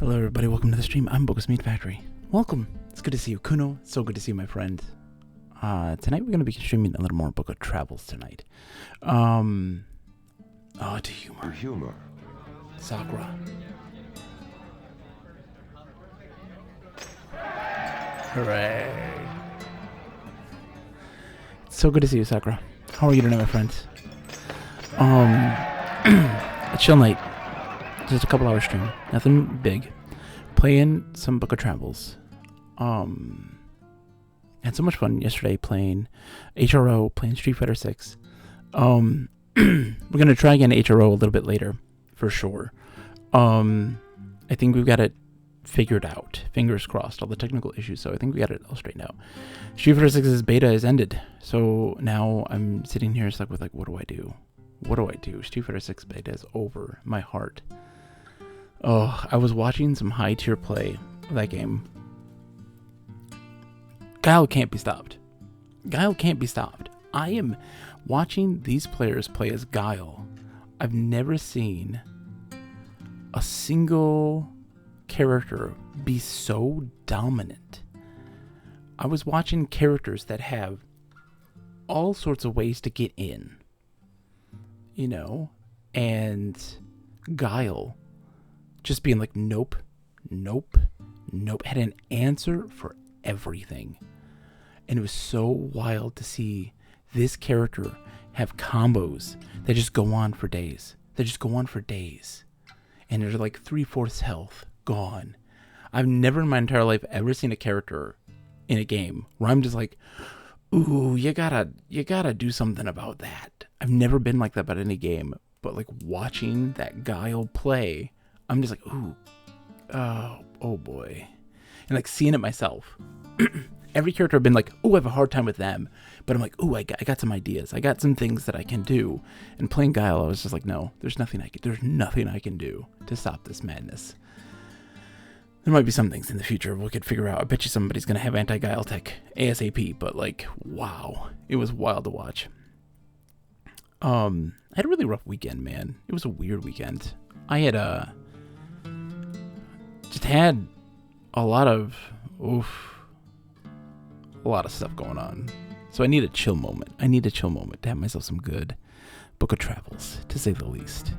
Hello everybody, welcome to the stream. I'm Bogus Meat Factory. Welcome. It's good to see you. Kuno, so good to see you, my friend. Tonight we're going to be streaming a little more Book of Travels tonight. To humor. To humor. Sakura. Hooray. It's so good to see you, Sakura. How are you tonight, my friends? A chill night. Just a couple hour stream. Nothing big. Playing some Book of Travels. Had so much fun yesterday playing HRO, playing Street Fighter 6. We're gonna try again HRO a little bit later, for sure. I think we've got it figured out. Fingers crossed, all the technical issues, so I think we got it all straightened out. Street Fighter 6's beta is ended, so now I'm sitting here stuck with, like, what do I do? What do I do? Street Fighter 6 beta is over. My heart. Oh, I was watching some high tier play of that game. Guile can't be stopped. Guile can't be stopped. I am watching these players play as Guile. I've never seen a single character be so dominant. I was watching characters that have all sorts of ways to get in, you know, and Guile just being like, nope, nope, nope, had an answer for everything. And it was so wild to see this character have combos that just go on for days. And they're like 3/4 health gone. I've never in my entire life ever seen a character in a game where I'm just like, ooh, you gotta do something about that. I've never been like that about any game, but like watching that Guile play, I'm just like, ooh, oh boy. And like seeing it myself. Every character I've been like, ooh, I have a hard time with them. But I'm like, ooh, I got some ideas. I got some things that I can do. And playing Guile, I was just like, no, there's nothing I can do to stop this madness. There might be some things in the future we could figure out. I bet you somebody's going to have anti-Guile tech ASAP. But like, wow, it was wild to watch. I had a really rough weekend, man. It was a weird weekend. I had just had a lot of stuff going on. So I need a chill moment. To have myself some good Book of Travels, to say the least.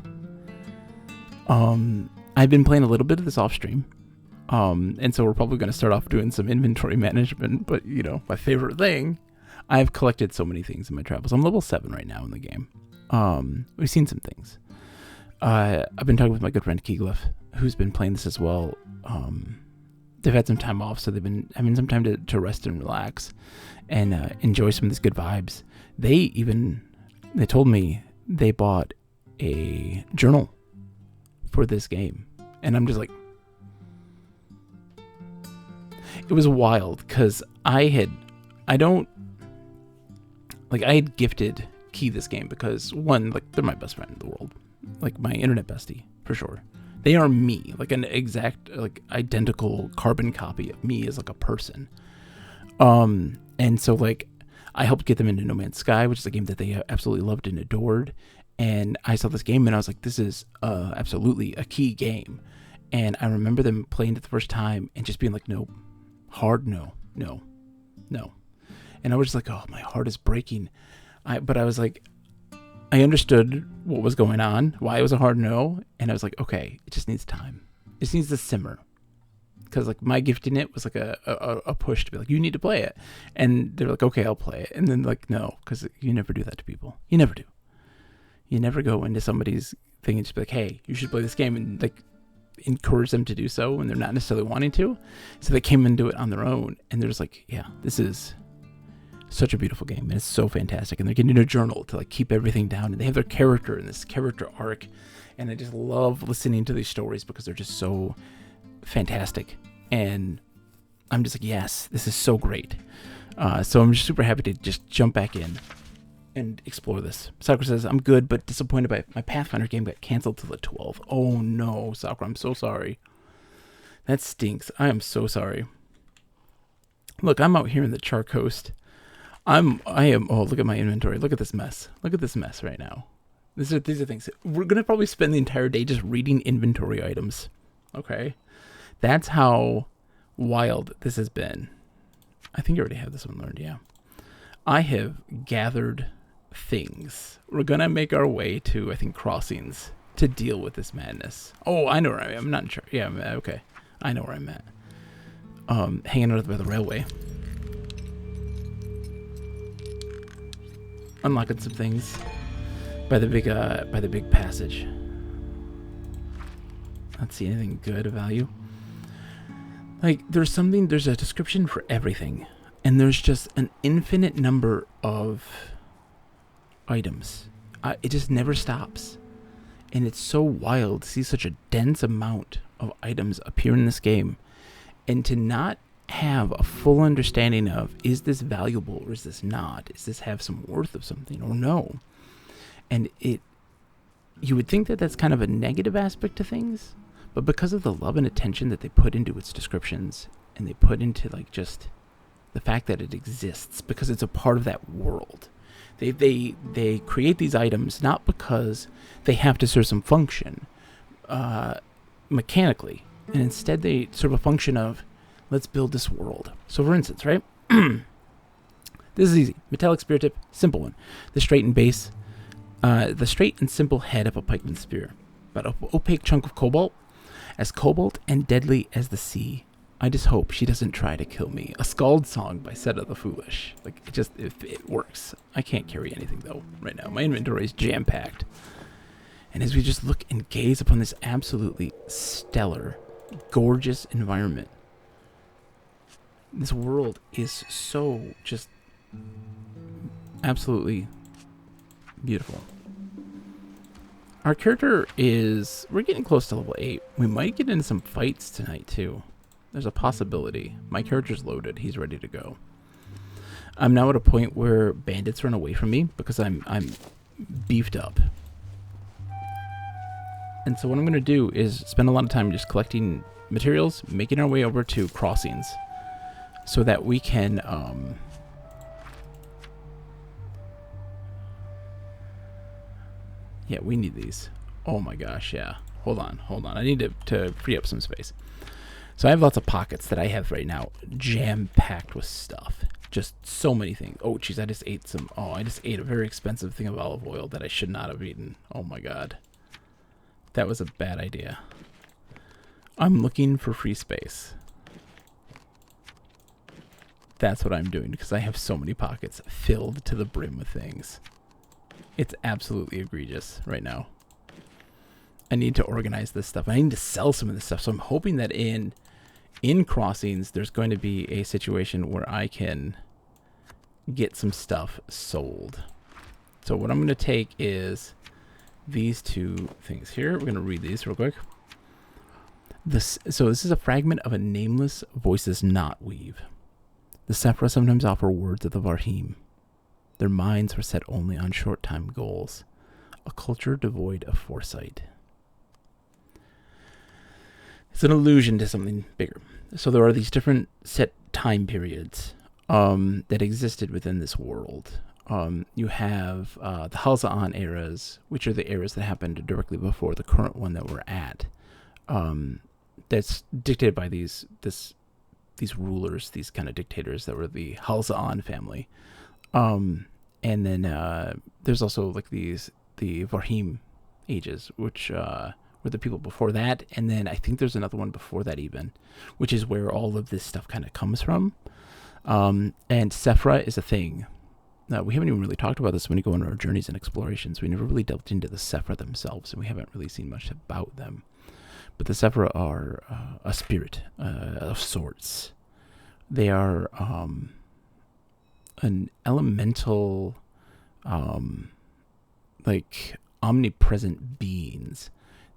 I've been playing a little bit of this off stream. And so we're probably going to start off doing some inventory management, but you know, my favorite thing, I've collected so many things in my travels. I'm level 7 right now in the game. We've seen some things. I've been talking with my good friend Keeglyph, who's been playing this as well. They've had some time off, so they've been having some time to rest and relax and enjoy some of these good vibes. They told me they bought a journal for this game. And I'm just like, it was wild because I had gifted Key this game because one, like, they're my best friend in the world, like my internet bestie for sure. They are me, like an exact, like identical carbon copy of me as like a person. And so like I helped get them into No Man's Sky, which is a game that they absolutely loved and adored. And I saw this game and I was like, this is absolutely a Key game. And I remember them playing it the first time and just being like, no, hard no. And I was just like, oh, my heart is breaking. But I was like, I understood what was going on, why it was a hard no, and I was like, okay, it just needs time. It just needs to simmer. Because like my gifting it was like a push to be like, you need to play it. And they're like, okay, I'll play it. And then like, no, because you never do that to people. You never do. You never go into somebody's thing and just be like, hey, you should play this game, and like encourage them to do so when they're not necessarily wanting to. So they came and do it on their own, and they're just like, yeah, this is such a beautiful game, and it's so fantastic. And they're getting a journal to like keep everything down, and they have their character in this character arc, and I just love listening to these stories because they're just so fantastic. And I'm just like, yes, this is so great. So I'm just super happy to just jump back in and explore this. Sakura says, I'm good, but disappointed by my Pathfinder game got canceled till the 12th. Oh no, Sakura, I'm so sorry. That stinks. I am so sorry. Look, I'm out here in the Char Coast. I am, oh, look at my inventory. Look at this mess. Look at this mess right now. These are things. We're going to probably spend the entire day just reading inventory items. Okay. That's how wild this has been. I think you already have this one learned, yeah. I have gathered things. We're going to make our way to, I think, Crossings to deal with this madness. Oh, I know where I am. I'm not sure. Yeah, okay. I know where I'm at. Hanging out by the railway. Unlocking some things by the big passage. Not see anything good of value. Like, there's a description for everything. And there's just an infinite number of items. It just never stops. And it's so wild to see such a dense amount of items appear in this game. And to not have a full understanding of, is this valuable or is this not? Does this have some worth of something or no? And you would think that that's kind of a negative aspect to things. But because of the love and attention that they put into its descriptions, and they put into like just the fact that it exists, because it's a part of that world. They create these items not because they have to serve some function mechanically, and instead they serve a function of, let's build this world. So for instance, right? This is easy. Metallic spear tip, simple one. The straight and simple head of a pikeman spear. But an opaque chunk of cobalt, as cobalt and deadly as the sea. I just hope she doesn't try to kill me. A Skald song by Seta the Foolish. Like, it works. I can't carry anything, though, right now. My inventory is jam-packed. And as we just look and gaze upon this absolutely stellar, gorgeous environment, this world is so just absolutely beautiful. Our character we're getting close to level 8. We might get into some fights tonight, too. There's a possibility. My character's loaded. He's ready to go. I'm now at a point where bandits run away from me because I'm beefed up. And so what I'm going to do is spend a lot of time just collecting materials, making our way over to Crossings so that we can yeah, we need these. Oh my gosh, yeah. Hold on. I need to free up some space. So I have lots of pockets that I have right now jam-packed with stuff. Just so many things. Oh, jeez, I just ate a very expensive thing of olive oil that I should not have eaten. Oh my god. That was a bad idea. I'm looking for free space. That's what I'm doing because I have so many pockets filled to the brim with things. It's absolutely egregious right now. I need to organize this stuff. I need to sell some of this stuff. So I'm hoping that in Crossings, there's going to be a situation where I can get some stuff sold. So what I'm going to take is these two things here. We're going to read these real quick. So this is a fragment of a nameless voices knot weave. The Sephra sometimes offer words of the Varhim. Their minds were set only on short-time goals. A culture devoid of foresight. It's an allusion to something bigger. So there are these different set time periods that existed within this world. You have the Halza'an eras, which are the eras that happened directly before the current one that we're at. That's dictated by these rulers, these kind of dictators that were the Halza'an family. And then there's also like the Varhim ages, which were the people before that, and then I think there's another one before that even, which is where all of this stuff kind of comes from. And Sephra is a thing. We haven't even really talked about this when we go on our journeys and explorations. We never really delved into the Sephra themselves, and we haven't really seen much about them. But the Sephra are a spirit of sorts. They are an elemental, like omnipresent beings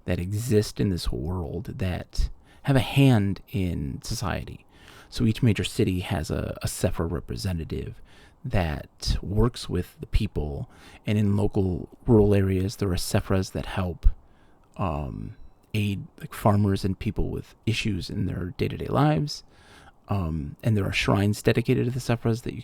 that exist in this world that have a hand in society. So each major city has a Sephra representative that works with the people, and in local rural areas there are Sephras that help aid like farmers and people with issues in their day-to-day lives. And there are shrines dedicated to the Sephras that you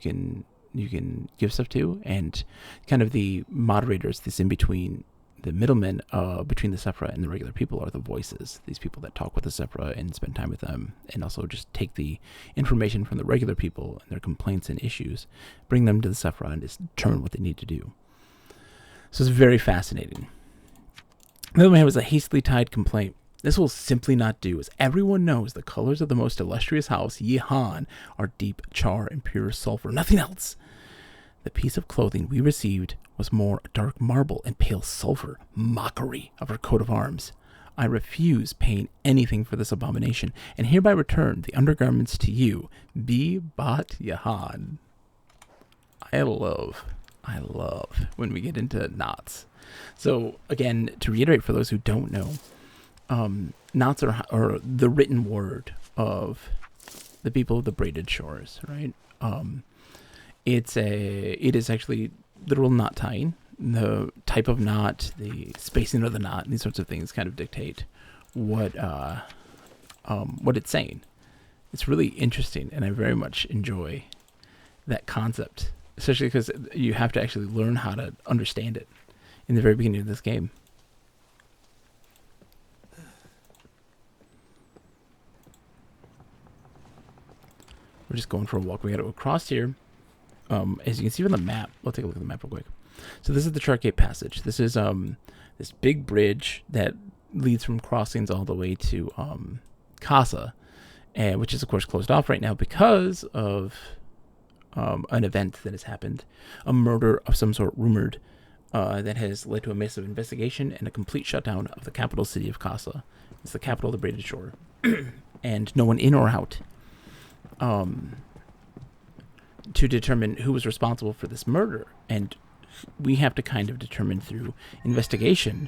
can give stuff to, and kind of the moderators, this in between the middlemen between the Sephra and the regular people are the voices. These people that talk with the Sephra and spend time with them, and also just take the information from the regular people and their complaints and issues, bring them to the Sephra and just determine what they need to do. So it's very fascinating. The other one was a hastily tied complaint. This will simply not do, as everyone knows the colors of the most illustrious house, Yihan, are deep char and pure sulfur, nothing else. The piece of clothing we received was more dark marble and pale sulfur, mockery of our coat of arms. I refuse paying anything for this abomination, and hereby return the undergarments to you, B. Bat Yahan. I love when we get into knots. So again, to reiterate for those who don't know, knots are the written word of the people of the braided shores, right? It is actually literal knot tying. The type of knot, the spacing of the knot, and these sorts of things kind of dictate what it's saying. It's really interesting, and I very much enjoy that concept, especially because you have to actually learn how to understand it in the very beginning of this game. We're just going for a walk. We got to go across here. As you can see from the map, we'll take a look at the map real quick. So this is the Chartgate Passage. This is this big bridge that leads from Crossings all the way to Casa, which is of course closed off right now because of an event that has happened, a murder of some sort rumored, that has led to a massive investigation and a complete shutdown of the capital city of Casa. It's the capital of the Braided Shore, and no one in or out. To determine who was responsible for this murder, and we have to kind of determine through investigation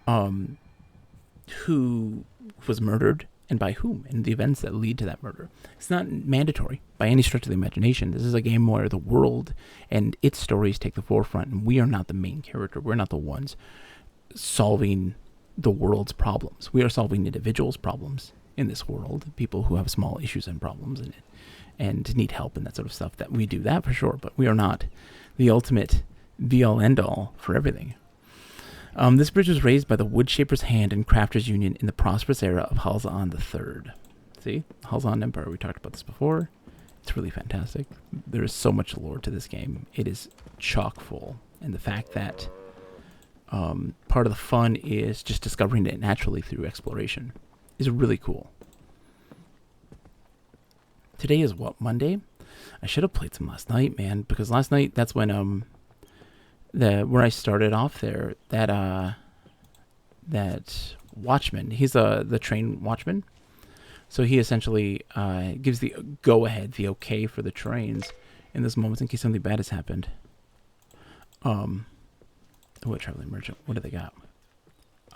who was murdered and by whom, and the events that lead to that murder. It's not mandatory by any stretch of the imagination. This is a game where the world and its stories take the forefront, and we are not the main character. We're not the ones solving the world's problems. We are solving individuals' problems in this world, people who have small issues and problems in it, and need help and that sort of stuff. That we do that for sure, but we are not the ultimate be-all end-all for everything. This bridge was raised by the Woodshaper's Hand and Crafters Union in the prosperous era of Halzan III. See? Halzan Empire, we talked about this before. It's really fantastic. There is so much lore to this game. It is chock full. And the fact that part of the fun is just discovering it naturally through exploration is really cool. Today is what, Monday? I should have played some last night, man, because last night that's when where I started off there, that watchman, he's the train watchman. So he essentially gives the go ahead, the okay for the trains in this moment in case something bad has happened. What traveling merchant? What do they got?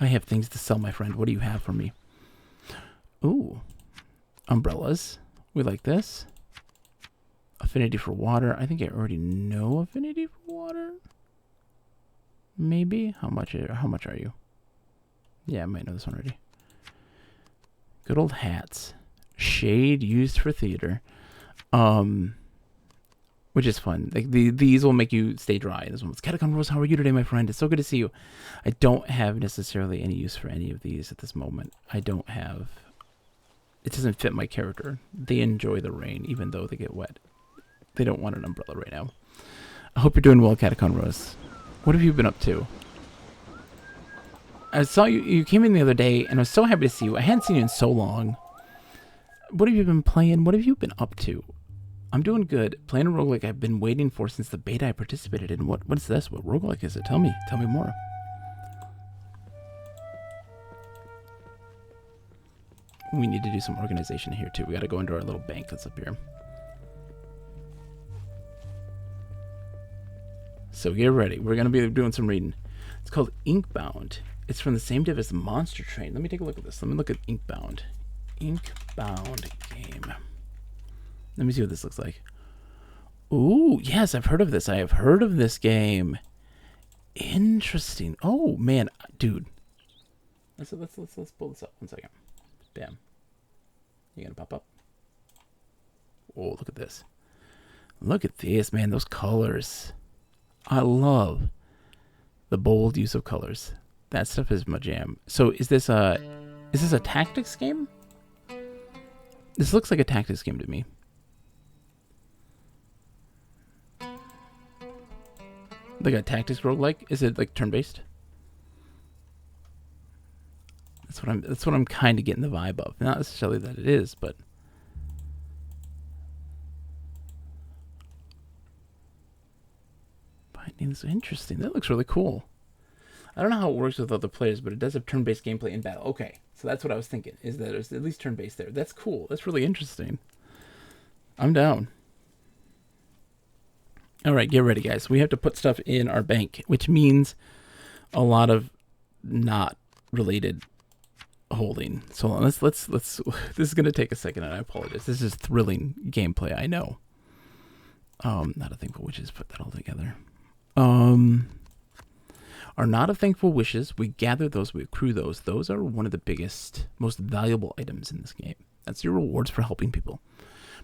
I have things to sell, my friend. What do you have for me? Ooh, umbrellas. We like this. Affinity for water. I think I already know affinity for water. Maybe. How much are you? Yeah, I might know this one already. Good old hats. Shade used for theater. Which is fun. Like these will make you stay dry. This one's Catacomb Rose. How are you today, my friend? It's so good to see you. I don't have necessarily any use for any of these at this moment. I don't have. It doesn't fit my character. They enjoy the rain, even though they get wet. They don't want an umbrella right now. I hope you're doing well, Catacomb Rose. What have you been up to? I saw you. You came in the other day, and I was so happy to see you. I hadn't seen you in so long. What have you been playing? What have you been up to? I'm doing good. Playing a roguelike I've been waiting for since the beta I participated in. What is this? What roguelike is it? Tell me. Tell me more. We need to do some organization here, too. We got to go into our little bank that's up here. So get ready. We're going to be doing some reading. It's called Inkbound. It's from the same dev as Monster Train. Let me take a look at this. Let me look at Inkbound. Inkbound game. Let me see what this looks like. Ooh, yes, I've heard of this. I have heard of this game. Interesting. Oh, man. Dude. Let's pull this up. 1 second. Bam. You gonna pop up? Oh, look at this. Look at this, man. Those colors. I love the bold use of colors. That stuff is my jam. So is this a tactics game? This looks like a tactics game to me. Like a tactics roguelike? Is it like turn-based? That's what I'm kind of getting the vibe of. Not necessarily that it is, but findings interesting. That looks really cool. I don't know how it works with other players, but it does have turn-based gameplay in battle. Okay, so that's what I was thinking, is that there's at least turn-based there. That's cool. That's really interesting. I'm down. All right, get ready, guys. We have to put stuff in our bank, which means a lot of not related holding. So let's this is going to take a second, and I apologize. This is thrilling gameplay, I know. Not a Thankful Wishes, put that all together. Are not a Thankful Wishes. We gather those, we accrue those. Those are one of the biggest, most valuable items in this game. That's your rewards for helping people.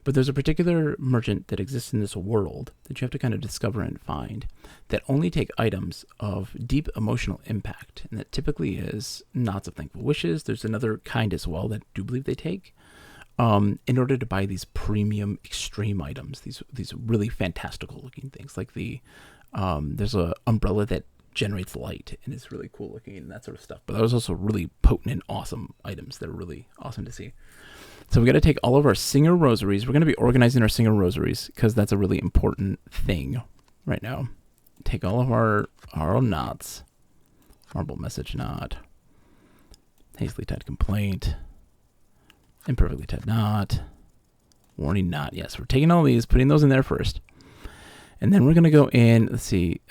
But there's a particular merchant that exists in this world that you have to kind of discover and find that only take items of deep emotional impact. And that typically is Knots of Thankful Wishes. There's another kind as well that I do believe they take in order to buy these premium extreme items, these really fantastical looking things. Like there's a umbrella that generates light and is really cool looking and that sort of stuff. But those also really potent and awesome items that are really awesome to see. So we got to take all of our Singer Rosaries. We're going to be organizing our Singer Rosaries because that's a really important thing right now. Take all of our knots. Marble Message Knot. Hastily Tied Complaint. Imperfectly Tied Knot. Warning Knot. Yes, we're taking all these, putting those in there first. And then we're going to go in, let's see.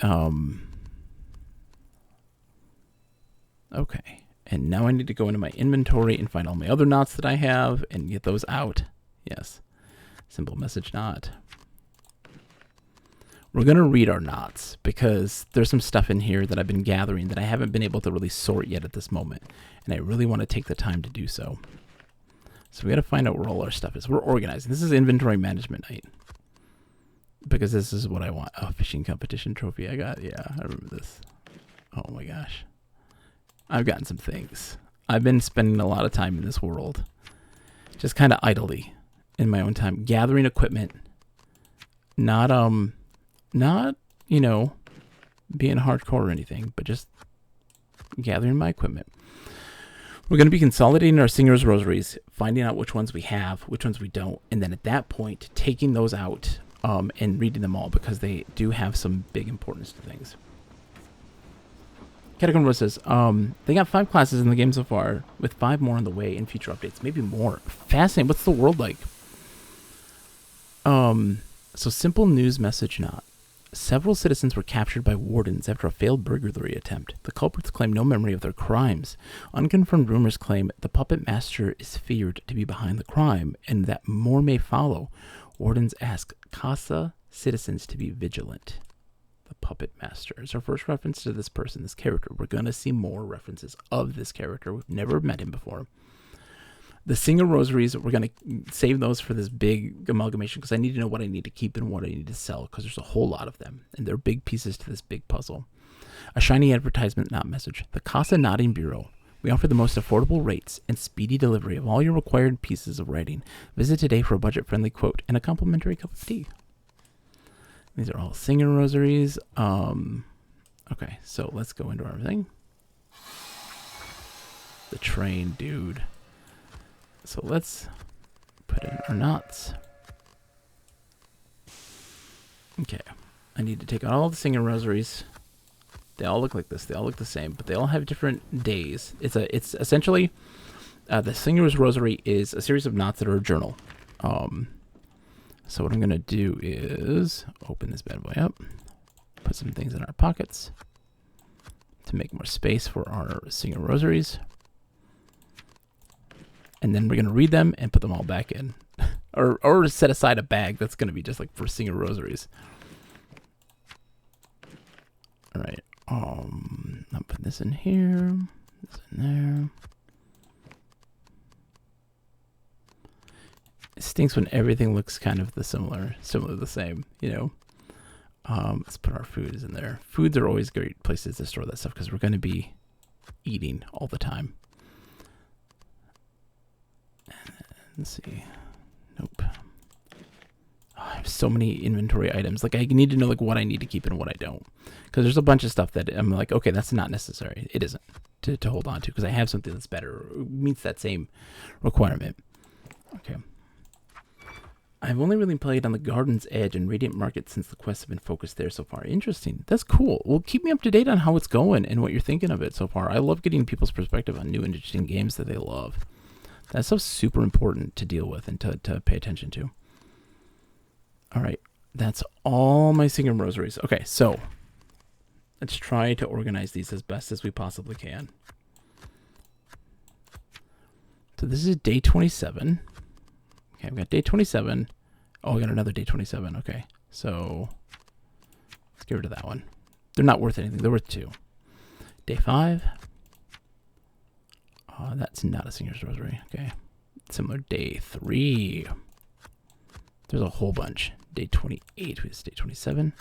Okay. And now I need to go into my inventory and find all my other knots that I have and get those out. Yes. Simple Message Knot. We're going to read our knots because there's some stuff in here that I've been gathering that I haven't been able to really sort yet at this moment. And I really want to take the time to do so. So we got to find out where all our stuff is. We're organizing. This is inventory management night. Because this is what I want. Oh, fishing competition trophy I got. Yeah, I remember this. Oh my gosh. I've gotten some things. I've been spending a lot of time in this world. Just kind of idly in my own time. Gathering equipment. Not, you know, being hardcore or anything. But just gathering my equipment. We're going to be consolidating our Singer's Rosaries. Finding out which ones we have, which ones we don't. And then at that point, taking those out and reading them all. Because they do have some big importance to things. Catacomb Rose says, they got 5 classes in the game so far, with 5 more on the way in future updates. Maybe more. Fascinating. What's the world like? So Simple News Message Knot. Several citizens were captured by wardens after a failed burglary attempt. The culprits claim no memory of their crimes. Unconfirmed rumors claim the puppet master is feared to be behind the crime, and that more may follow. Wardens ask Casa citizens to be vigilant. The Puppet Master is our first reference to this person, this character. We're going to see more references of this character. We've never met him before. The Singer Rosaries, we're going to save those for this big amalgamation because I need to know what I need to keep and what I need to sell because there's a whole lot of them, and they're big pieces to this big puzzle. A shiny advertisement knot message. The Casa Knotting Bureau. We offer the most affordable rates and speedy delivery of all your required pieces of writing. Visit today for a budget-friendly quote and a complimentary cup of tea. These are all Singer Rosaries. Okay, so let's go into our thing. The train, dude. So let's put in our knots. Okay, I need to take out all the Singer Rosaries. They all look like this. They all look the same, but they all have different days. It's essentially the Singer's Rosary is a series of knots that are a journal. So what I'm going to do is open this bad boy up, put some things in our pockets to make more space for our Singer Rosaries. And then we're going to read them and put them all back in. or set aside a bag that's going to be just like for Singer Rosaries. All right. I'll put this in here, this in there. It stinks when everything looks kind of similar the same, you know. Let's put our foods in there. Foods are always great places to store that stuff because we're going to be eating all the time. Let's see. Nope. I have so many inventory items. Like, I need to know like what I need to keep and what I don't, because there's a bunch of stuff that I'm like, okay, that's not necessary. It isn't to hold on to, because I have something that's better, or meets that same requirement. Okay. I've only really played on the Garden's Edge and Radiant Market since the quests have been focused there so far. Interesting. That's cool. Well, keep me up to date on how it's going and what you're thinking of it so far. I love getting people's perspective on new interesting games that they love. That stuff's super important to deal with and to pay attention to. All right. That's all my Singing Rosaries. Okay, so let's try to organize these as best as we possibly can. So this is day 27. Okay, I've got day 27. Oh, I got another day 27. Okay, so let's get rid of that one. They're not worth anything. They're worth 2. Day 5. Oh, that's not a Singer's Rosary. Okay, similar. Day 3. There's a whole bunch. Day 28 is day 27.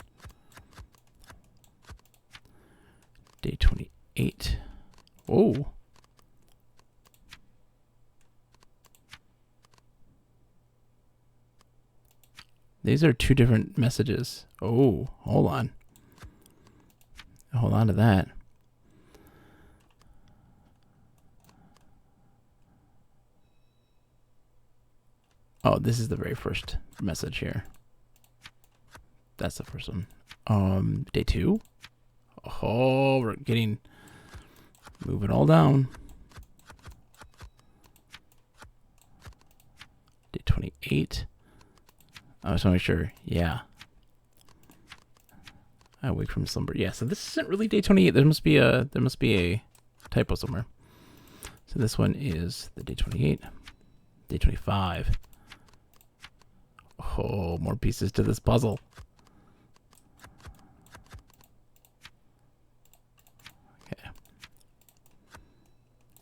Day 28. Oh. These are 2 different messages. Oh, hold on. Hold on to that. Oh, this is the very first message here. That's the first one. Day 2. Oh, we're moving all down. Day 28. I just want to make sure. Yeah. I wake from slumber. Yeah, so this isn't really day 28. There must be a typo somewhere. So this one is the day 28. Day 25. Oh, more pieces to this puzzle. Okay.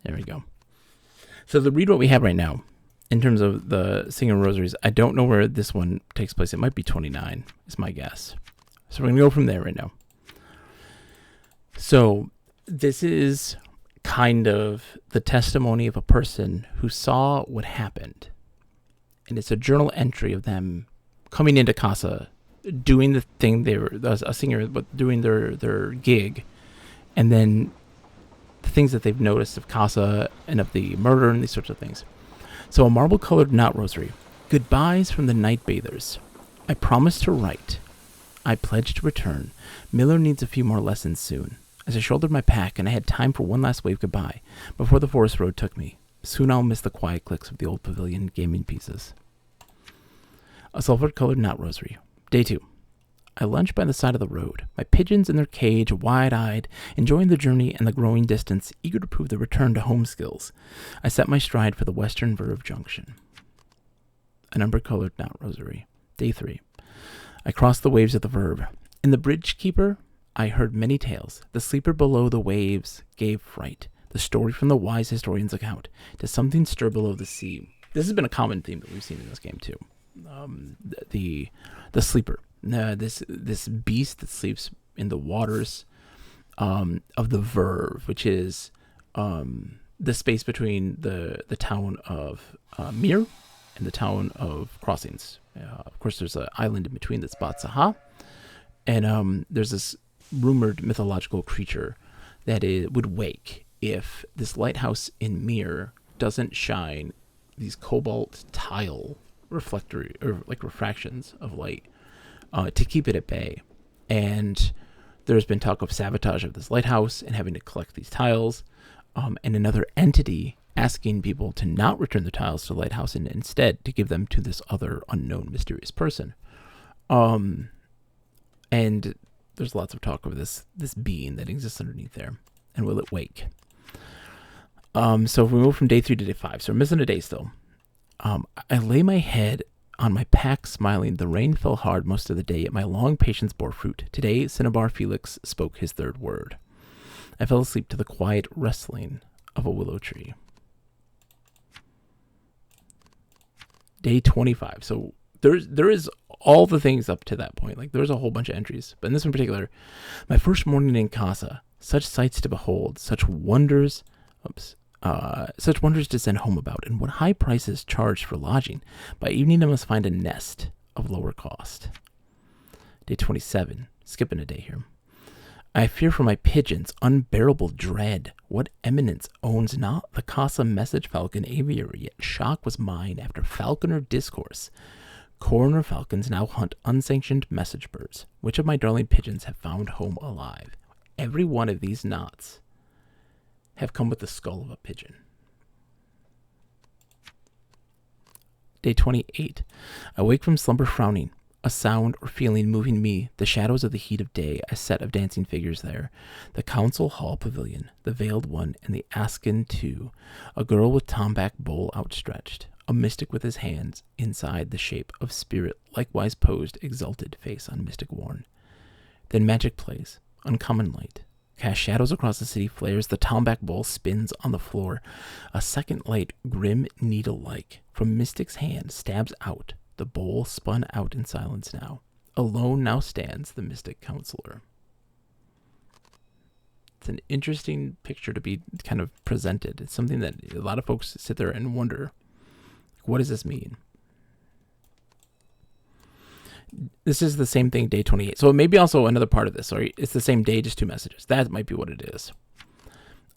There we go. So the read what we have right now, in terms of the Singing Rosaries, I don't know where this one takes place. It might be 29, is my guess. So we're going to go from there right now. So this is kind of the testimony of a person who saw what happened. And it's a journal entry of them coming into Casa, doing the thing they were, a singer, but doing their gig. And then the things that they've noticed of Casa and of the murder and these sorts of things. So a marble-colored knot rosary. Goodbyes from the night bathers. I promised to write. I pledged to return. Miller needs a few more lessons soon. As I shouldered my pack and I had time for one last wave goodbye before the forest road took me. Soon I'll miss the quiet clicks of the old pavilion gaming pieces. A sulfur-colored knot rosary. Day 2. I lunch by the side of the road, my pigeons in their cage, wide-eyed, enjoying the journey and the growing distance, eager to prove their return to home skills. I set my stride for the western Verve Junction. An umber-colored knot rosary. Day 3. I crossed the waves of the Verve. In the bridge keeper, I heard many tales. The sleeper below the waves gave fright. The story from the wise historian's account. Does something stir below the sea? This has been a common theme that we've seen in this game too. The sleeper. This beast that sleeps in the waters of the Verve, which is the space between the town of Mir and the town of Crossings. Of course, there's an island in between that's Batsaha, and there's this rumored mythological creature that would wake if this lighthouse in Mir doesn't shine these cobalt tile refractions of light to keep it at bay. And there's been talk of sabotage of this lighthouse and having to collect these tiles, and another entity asking people to not return the tiles to the lighthouse and instead to give them to this other unknown mysterious person. And there's lots of talk of this being that exists underneath there, and will it wake? So if we move from day 3 to day 5, so we're missing a day still. I lay my head on my pack smiling. The rain fell hard most of the day, yet my long patience bore fruit. Today, Cinnabar Felix spoke his third word. I fell asleep to the quiet rustling of a willow tree. Day 25. So there is all the things up to that point. Like, there's a whole bunch of entries. But in this one in particular, my first morning in Casa, Such sights to behold, such wonders to send home about, and what high prices charged for lodging. By evening I must find a nest of lower cost. Day 27, skipping a day here. I fear for my pigeons, unbearable dread. What eminence owns not the Casa message falcon aviary? Yet shock was mine after falconer discourse. Coroner falcons now hunt unsanctioned message birds. Which of my darling pigeons have found home alive? Every one of these knots have come with the skull of a pigeon. Day 28. I wake from slumber frowning. A sound or feeling moving me, the shadows of the heat of day, a set of dancing figures there. The council hall pavilion, the veiled one, and the Askin too. A girl with tomback bowl outstretched, a mystic with his hands inside the shape of spirit, likewise posed, exalted face on mystic worn. Then magic plays, uncommon light. Cast shadows across the city, flares, the tomback bowl spins on the floor. A second light, grim needle-like, from mystic's hand stabs out. The bowl spun out in silence now. Alone now stands the mystic counselor. It's an interesting picture to be kind of presented. It's something that a lot of folks sit there and wonder, what does this mean? This is the same thing, day 28. So it may be also another part of this. Sorry, it's the same day, just two messages. That might be what it is.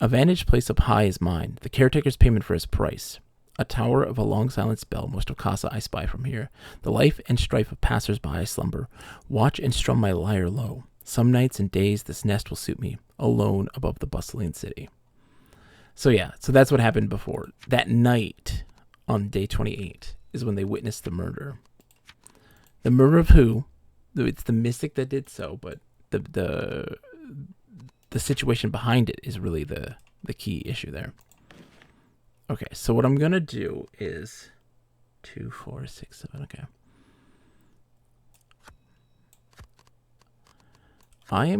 A vantage place up high is mine, the caretaker's payment for his price. A tower of a long silent spell, most of Casa I spy from here. The life and strife of passers-by I slumber. Watch and strum my lyre low. Some nights and days this nest will suit me, alone above the bustling city. So yeah, so that's what happened before. That night on day 28 is when they witnessed the murder. The murder of who? It's the mystic that did so, but the situation behind it is really the key issue there. Okay, so what I'm going to do is 2, 4, 6, 7, okay. I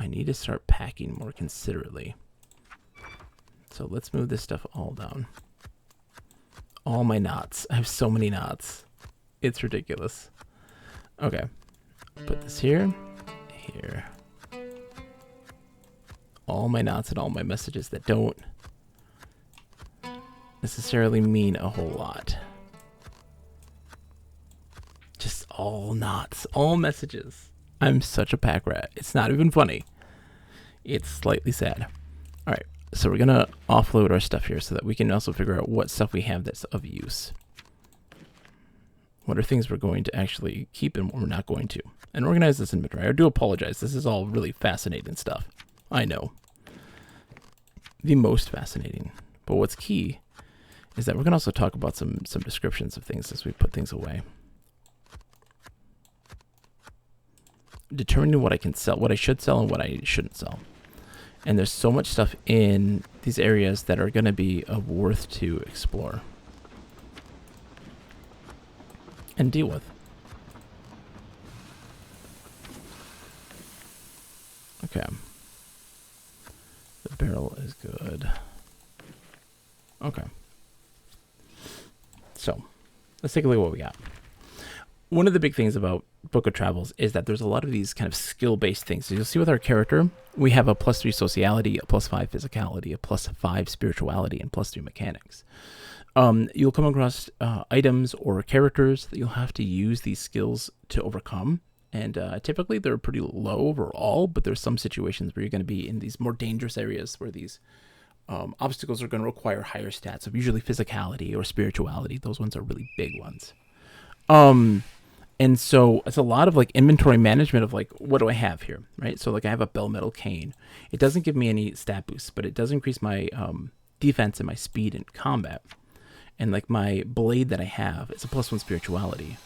need to start packing more considerately. So let's move this stuff all down. All my knots. I have so many knots. It's ridiculous. Okay. Put this here. Here. All my knots and all my messages that don't necessarily mean a whole lot. Just all knots, all messages. I'm such a pack rat. It's not even funny. It's slightly sad. All right, so we're gonna offload our stuff here so that we can also figure out what stuff we have that's of use. What are things we're going to actually keep and what we're not going to? And organize this inventory. I do apologize. This is all really fascinating stuff. I know. The most fascinating. But what's key is that we're going to also talk about some descriptions of things as we put things away. Determining what I can sell, what I should sell, and what I shouldn't sell. And there's so much stuff in these areas that are going to be of worth to explore and deal with. Okay. The barrel is good. Okay. So, let's take a look at what we got. One of the big things about Book of Travels is that there's a lot of these kind of skill-based things. So you'll see with our character, we have a +3 sociality, a +5 physicality, a +5 spirituality, and +3 mechanics. You'll come across items or characters that you'll have to use these skills to overcome. And typically they're pretty low overall, but there's some situations where you're going to be in these more dangerous areas where these obstacles are going to require higher stats. So usually physicality or spirituality, those ones are really big ones. And so it's a lot of like inventory management of like, what do I have here, right? So like I have a bell metal cane. It doesn't give me any stat boosts, but it does increase my defense and my speed in combat. And like my blade that I have is a +1 spirituality,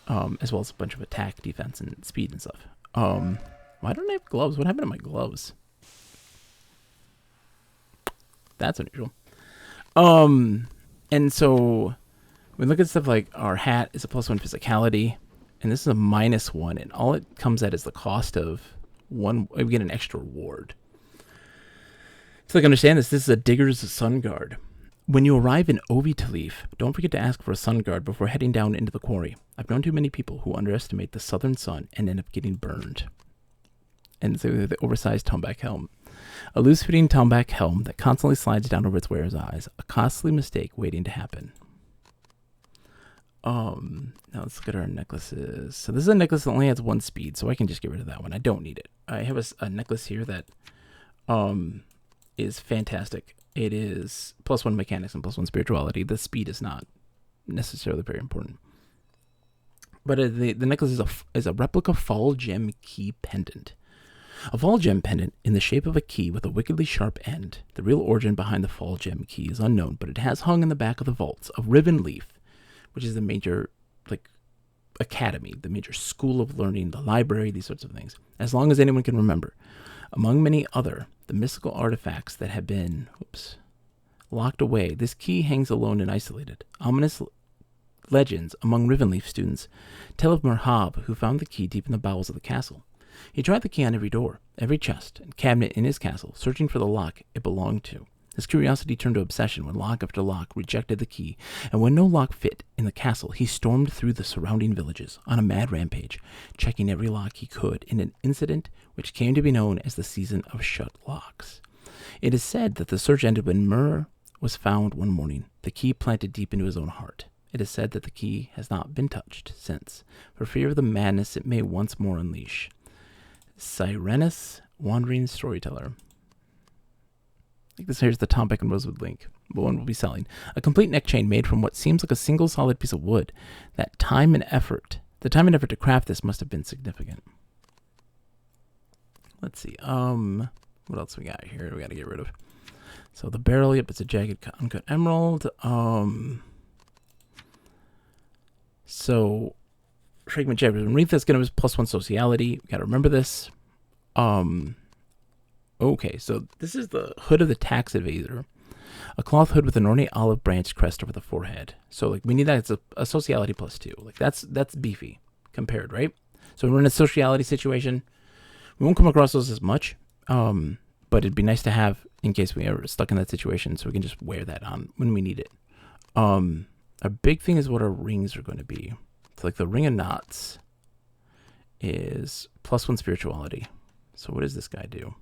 as well as a bunch of attack, defense, and speed and stuff. Why don't I have gloves? What happened to my gloves? That's unusual. And so we look at stuff like our hat is a +1 physicality, and this is a -1, and all it comes at is the cost of 1. We get an extra reward. So like understand this. This is a Digger's Sun Guard. When you arrive in Ovitalif, don't forget to ask for a sun guard before heading down into the quarry. I've known too many people who underestimate the southern sun and end up getting burned. And so the oversized toneback helm. A loose-fitting toneback helm that constantly slides down over its wearer's eyes. A costly mistake waiting to happen. Now let's look at our necklaces. So this is a necklace that only has 1 speed, so I can just get rid of that one. I don't need it. I have a necklace here that is fantastic. It is +1 mechanics and +1 spirituality. The speed is not necessarily very important. But the necklace is a replica Fall Gem key pendant. A Fall Gem pendant in the shape of a key with a wickedly sharp end. The real origin behind the Fall Gem key is unknown, but it has hung in the back of the vaults of Riven Leaf, which is the major academy, the major school of learning, the library, these sorts of things, as long as anyone can remember. Among many other, the mystical artifacts that have been locked away, this key hangs alone and isolated. Ominous legends among Rivenleaf students tell of Merhab, who found the key deep in the bowels of the castle. He tried the key on every door, every chest, and cabinet in his castle, searching for the lock it belonged to. His curiosity turned to obsession when lock after lock rejected the key, and when no lock fit in the castle, he stormed through the surrounding villages on a mad rampage, checking every lock he could in an incident which came to be known as the Season of Shut Locks. It is said that the search ended when Myrrh was found one morning, the key planted deep into his own heart. It is said that the key has not been touched since, for fear of the madness it may once more unleash. Sirenus, Wandering Storyteller. I think this here's the Tomback and Rosewood link. The one we'll be selling. A complete neck chain made from what seems like a single solid piece of wood. The time and effort to craft this must have been significant. Let's see. What else we got here? We got to get rid of. So the barrel, yep, it's a jagged uncut emerald. So fragment jagged wreath that's going to be +1 sociality. We got to remember this. Okay, so this is the hood of the tax evader. A cloth hood with an ornate olive branch crest over the forehead. So like we need that. It's a sociality +2. Like that's beefy compared, right? So we're in a sociality situation. We won't come across those as much, but it'd be nice to have in case we are stuck in that situation, so we can just wear that on when we need it. A big thing is what our rings are going to be. So like the Ring of Knots is +1 spirituality. So what does this guy do?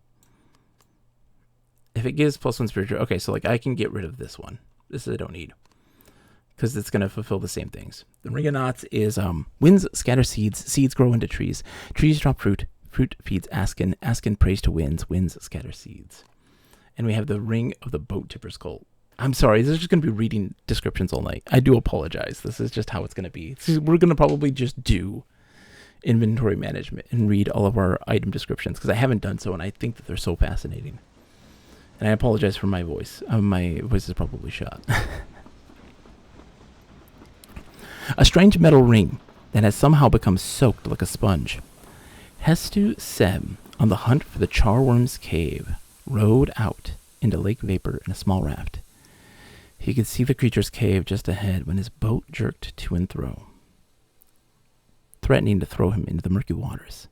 If it gives +1 spiritual, okay, so like I can get rid of this one. This I don't need because it's going to fulfill the same things. The Ring of Knots is winds scatter seeds, seeds grow into trees, trees drop fruit, fruit feeds Askin, Askin prays to winds, winds scatter seeds. And we have the Ring of the Boat Tipper's Cult. I'm sorry, this is just going to be reading descriptions all night. I do apologize. This is just how it's going to be. We're going to probably just do inventory management and read all of our item descriptions because I haven't done so, and I think that they're so fascinating. And I apologize for my voice. My voice is probably shot. A strange metal ring that has somehow become soaked like a sponge. Hestu Sem, on the hunt for the Charworm's Cave, rowed out into Lake Vapor in a small raft. He could see the creature's cave just ahead when his boat jerked to and fro, threatening to throw him into the murky waters.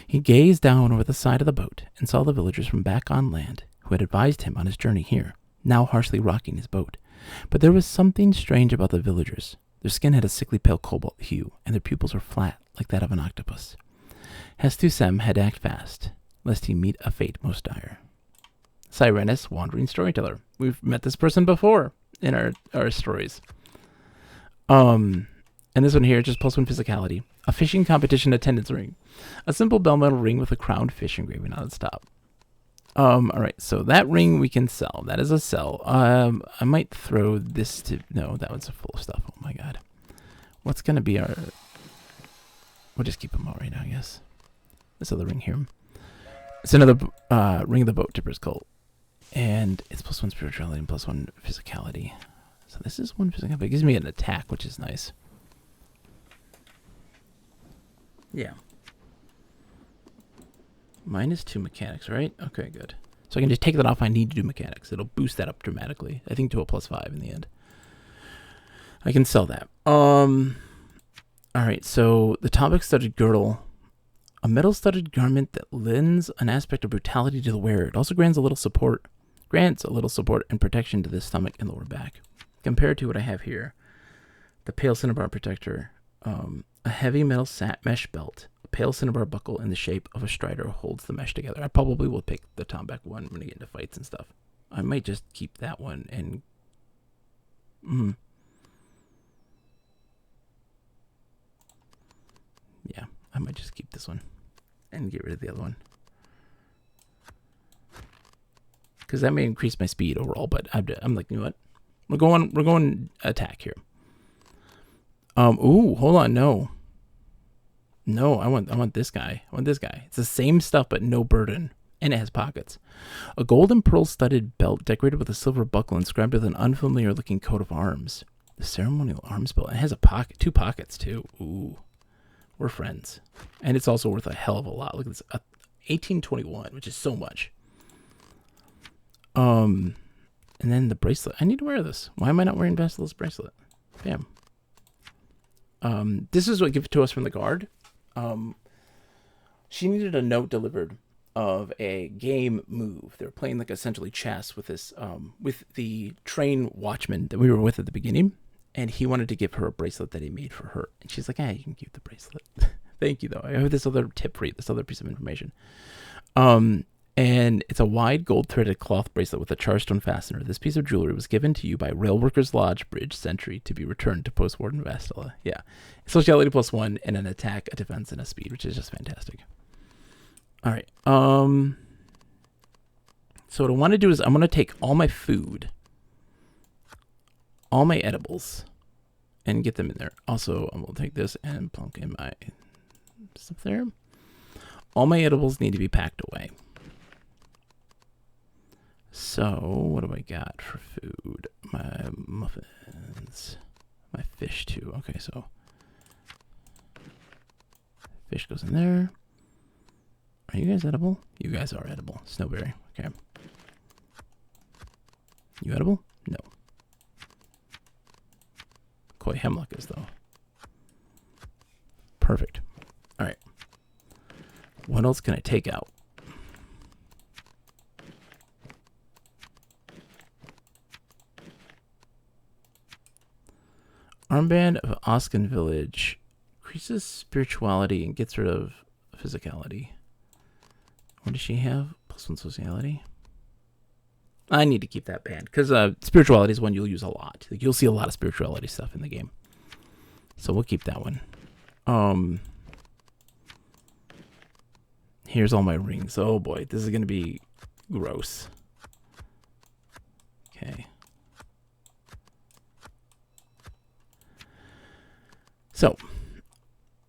He gazed down over the side of the boat and saw the villagers from back on land who had advised him on his journey here, now harshly rocking his boat. But there was something strange about the villagers. Their skin had a sickly pale cobalt hue, and their pupils were flat like that of an octopus. Hestu Sem had to act fast, lest he meet a fate most dire. Sirenus, Wandering Storyteller. We've met this person before in our stories. And this one here, just +1 physicality. A fishing competition attendance ring. A simple bell metal ring with a crowned fish engraving on its top. Alright, so that ring we can sell. That is a sell. I might throw this to... No, that one's full of stuff. Oh my god. What's going to be our... We'll just keep them all right now, I guess. This other ring here. It's another Ring of the Boat Tipper's Cult. And it's +1 spirituality and +1 physicality. So this is 1 physicality. It gives me an attack, which is nice. Yeah. -2 mechanics, right? Okay, good. So I can just take that off. I need to do mechanics. It'll boost that up dramatically. I think to a +5 in the end. I can sell that. Alright, so the topic-studded girdle. A metal-studded garment that lends an aspect of brutality to the wearer. It also grants a little support and protection to the stomach and lower back. Compared to what I have here, the Pale Cinnabar Protector, a heavy metal mesh belt, a pale cinnabar buckle in the shape of a strider holds the mesh together. I probably will pick the Tomback one when I get into fights and stuff. I might just keep that one and... Yeah, I might just keep this one and get rid of the other one. Because that may increase my speed overall, but I'm like, you know what? We're going attack here. Ooh, hold on, no. No, I want this guy. I want this guy. It's the same stuff, but no burden. And it has pockets. A gold and pearl studded belt decorated with a silver buckle inscribed with an unfamiliar looking coat of arms. The ceremonial arms belt. It has a pocket, 2 pockets too. Ooh. We're friends. And it's also worth a hell of a lot. Look at this. 1821, which is so much. And then the bracelet. I need to wear this. Why am I not wearing Vestila's bracelet? Bam. This is what given to us from the guard. She needed a note delivered of a game move. They were playing like essentially chess with this, with the train watchman that we were with at the beginning, and he wanted to give her a bracelet that he made for her. And she's like, "Hey, you can keep the bracelet." Thank you, though. I have this other tip for you, this other piece of information. And it's a wide gold-threaded cloth bracelet with a charstone fastener. This piece of jewelry was given to you by Railworkers Lodge Bridge Sentry to be returned to Post Warden Vestila. Yeah. Sociality +1 and an attack, a defense, and a speed, which is just fantastic. All right. So what I want to do is I'm going to take all my food, all my edibles, and get them in there. Also, I'm going to take this and plunk in my stuff there. All my edibles need to be packed away. So, what do I got for food? My muffins. My fish, too. Okay, so fish goes in there. Are you guys edible? You guys are edible. Snowberry. Okay. You edible? No. Koi hemlock is, though. Perfect. All right. What else can I take out? Armband of Oskin Village increases spirituality and gets rid of physicality. What does she have? +1 sociality. I need to keep that band because spirituality is one you'll use a lot. Like, you'll see a lot of spirituality stuff in the game, so we'll keep that one. Here's all my rings. Oh boy, this is gonna be gross. Okay. So,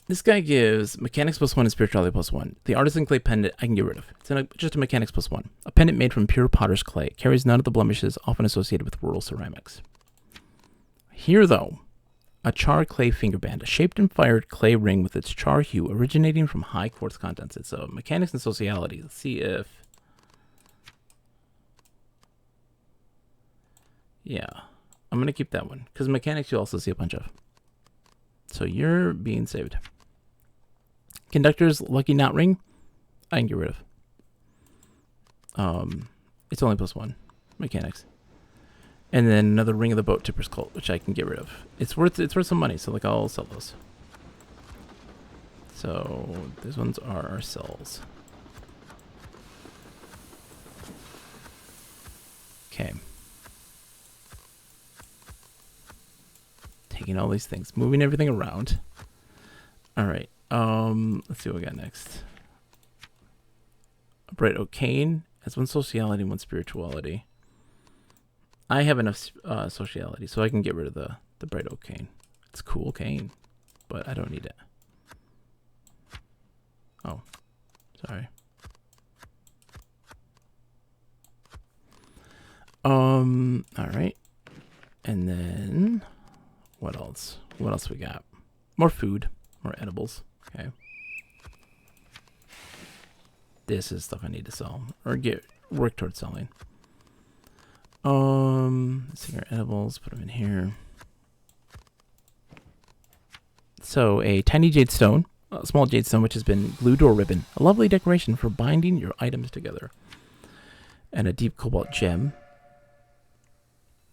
this guy gives mechanics +1 and spirituality +1. The artisan clay pendant I can get rid of. It's just a mechanics +1. A pendant made from pure potter's clay. Carries none of the blemishes often associated with rural ceramics. Here, though, a char clay finger band. A shaped and fired clay ring with its char hue originating from high quartz contents. It's mechanics and sociality. Let's see if... Yeah. I'm going to keep that one. Because mechanics you'll also see a bunch of. So you're being saved. Conductor's lucky knot ring, I can get rid of. It's only +1 mechanics, and then another ring of the boat tipper's cult, which I can get rid of. It's worth some money, so like I'll sell those. So these ones are our sells. Okay. Taking all these things, moving everything around. All right. Let's see what we got next. A bright oak cane has 1 sociality and 1 spirituality. I have enough sociality, so I can get rid of the bright oak cane. It's a cool cane, but I don't need it. Oh, sorry. All right. And then what else? What else we got? More food, more edibles. Okay. This is stuff I need to sell or work towards selling. Let's see our edibles, put them in here. So a tiny jade stone, a small jade stone which has been glued to a ribbon, a lovely decoration for binding your items together. And a deep cobalt gem.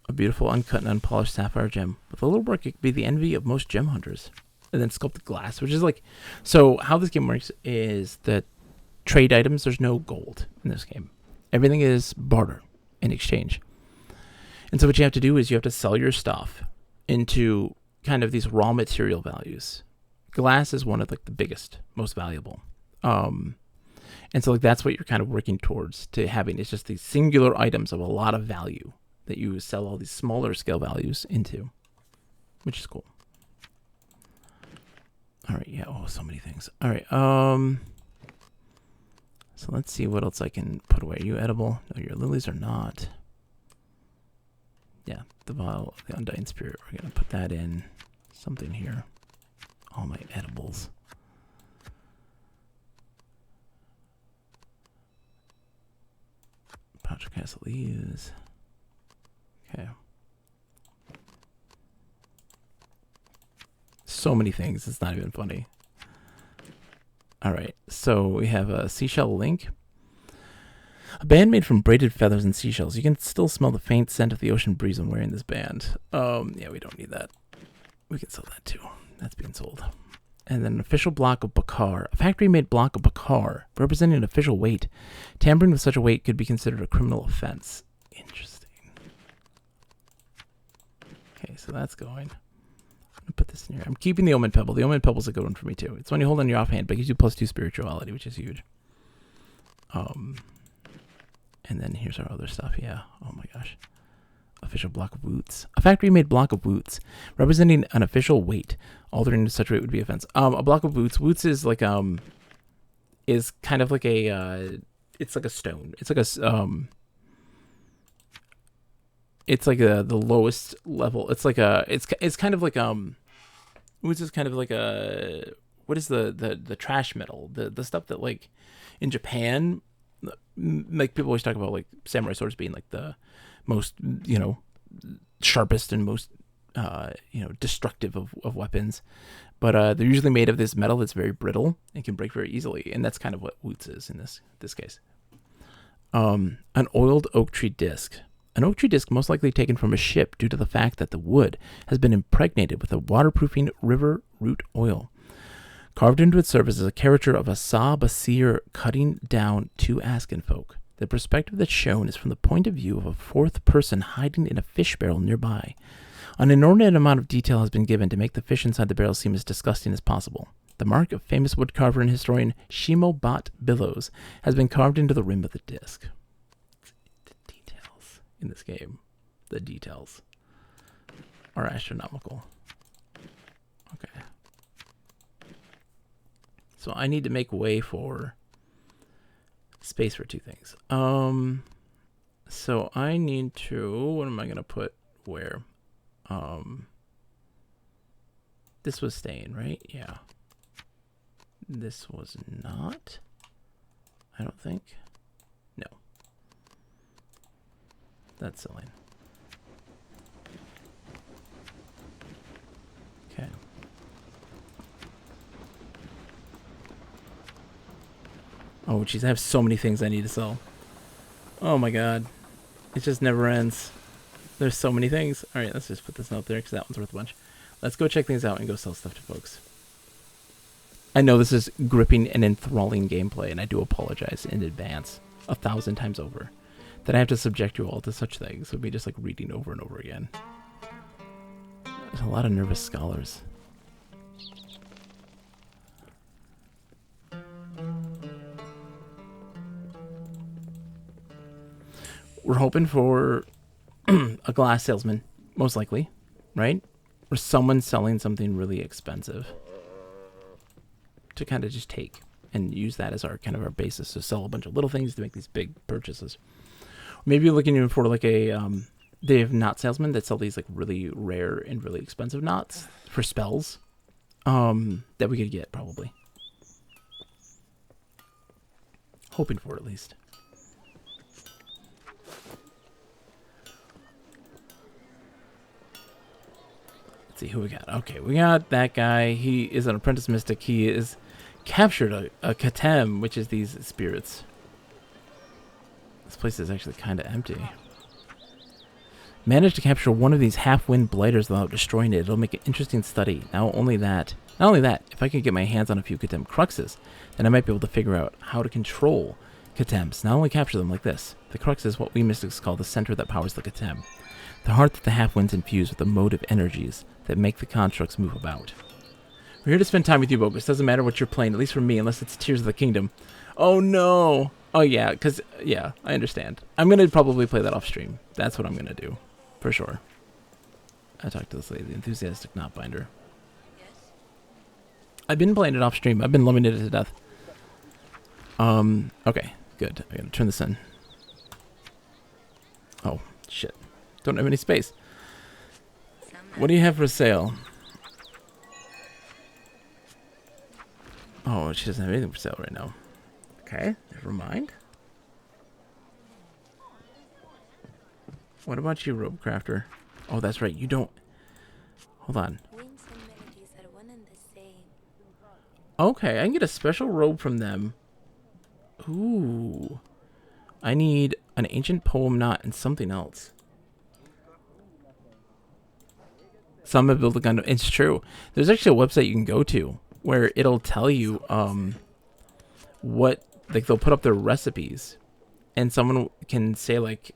A beautiful uncut and unpolished sapphire gem. With a little work, it could be the envy of most gem hunters. and then sculpted glass, which is like, so how this game works is that trade items, there's no gold in this game. Everything is barter in exchange. And so what you have to do is you have to sell your stuff into kind of these raw material values. Glass is one of like the biggest, most valuable. And so like that's what you're kind of working towards to having. It's just these singular items of a lot of value that you sell all these smaller scale values into, which is cool. All right, yeah, oh, so many things. All right, so let's see what else I can put away. Are you edible? No, your lilies are not. Yeah, the vial of the Undying Spirit. We're going to put that in something here. All my edibles. Patrick Castle leaves. Okay. So many things, it's not even funny. All right, so we have a seashell link. A band made from braided feathers and seashells. You can still smell the faint scent of the ocean breeze when wearing this band. Yeah, we don't need that. We can sell that too. That's being sold. And then an official block of bakar. A factory-made block of bakar, representing an official weight. Tampering with such a weight could be considered a criminal offense. Interesting. Okay, so that's going. I'm going to put this in here. I'm keeping the Omen Pebble. The Omen Pebble's a good one for me too. It's when you hold on your offhand, but it gives you +2 spirituality, which is huge. And then here's our other stuff. Yeah. Oh my gosh. Official block of woots. A factory-made block of woots, representing an official weight. Altering to such weight would be offense. A block of woots. Woots is like is kind of like a it's like a stone. It's like a it's like the lowest level. It's like it's kind of like woots is kind of like a, what is the trash metal? The stuff that like in Japan, like people always talk about like samurai swords being like the most, sharpest and most destructive of weapons, but they're usually made of this metal that's very brittle and can break very easily, and that's kind of what woots is in this case. An oiled oak tree disc. An oak tree disc most likely taken from a ship due to the fact that the wood has been impregnated with a waterproofing river root oil. Carved into its surface is a caricature of a Sa-Basir cutting down two Askenfolk. The perspective that's shown is from the point of view of a fourth person hiding in a fish barrel nearby. An inordinate amount of detail has been given to make the fish inside the barrel seem as disgusting as possible. The mark of famous woodcarver and historian Shimo Bot Billows has been carved into the rim of the disc. The details in this game, the details are astronomical. Okay. So I need to make way for space for two things. So I need to, what am I going to put where? This was staying, right? Yeah. This was not, I don't think. No. That's selling. Okay. Oh, jeez, I have so many things I need to sell. Oh my god. It just never ends. There's so many things. Alright, let's just put this out there because that one's worth a bunch. Let's go check things out and go sell stuff to folks. I know this is gripping and enthralling gameplay, and I do apologize in advance 1,000 times over that I have to subject you all to such things. It would be just like reading over and over again. There's a lot of nervous scholars. We're hoping for a glass salesman, most likely, right? Or someone selling something really expensive to kind of just take and use that as our kind of our basis to sell a bunch of little things to make these big purchases. Maybe you're looking for like a they have knot salesmen that sell these like really rare and really expensive knots for spells that we could get probably. Hoping for it at least. See who we got. Okay, we got that guy. He is an apprentice mystic. He is captured a Katem, which is these spirits. This place is actually kind of empty. Manage to capture one of these half-wind blighters without destroying it. It'll make an interesting study. Not only that, if I could get my hands on a few Katem Cruxes, then I might be able to figure out how to control Katems. Not only capture them like this. The Crux is what we mystics call the center that powers the Katem. The heart that the half-winds infuse with the motive energies that make the constructs move about. We're here to spend time with you, Bogus. Doesn't matter what you're playing, at least for me, unless it's Tears of the Kingdom. Oh no! Oh yeah, yeah, I understand. I'm gonna probably play that off stream. That's what I'm gonna do. For sure. I talked to this lady, the enthusiastic knot binder. Yes. I've been playing it off stream. I've been loving it to death. Okay, good. I gotta turn this in. Oh, shit. Don't have any space. What do you have for sale? Oh, she doesn't have anything for sale right now. Okay, never mind. What about you, Robe Crafter? Oh, that's right. You don't... Hold on. Okay, I can get a special robe from them. Ooh. I need an ancient poem knot and something else. Some have built a gun. It's true. There's actually a website you can go to where it'll tell you what, like, they'll put up their recipes, and someone can say, like,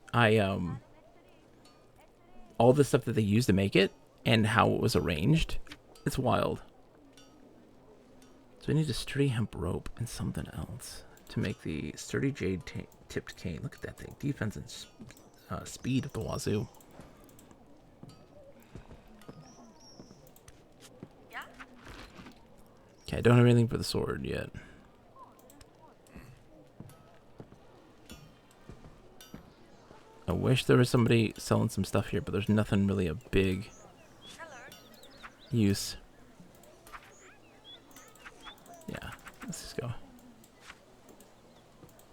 all the stuff that they used to make it and how it was arranged. It's wild. So I need a sturdy hemp rope and something else to make the sturdy jade tipped cane. Look at that thing. Defense and speed at the wazoo. Okay, I don't have anything for the sword yet. I wish there was somebody selling some stuff here, but there's nothing really a big use. Yeah, let's just go.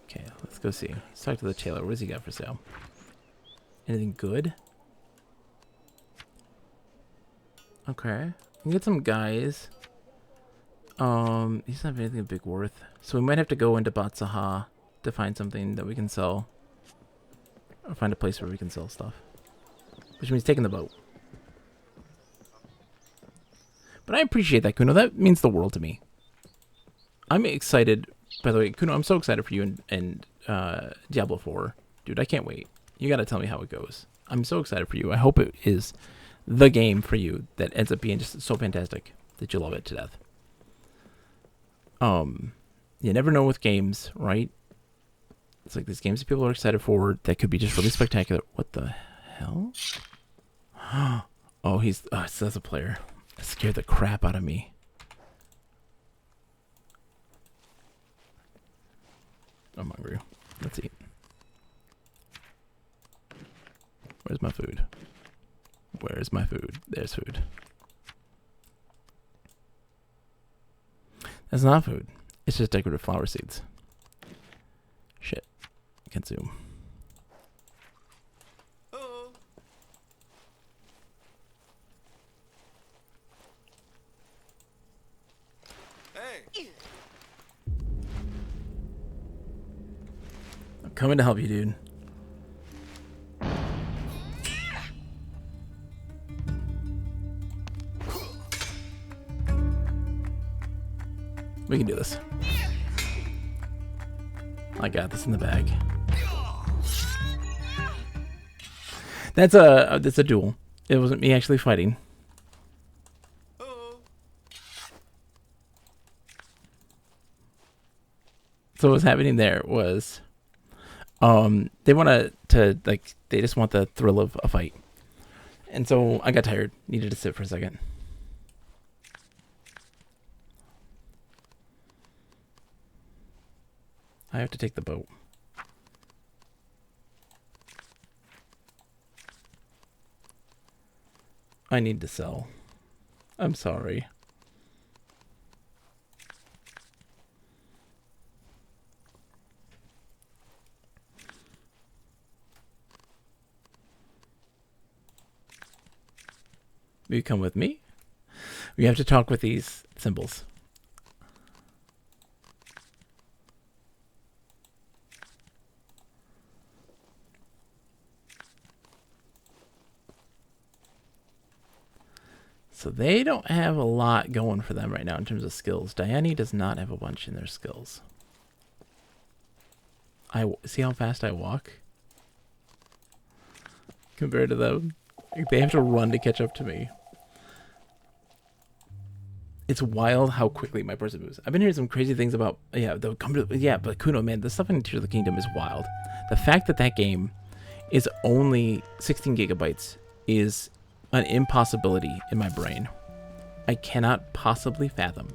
Okay, let's go see. Let's talk to the tailor. What does he got for sale? Anything good? Okay. We can get some guys. He doesn't have anything of big worth. So we might have to go into Batsaha to find something that we can sell. Or find a place where we can sell stuff. Which means taking the boat. But I appreciate that, Kuno. That means the world to me. I'm excited. By the way, Kuno, I'm so excited for you and Diablo 4. Dude, I can't wait. You gotta tell me how it goes. I'm so excited for you. I hope it is the game for you that ends up being just so fantastic that you love it to death. You never know with games, right? It's like these games that people are excited for that could be just really spectacular. What the hell? Oh, that's a player. That scared the crap out of me. I'm hungry. Let's eat. Where's my food? Where's my food? There's food. That's not food. It's just decorative flower seeds. Shit. Can't zoom. Oh. Hey. I'm coming to help you, dude. We can do this. I got this in the bag. That's a duel. It wasn't me actually fighting. So what's happening there was, they want to like, they just want the thrill of a fight. And so I got tired, needed to sit for a second. I have to take the boat. I need to sell. I'm sorry. Will you come with me? We have to talk with these symbols. So they don't have a lot going for them right now in terms of skills. Diane does not have a bunch in their skills. See how fast I walk? Compared to them. Like, they have to run to catch up to me. It's wild how quickly my person moves. I've been hearing some crazy things about, but Kuno, man, the stuff in Tears of the Kingdom is wild. The fact that that game is only 16 gigabytes is an impossibility in my brain. I cannot possibly fathom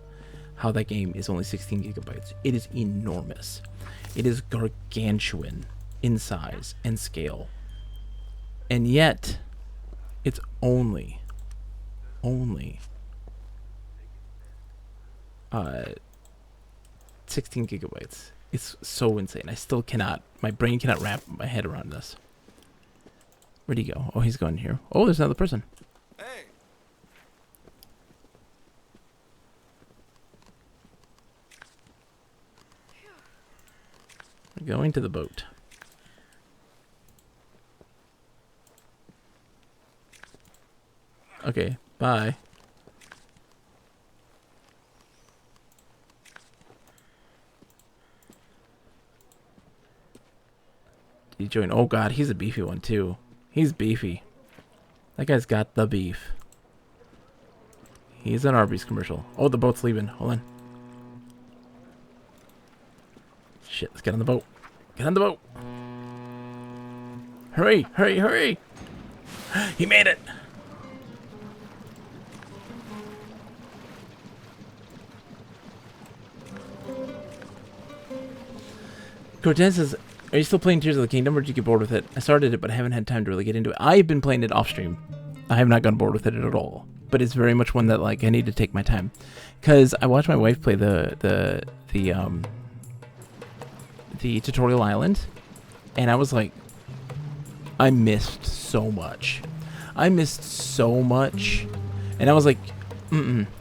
how that game is only 16 gigabytes. It is enormous. It is gargantuan in size and scale. And yet, it's only 16 gigabytes. It's so insane. I still cannot, my brain cannot wrap my head around this. Where'd he go? Oh, he's going here. Oh, there's another person. Hey. We're going to the boat. Okay, bye. Did he join? Oh god, he's a beefy one too. He's beefy. That guy's got the beef. He's an Arby's commercial. Oh, the boat's leaving. Hold on. Shit, let's get on the boat. Get on the boat. Hurry, hurry, hurry. He made it. Cortez says, are you still playing Tears of the Kingdom or did you get bored with it? I started it, but I haven't had time to really get into it. I've been playing it off stream. I have not gotten bored with it at all. But it's very much one that like I need to take my time. Because I watched my wife play the tutorial island. And I was like, I missed so much. I missed so much. And I was like,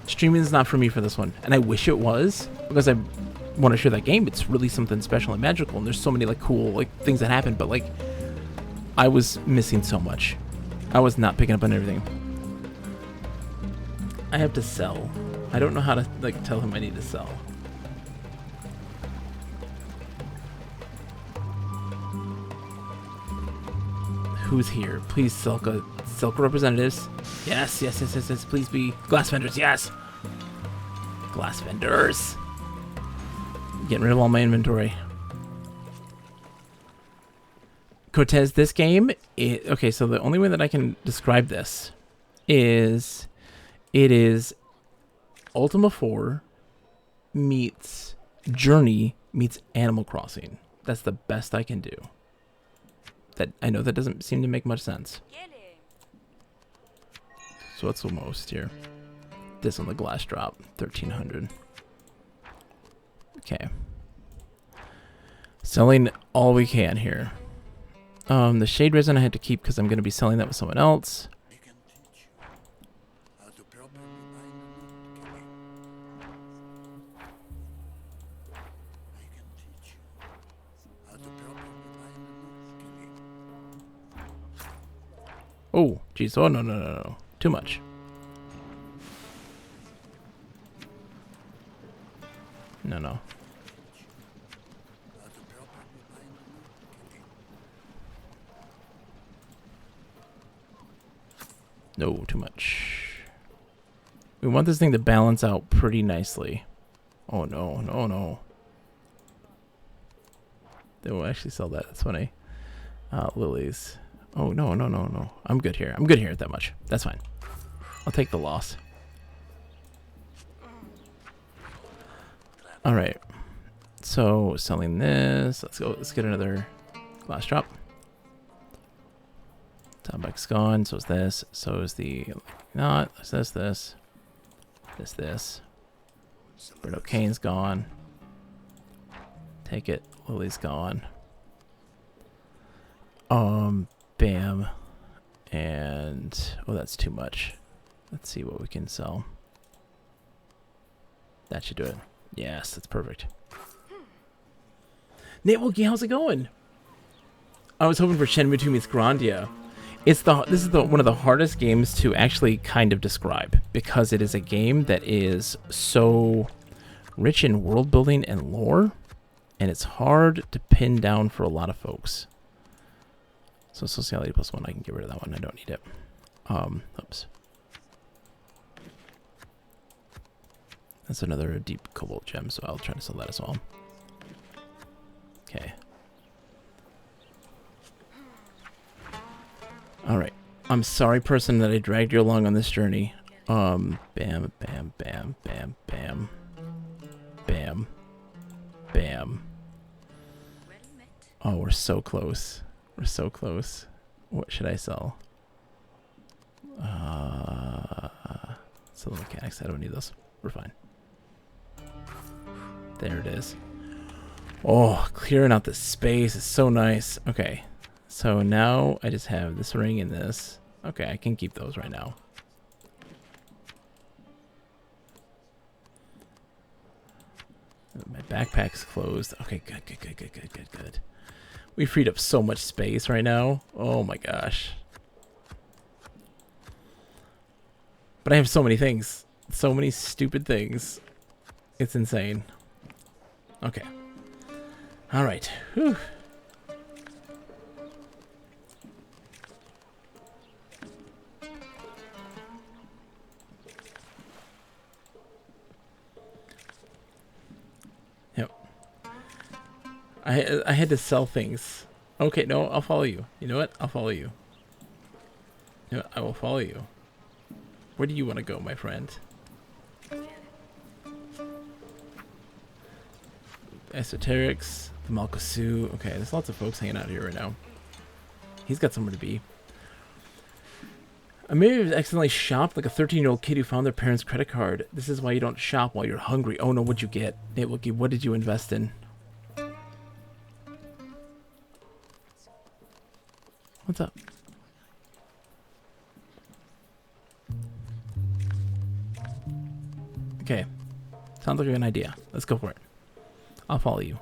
streaming is not for me for this one. And I wish it was. Because I want to share that game. It's really something special and magical, and there's so many like cool like things that happen, but like I was missing so much. I was not picking up on everything. I have to sell. I don't know how to like tell him I need to sell. Who's here? Please, Silka representatives. Yes, yes, yes, yes, yes. Please be glass vendors. Yes, glass vendors. Getting rid of all my inventory. Cortez, this game, okay, so the only way that I can describe this is it is Ultima 4 meets Journey meets Animal Crossing. That's the best I can do. That I know that doesn't seem to make much sense. So what's the most here? This on the glass drop, 1300. Okay. Selling all we can here. The shade resin I had to keep because I'm going to be selling that with someone else. Oh, geez. Oh, no. Too much. No. No, too much. We want this thing to balance out pretty nicely. Oh, no. They will actually sell that. That's funny. Lilies. Oh, no. I'm good here. I'm good here at that much. That's fine. I'll take the loss. All right. So, selling this. Let's go. Let's get another glass drop. Topback's gone. So is this. So is the... Not. This. This. Birdo Cane's gone. Take it. Lily's gone. Bam. And... Oh, that's too much. Let's see what we can sell. That should do it. Yes, that's perfect. Nate Wilkie, how's it going? I was hoping for Shenmue 2 meets Grandia. This is the one of the hardest games to actually kind of describe, because it is a game that is so rich in world building and lore, and it's hard to pin down for a lot of folks. So sociality +1, I can get rid of that one. I don't need it. Oops. That's another deep cobalt gem, so I'll try to sell that as well. Okay. Alright. I'm sorry, person, that I dragged you along on this journey. Bam, bam, bam, bam, bam. Bam. Bam. Oh, we're so close. We're so close. What should I sell? Sell the mechanics. I don't need those. We're fine. There it is. Oh, clearing out the space is so nice. Okay. So now I just have this ring and this. Okay, I can keep those right now. My backpack's closed. Okay, good. We freed up so much space right now. Oh my gosh. But I have so many things. So many stupid things. It's insane. Okay. Alright. Whew. Yep. I had to sell things. Okay, no, I'll follow you. You know what? I'll follow you. You know what? I will follow you. Where do you want to go, my friend? Esoterics, the Malkasu. Okay, there's lots of folks hanging out here right now. He's got somewhere to be. I may have accidentally shopped like a 13-year-old kid who found their parents' credit card. This is why you don't shop while you're hungry. Oh no, what'd you get? Hey, Wookie, what did you invest in? What's up? Okay. Sounds like a good idea. Let's go for it. I'll follow you.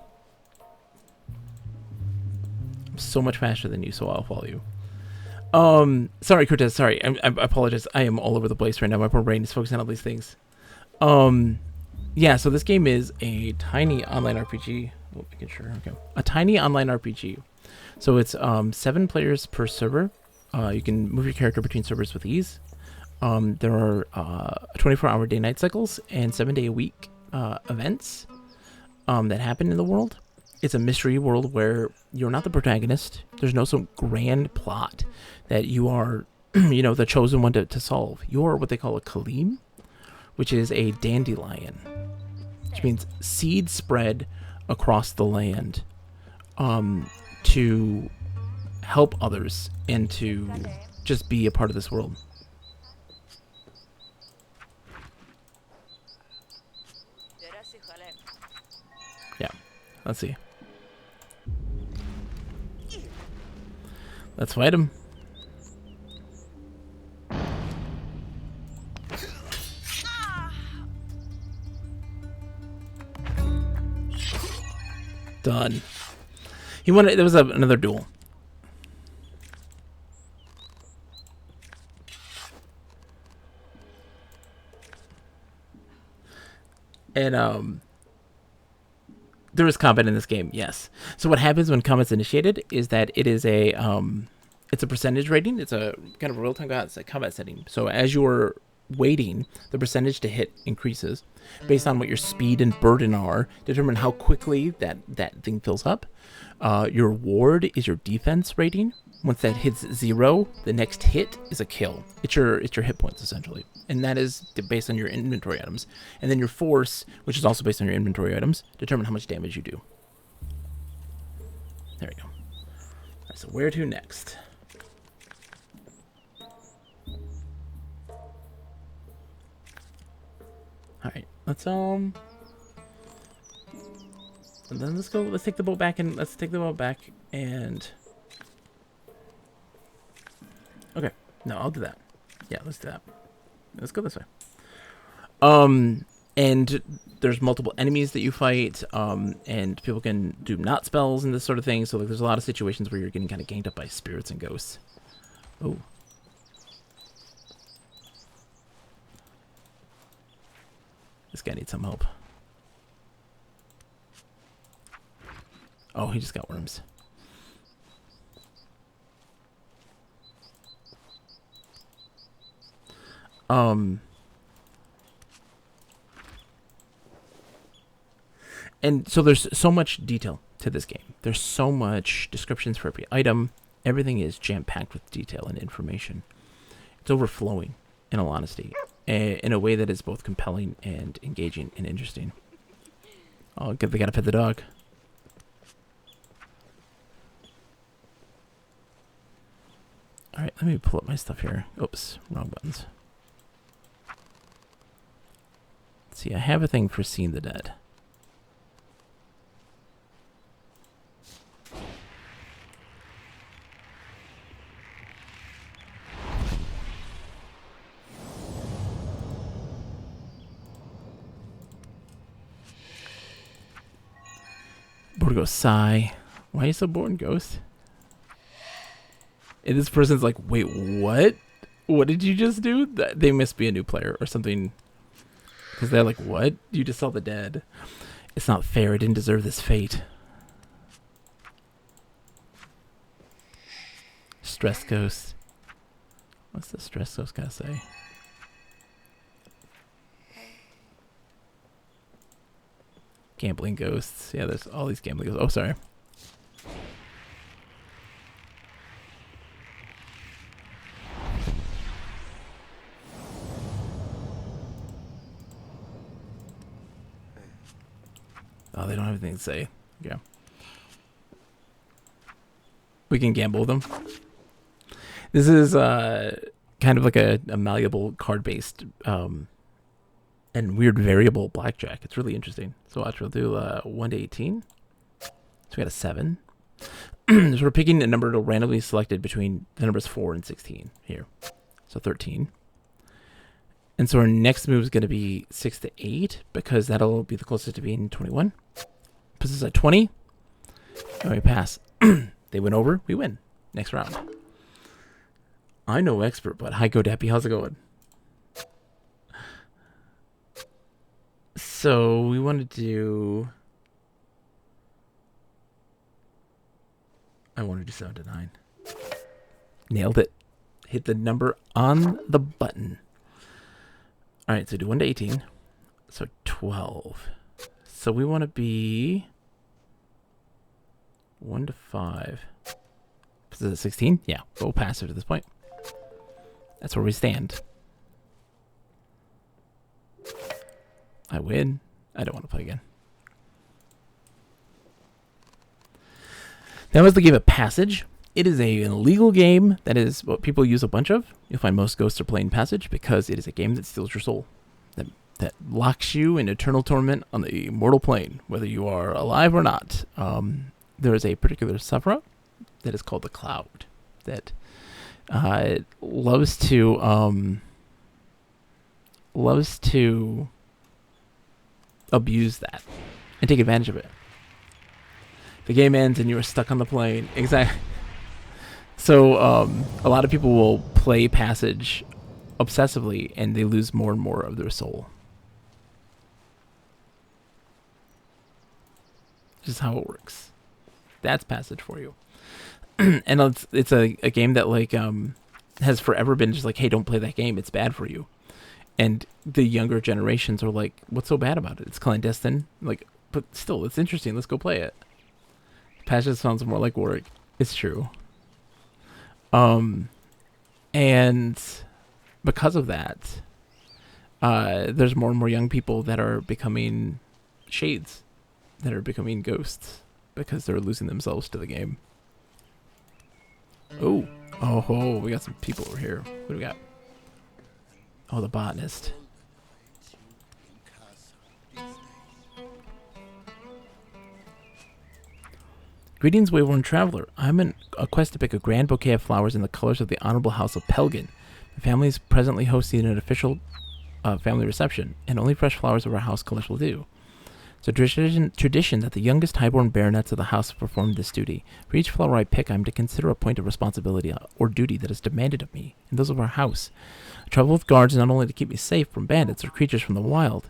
I'm so much faster than you, so I'll follow you. Sorry, Cortez. Sorry, I apologize. I am all over the place right now. My poor brain is focusing on all these things. Yeah. So this game is a tiny online RPG. Oh, making sure. Okay. A tiny online RPG. So it's 7 players per server. You can move your character between servers with ease. There are 24-hour day-night cycles and 7-day-a-week events that happen in the world. It's a mystery world where you're not the protagonist. There's no some grand plot that you are, the chosen one to solve. You're what they call a Kaleem, which is a dandelion, which means seed spread across the land to help others and to just be a part of this world. Yeah, let's see. Let's fight him. Done. He wanted. There was another duel. And there is combat in this game, yes. So what happens when combat's initiated is that it is it's a percentage rating. It's a kind of real-time combat setting. So as you're waiting, the percentage to hit increases based on what your speed and burden are. Determine how quickly that thing fills up. Your ward is your defense rating. Once that hits 0, the next hit is a kill. It's your hit points essentially, and that is based on your inventory items. And then your force, which is also based on your inventory items, determine how much damage you do. There we go. All right, so where to next? All right, let's and then let's go. Let's take the boat back and Okay, no, I'll do that. Yeah, let's do that. Let's go this way. And there's multiple enemies that you fight, and people can do not spells and this sort of thing. So like, there's a lot of situations where you're getting kind of ganged up by spirits and ghosts, Oh. This guy needs some help. Oh, he just got worms. And so there's so much detail to this game. There's so much descriptions for every item. Everything is jam-packed with detail and information. It's overflowing, in all honesty, in a way that is both compelling and engaging and interesting. Oh, good, they gotta pet the dog. Alright, let me pull up my stuff here. Oops, wrong buttons. Let's see, I have a thing for seeing the dead. Bored Ghost sigh. Why are you so bored, Ghost? And this person's like, wait, what? What did you just do? They must be a new player or something. Because they're like, what? You just saw the dead. It's not fair. I didn't deserve this fate. Stress Ghost. What's the Stress Ghost gotta say? Gambling Ghosts. Yeah, there's all these gambling ghosts. Oh, sorry. Oh, they don't have anything to say. Yeah. We can gamble with them. This is kind of like a malleable card-based and weird variable blackjack. It's really interesting. So watch, we'll do 1 to 18. So we got a 7. So we're picking a number randomly selected between the numbers 4 and 16 here. So 13. And so our next move is going to be 6 to 8 because that'll be the closest to being 21. Puts us at 20. And we pass. They went over. We win. Next round. I'm no expert, but hi, GoDappy. How's it going? So we want to do... I want to do 7 to 9. Nailed it. Hit the number on the button. All right, so do 1 to 18. So 12. So we want to be 1 to 5. Is it 16? Yeah, we'll pass it at this point. That's where we stand. I win. I don't want to play again. That was the game of Passage. It is an illegal game that is what people use a bunch of. You'll find most ghosts are playing Passage because it is a game that steals your soul. That locks you in eternal torment on the mortal plane, whether you are alive or not. There is a particular Sephra that is called the Cloud that loves to abuse that and take advantage of it. The game ends and you are stuck on the plane. Exactly. So a lot of people will play Passage obsessively and they lose more and more of their soul. Just how it works. That's Passage for you. And it's a game that like has forever been just like, hey, don't play that game. It's bad for you. And the younger generations are like, what's so bad about it? It's clandestine. Like, but still, it's interesting. Let's go play it. Passage sounds more like work. It's true. And because of that, there's more and more young people that are becoming shades, that are becoming ghosts because they're losing themselves to the game. Oh, we got some people over here. What do we got? Oh, the botanist. Greetings, Wayward Traveler. I'm on a quest to pick a grand bouquet of flowers in the colors of the Honorable House of Pelgan. The family is presently hosting an official family reception, and only fresh flowers of our house colors will do. It's a tradition that the youngest highborn baronets of the house have performed this duty. For each flower I pick, I am to consider a point of responsibility or duty that is demanded of me, and those of our house. I travel with guards not only to keep me safe from bandits or creatures from the wild.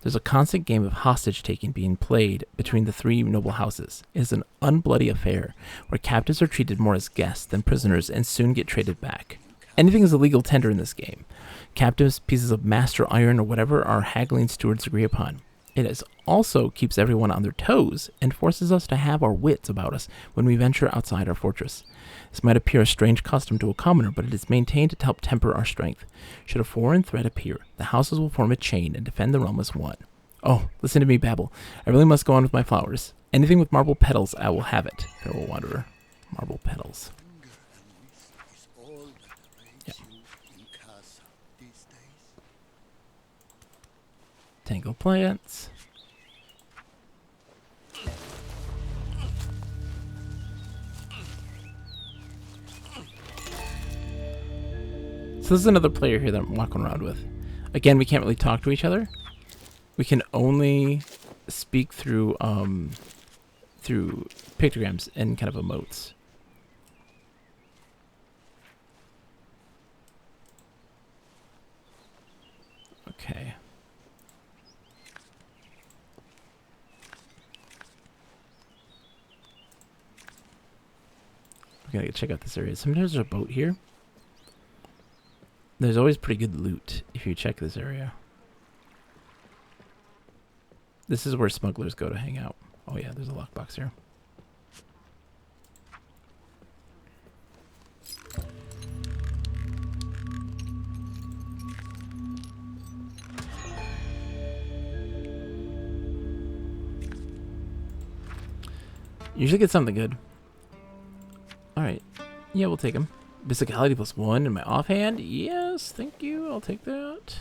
There's a constant game of hostage-taking being played between the three noble houses. It is an unbloody affair, where captives are treated more as guests than prisoners and soon get traded back. Anything is a legal tender in this game. Captives, pieces of master iron, or whatever our haggling stewards agree upon. It also keeps everyone on their toes and forces us to have our wits about us when we venture outside our fortress. This might appear a strange custom to a commoner, but it is maintained to help temper our strength. Should a foreign threat appear, the houses will form a chain and defend the realm as one. Oh, listen to me babble. I really must go on with my flowers. Anything with marble petals, I will have it. Farewell Wanderer. Marble petals. Yeah. Tangle plants. So this is another player here that I'm walking around with. Again, we can't really talk to each other. We can only speak through pictograms and kind of emotes. Okay. We gotta check out this area. Sometimes there's a boat here. There's always pretty good loot if you check this area. This is where smugglers go to hang out. Oh yeah, there's a lockbox here. Usually get something good. Alright. Yeah, we'll take him. Physicality +1 in my offhand? Yes, thank you. I'll take that.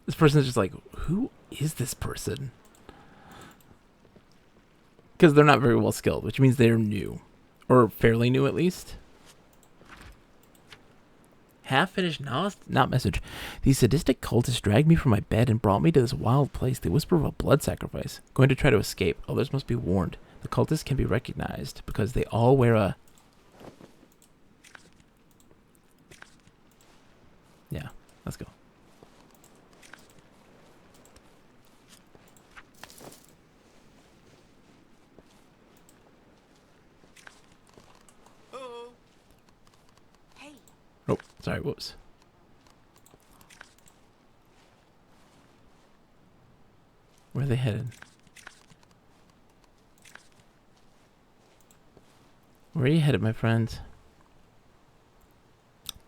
This person is just like, who is this person? Because they're not very well skilled, which means they're new. Or fairly new, at least. Half-finished not message. These sadistic cultists dragged me from my bed and brought me to this wild place. They whisper of a blood sacrifice. Going to try to escape. Others must be warned. The cultists can be recognized because they all wear a... Yeah, let's go. Hey. Oh, sorry, whoops. Where are they headed? Where are you headed, my friends?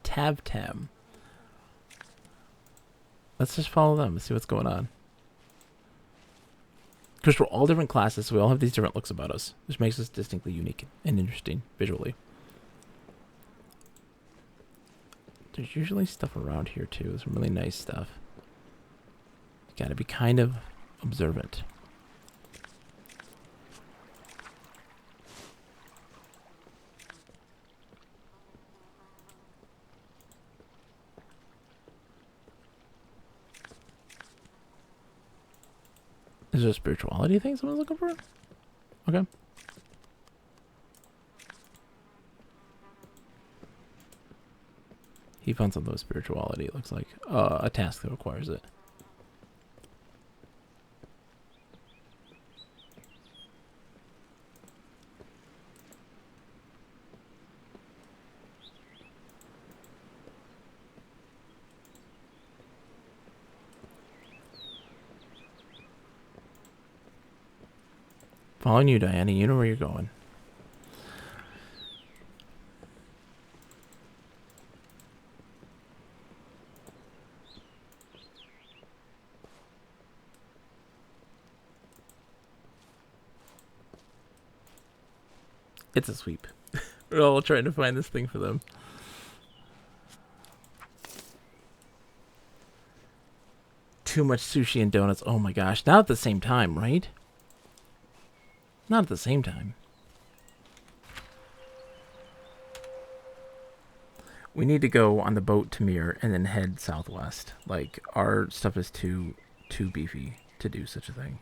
Tabtam. Let's just follow them and see what's going on. Because we're all different classes, so we all have these different looks about us, which makes us distinctly unique and interesting visually. There's usually stuff around here too. Some really nice stuff. You gotta be kind of observant. Is there a spirituality thing someone's looking for? Okay. He found some low spirituality, it looks like. A task that requires it. Following you, Diana. You know where you're going. It's a sweep. We're all trying to find this thing for them. Too much sushi and donuts. Oh my gosh. Not at the same time, right? Not at the same time. We need to go on the boat to Mir and then head southwest. Like, our stuff is too beefy to do such a thing.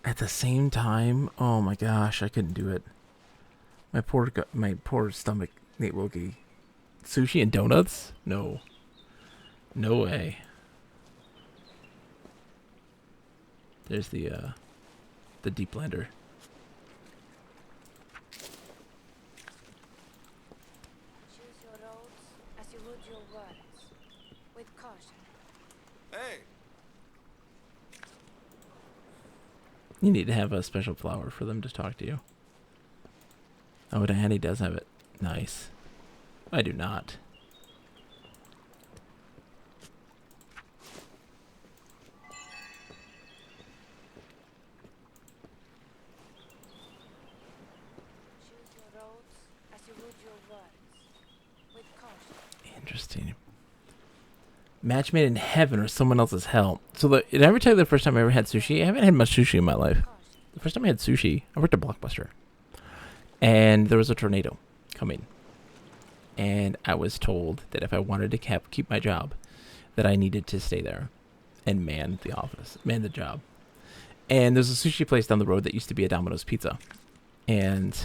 At the same time, oh my gosh, I couldn't do it. My poor stomach, Nate Wilkie. Sushi and donuts? No. No way. There's the deep blender. Choose your roads as you would your words, with caution. Hey, You need to have a special flower for them to talk to you. Oh, Diane does have it. Nice. I do not. Choose your roads as you would your words, with caution. Interesting. Match made in heaven or someone else's hell. So did I ever tell you the first time I ever had sushi? I haven't had much sushi in my life. Caution. The first time I had sushi, I worked at Blockbuster. And there was a tornado coming. And I was told that if I wanted to keep my job, that I needed to stay there and man the office, man the job. And there's a sushi place down the road that used to be a Domino's Pizza. And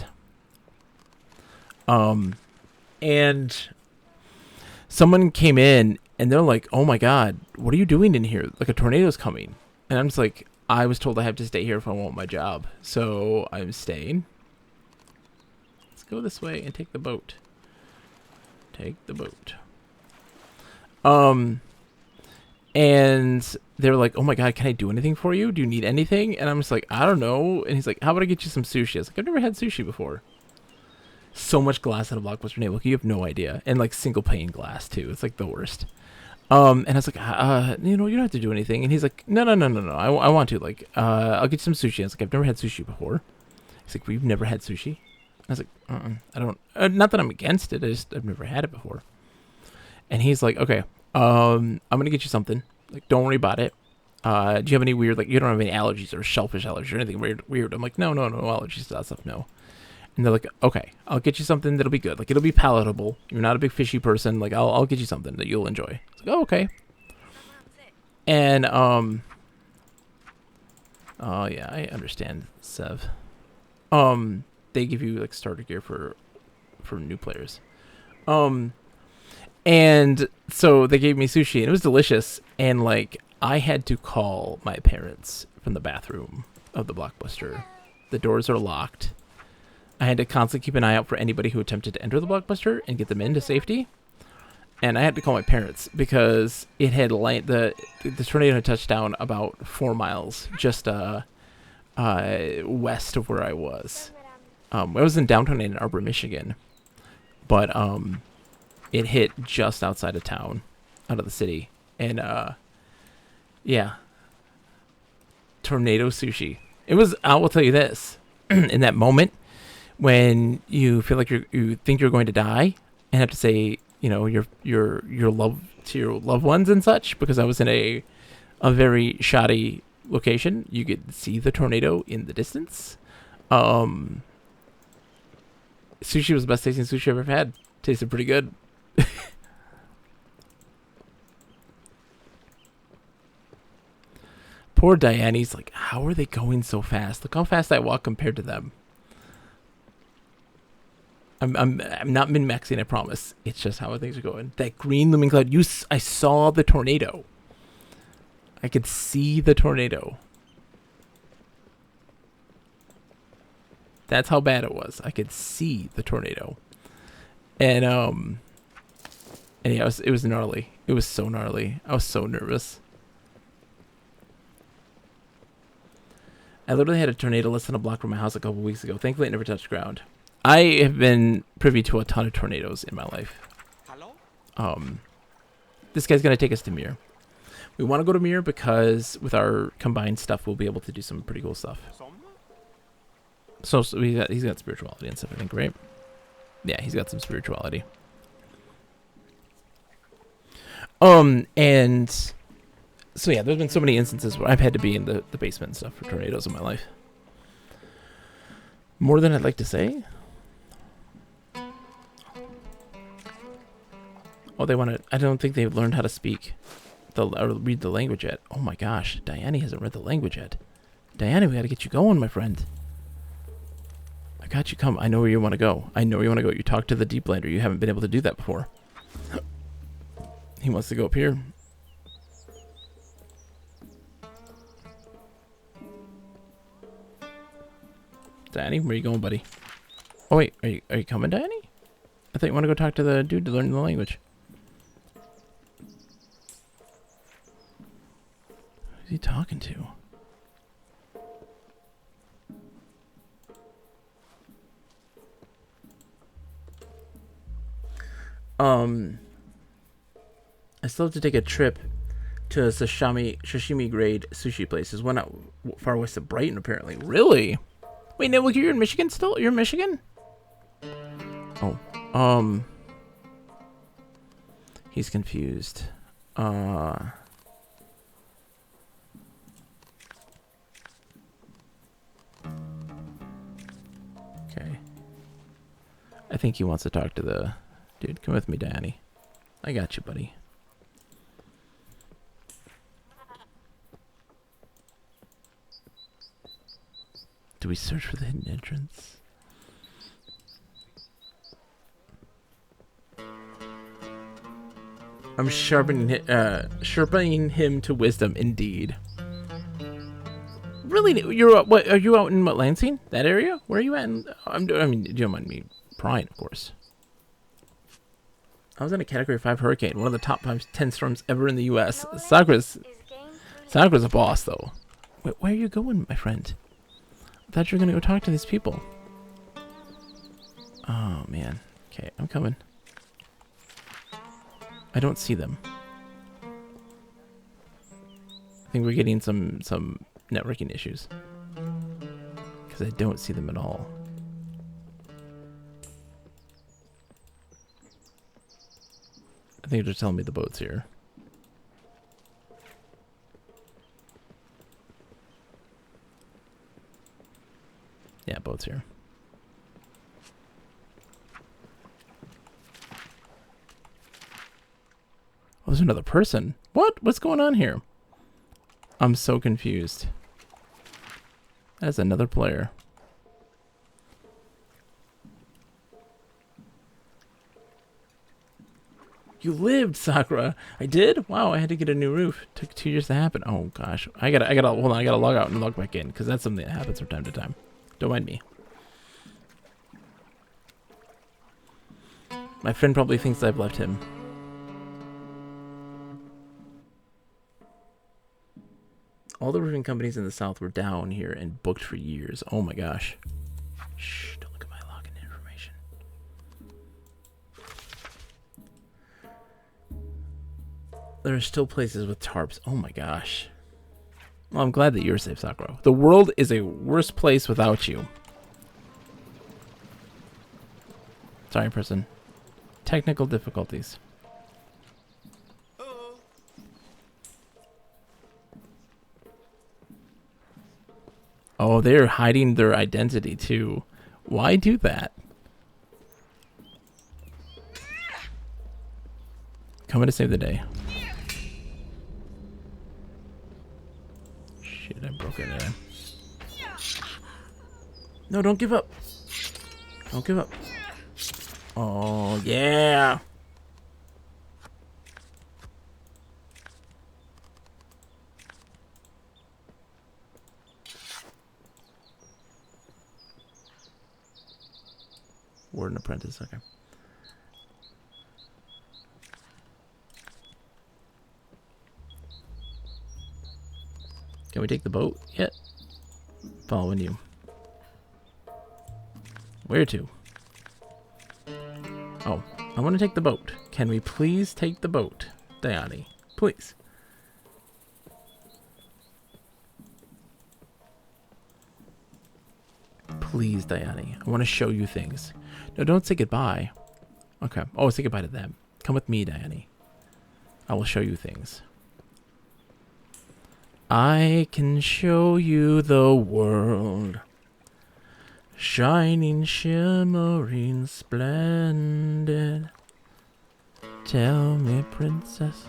someone came in and they're like, "Oh my God, what are you doing in here? Like a tornado's coming." And I'm just like, I was told I have to stay here if I want my job. So I'm staying. Let's go this way and take the boat. Take the boat. And they were like, "Oh my God, can I do anything for you? Do you need anything?" And I'm just like, "I don't know." And he's like, "How about I get you some sushi?" I was like, "I've never had sushi before." So much glass at a Blockbuster Nate. Look, you have no idea. And like single pane glass too. It's like the worst. And I was like, you don't have to do anything. And he's like, no. I want to. Like, I'll get you some sushi. I was like, I've never had sushi before. He's like, well, you've never had sushi? I was like, I don't. Not that I'm against it. I've never had it before. And he's like, okay, I'm gonna get you something. Like, don't worry about it. Do you have any weird, like, you don't have any allergies or shellfish allergies or anything weird? I'm like, no allergies to that stuff, no. And they're like, okay, I'll get you something that'll be good. Like, it'll be palatable. You're not a big fishy person. Like, I'll get you something that you'll enjoy. It's like, oh, okay. And, oh, yeah, I understand, Sev. They give you, like, starter gear for new players. And so they gave me sushi, and it was delicious. And, like, I had to call my parents from the bathroom of the Blockbuster. The doors are locked. I had to constantly keep an eye out for anybody who attempted to enter the Blockbuster and get them into safety. And I had to call my parents because it had the tornado had touched down about 4 miles just west of where I was. I was in downtown Ann Arbor, Michigan, but it hit just outside of town, out of the city, and yeah, tornado sushi. It was. I will tell you this: in that moment, when you feel like you think you're going to die and have to say, you know, your love to your loved ones and such, because I was in a very shoddy location. You could see the tornado in the distance. Sushi was the best tasting sushi I've ever had. Tasted pretty good. Poor Diane's like, how are they going so fast? Look how fast I walk compared to them. I'm not min-maxing, I promise. It's just how things are going. That green looming cloud. I saw the tornado. I could see the tornado. That's how bad it was. I could see the tornado. And yeah, it was gnarly. It was so gnarly. I was so nervous. I literally had a tornado less than a block from my house a couple weeks ago. Thankfully, it never touched ground. I have been privy to a ton of tornadoes in my life. Hello? This guy's gonna take us to Mir. We want to go to Mir because with our combined stuff, we'll be able to do some pretty cool stuff. So he's got spirituality and stuff, I think, right? Yeah, he's got some spirituality. And so yeah, there's been so many instances where I've had to be in the basement and stuff for tornadoes in my life. More than I'd like to say. Oh, they want to. I don't think they've learned how to speak. or read the language yet. Oh my gosh, Diane hasn't read the language yet. Diane, we gotta get you going, my friend. I got you. Come. I know where you want to go. I know where you want to go. You talked to the Deeplander. You haven't been able to do that before. He wants to go up here. Danny, where you going, buddy? Oh wait, are you coming, Danny? I thought you want to go talk to the dude to learn the language. Who's he talking to? I still have to take a trip to a sashimi grade sushi place. There's one out far west of Brighton, apparently. Really? Wait, no, look, you're in Michigan still? You're in Michigan? Oh, he's confused. Okay. I think he wants to talk to the dude. Come with me, Danny. I got you, buddy. Do we search for the hidden entrance? I'm sharpening him to wisdom, indeed. Really? You're what? Are you out in what, Lansing? That area? Where are you at? I mean, you don't mind me prying, of course. I was in a Category 5 hurricane, one of the top 10 storms ever in the U.S. Sakura's a boss, though. Wait, where are you going, my friend? I thought you were going to go talk to these people. Oh, man. Okay, I'm coming. I don't see them. I think we're getting some networking issues. Because I don't see them at all. I think they're telling me the boat's here. Yeah, boat's here. Oh, there's another person. What? What's going on here? I'm so confused. That's another player. You lived, Sakura. I did? Wow, I had to get a new roof. It took 2 years to happen. Oh gosh. I gotta hold on, I gotta log out and log back in, because that's something that happens from time to time. Don't mind me. My friend probably thinks I've left him. All the roofing companies in the south were down here and booked for years. Oh my gosh. Shh, don't look at my login information. There are still places with tarps. Oh my gosh. Well, I'm glad that you're safe, Sakura. The world is a worse place without you. Sorry, person. Technical difficulties. Oh, they're hiding their identity too. Why do that? Coming to save the day. Shit, I broke it in. No, don't give up. Don't give up. Oh, yeah. Warden apprentice, okay. Can we take the boat yet? Following you. Where to? Oh, I want to take the boat. Can we please take the boat, Diane? Please. Please, Diane. I want to show you things. No, don't say goodbye. Okay. Oh, say goodbye to them. Come with me, Diane. I will show you things. I can show you the world. Shining, shimmering, splendid. Tell me, princess.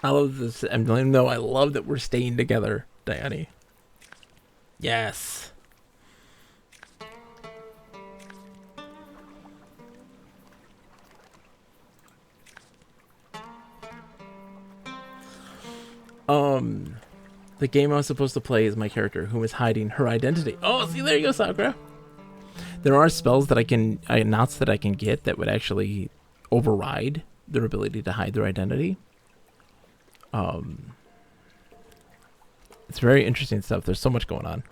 I love this. I'm letting them know I love that we're staying together, Diane. Yes. The game I was supposed to play is my character who is hiding her identity. Oh, see, there you go, Sakura. There are spells that I announced that I can get that would actually override their ability to hide their identity. It's very interesting stuff. There's so much going on.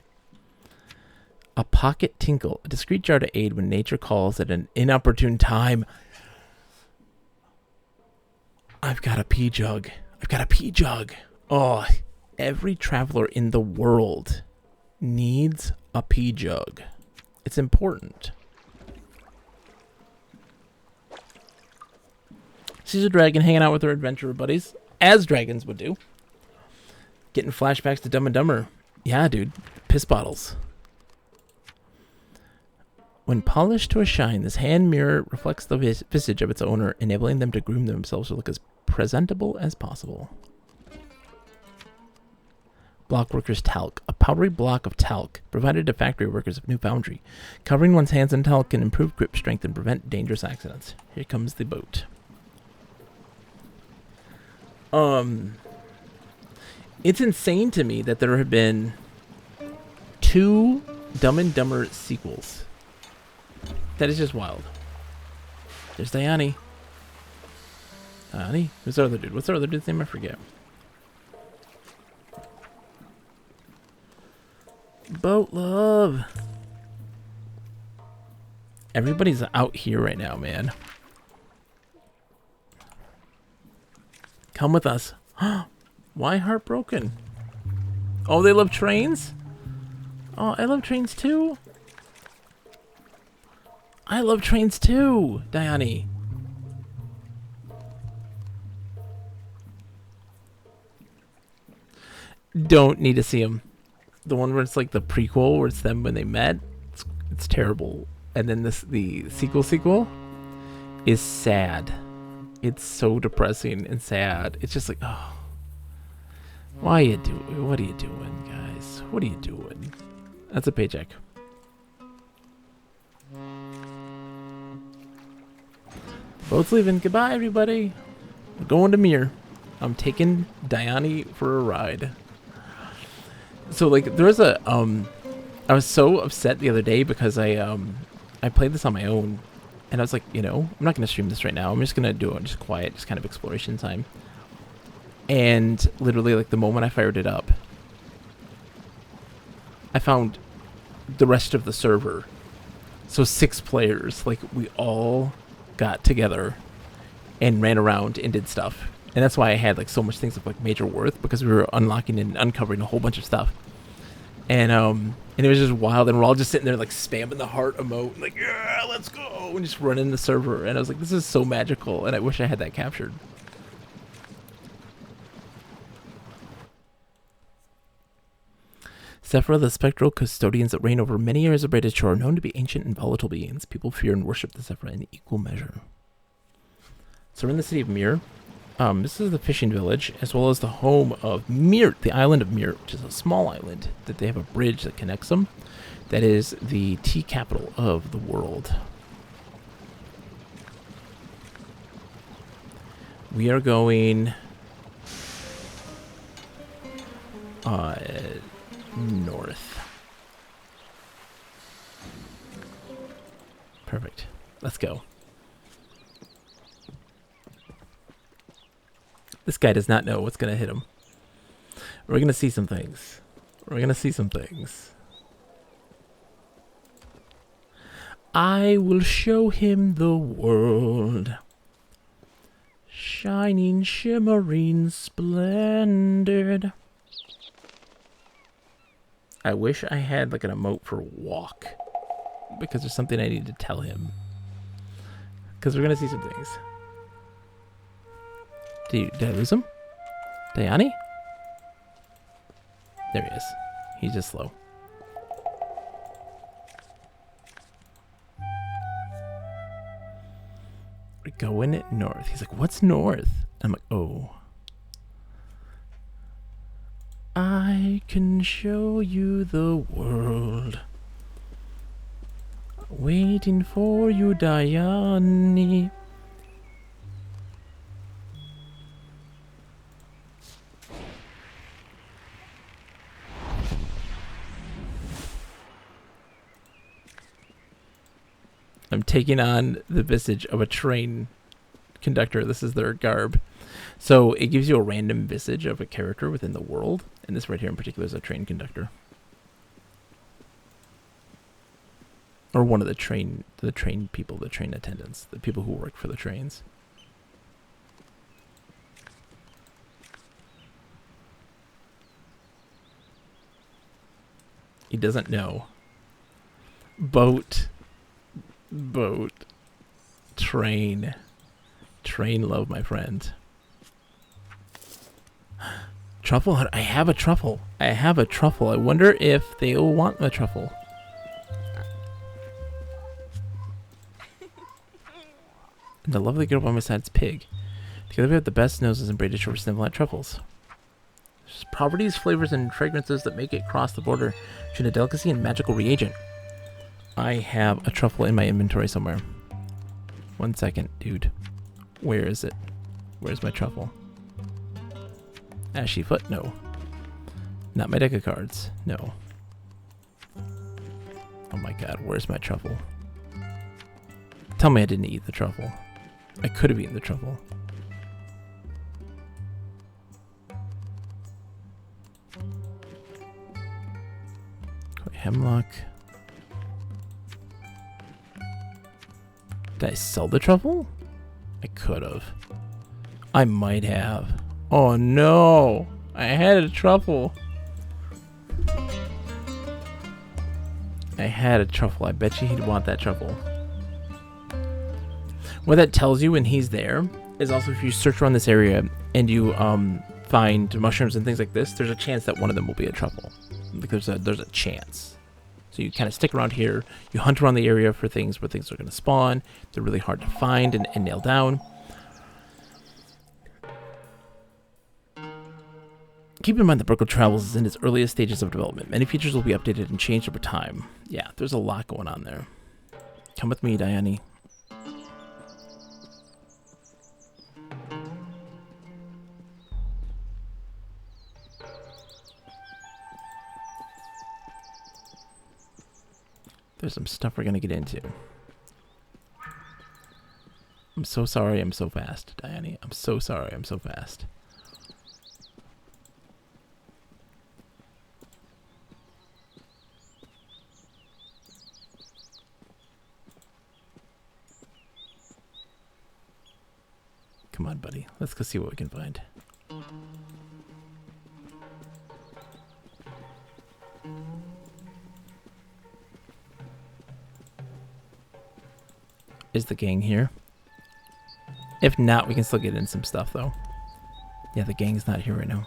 A pocket tinkle, a discreet jar to aid when nature calls at an inopportune time. I've got a pee jug. I've got a pee jug. Oh, every traveler in the world needs a pee jug. It's important. She's a dragon hanging out with her adventurer buddies, as dragons would do. Getting flashbacks to Dumb and Dumber. Yeah, dude. Piss bottles. When polished to a shine, this hand mirror reflects the visage of its owner, enabling them to groom themselves to look as presentable as possible. Blockworker's talc. A powdery block of talc provided to factory workers of New Foundry. Covering one's hands in talc can improve grip strength and prevent dangerous accidents. Here comes the boat. It's insane to me that there have been 2 Dumb and Dumber sequels. That is just wild. There's Diane. Diane? Who's the other dude? What's the other dude's name? I forget. Boat love. Everybody's out here right now, man. Come with us. Why heartbroken? Oh, they love trains? Oh, I love trains too. I love trains too, Diane. Don't need to see them. The one where it's like the prequel, where it's them when they met, it's terrible. And then the sequel is sad. It's so depressing and sad. It's just like, oh, why are you doing? What are you doing, guys? What are you doing? That's a paycheck. Boat's leaving. Goodbye, everybody. We're going to Mir. I'm taking Diane for a ride. So like, there was a I was so upset the other day because I played this on my own, and I was like, you know, I'm not gonna stream this right now. I'm just gonna do it just quiet, just kind of exploration time. And literally, like, the moment I fired it up, I found the rest of the server. So 6 players, like, we all got together and ran around and did stuff. And that's why I had like so much things of like major worth, because we were unlocking and uncovering a whole bunch of stuff. And it was just wild, and we're all just sitting there like spamming the heart emote, and like, yeah, let's go, and just running the server. And I was like, this is so magical, and I wish I had that captured. Sephra, the spectral custodians that reign over many areas of Braided Shore, are known to be ancient and volatile beings. People fear and worship the Sephra in equal measure. So we're in the city of Mir. This is the fishing village, as well as the home of Mir, the island of Mir, which is a small island that they have a bridge that connects them. That is the tea capital of the world. We are going north. Perfect. Let's go. This guy does not know what's going to hit him. We're going to see some things. We're going to see some things. I will show him the world. Shining, shimmering, splendid. I wish I had like an emote for walk, because there's something I need to tell him. Because we're going to see some things. Did I lose him? Diane? There he is. He's just slow. We're going north. He's like, what's north? I'm like, oh. can show you the world. Waiting for you, Diane. I'm taking on the visage of a train conductor. This is their garb. So it gives you a random visage of a character within the world. And this right here in particular is a train conductor. Or one of the train people, the train attendants, the people who work for the trains. He doesn't know. Boat. Train love, my friend. Truffle hut. I have a truffle. I wonder if they'll want the truffle. And the lovely girl by my side is Pig. Together we have the best noses and braided short snivel at truffles. There's properties, flavors, and fragrances that make it cross the border between a delicacy and magical reagent. I have a truffle in my inventory somewhere. 1 second, dude. Where is it? Where's my truffle? Ashy foot? No. Not my deck of cards. No. Oh my god, where's my truffle? Tell me I didn't eat the truffle. I could have eaten the truffle. Hemlock. Did I sell the truffle? I could have. I might have. Oh no! I had a truffle. I had a truffle. I bet you he'd want that truffle. What that tells you when he's there is also if you search around this area and you find mushrooms and things like this, there's a chance that one of them will be a truffle. Like there's a chance. So you kind of stick around here. You hunt around the area for things where things are going to spawn. They're really hard to find and nail down. Keep in mind that Brookwood Travels is in its earliest stages of development. Many features will be updated and changed over time. Yeah, there's a lot going on there. Come with me, Diane. There's some stuff we're going to get into. I'm so sorry I'm so fast, Diane. I'm so sorry I'm so fast. Come on, buddy. Let's go see what we can find. Is the gang here? If not, we can still get in some stuff, though. Yeah, the gang's not here right now.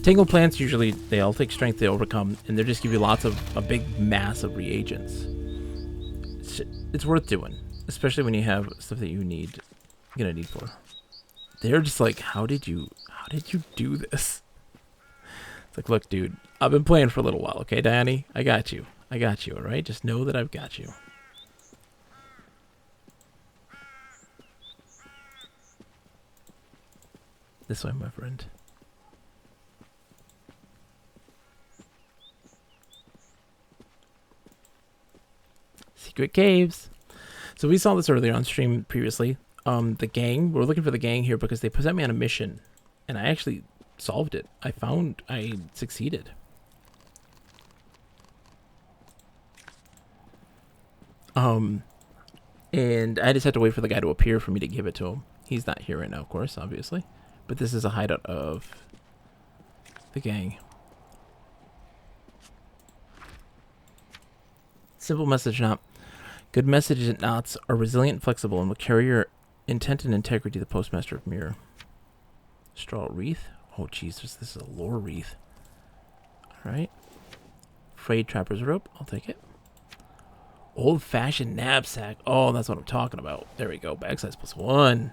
Tangled plants, usually, they all take strength to overcome, and they just give you lots of a big mass of reagents. It's worth doing, especially when you have stuff that you're gonna need for. They're just like, how did you do this? It's like, look, dude, I've been playing for a little while, okay, Diane? I got you, all right? Just know that I've got you. This way, my friend. Secret caves. So we saw this earlier on stream previously. The gang, we're looking for the gang here because they sent me on a mission, and I actually solved it. I succeeded. And I just had to wait for the guy to appear for me to give it to him. He's not here right now, of course, obviously. But this is a hideout of the gang. Simple message knot. Good message knots are resilient and flexible and will carry your intent and integrity to the postmaster of Mirror. Straw wreath. Oh, Jesus, this is a lore wreath. All right. Frayed trapper's rope. I'll take it. Old-fashioned knapsack. Oh, that's what I'm talking about. There we go. Bag size +1.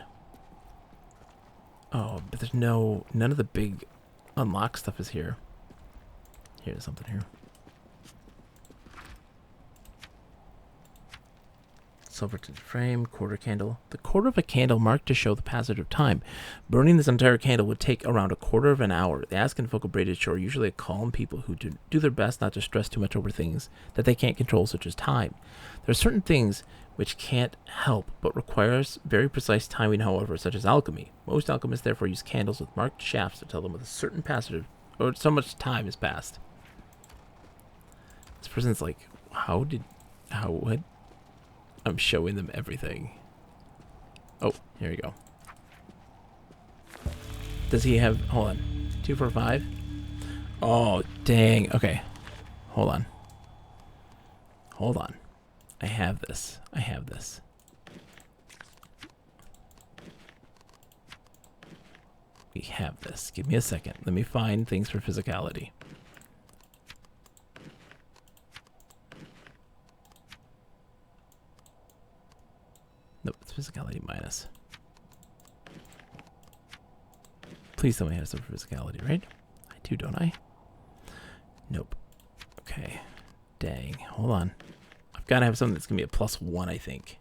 Oh, but there's none of the big unlock stuff is here. Here's something here. Silver tinted frame, quarter candle. The quarter of a candle marked to show the passage of time. Burning this entire candle would take around a quarter of an hour. The Askin folk of Braided Shore are usually calm people who do their best not to stress too much over things that they can't control, such as time. There are certain things which can't help but requires very precise timing, however, such as alchemy. Most alchemists therefore use candles with marked shafts to tell them with a certain passage or so much time has passed. This person's like, what? I'm showing them everything. Oh, here you go. Does he have, hold on, 245? Oh, dang. Okay. Hold on. I have this. We have this. Give me a second. Let me find things for physicality. Nope, it's physicality minus. Please tell me I have some for physicality, right? I do, don't I? Nope. Okay. Dang. Hold on. I've got to have something that's going to be a +1, I think.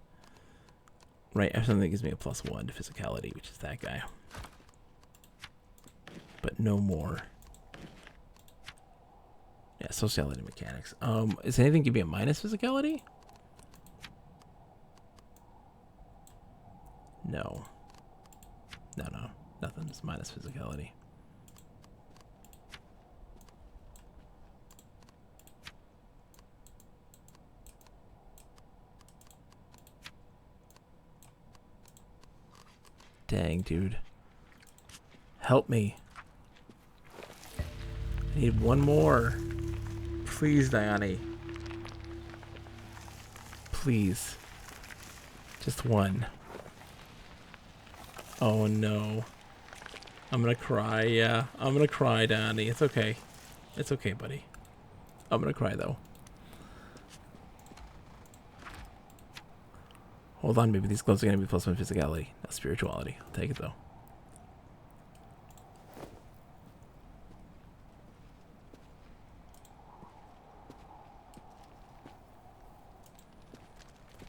Right, I have something that gives me a +1 to physicality, which is that guy. But no more. Yeah, sociality mechanics. Is anything give me a minus physicality? No. No. Nothing. Just minus physicality. Dang, dude. Help me. I need one more. Please, Diane. Please. Just one. Oh no. I'm gonna cry, yeah. I'm gonna cry, Donnie. It's okay. It's okay, buddy. I'm gonna cry though. Hold on, maybe these gloves are gonna be +1 physicality, not spirituality. I'll take it though.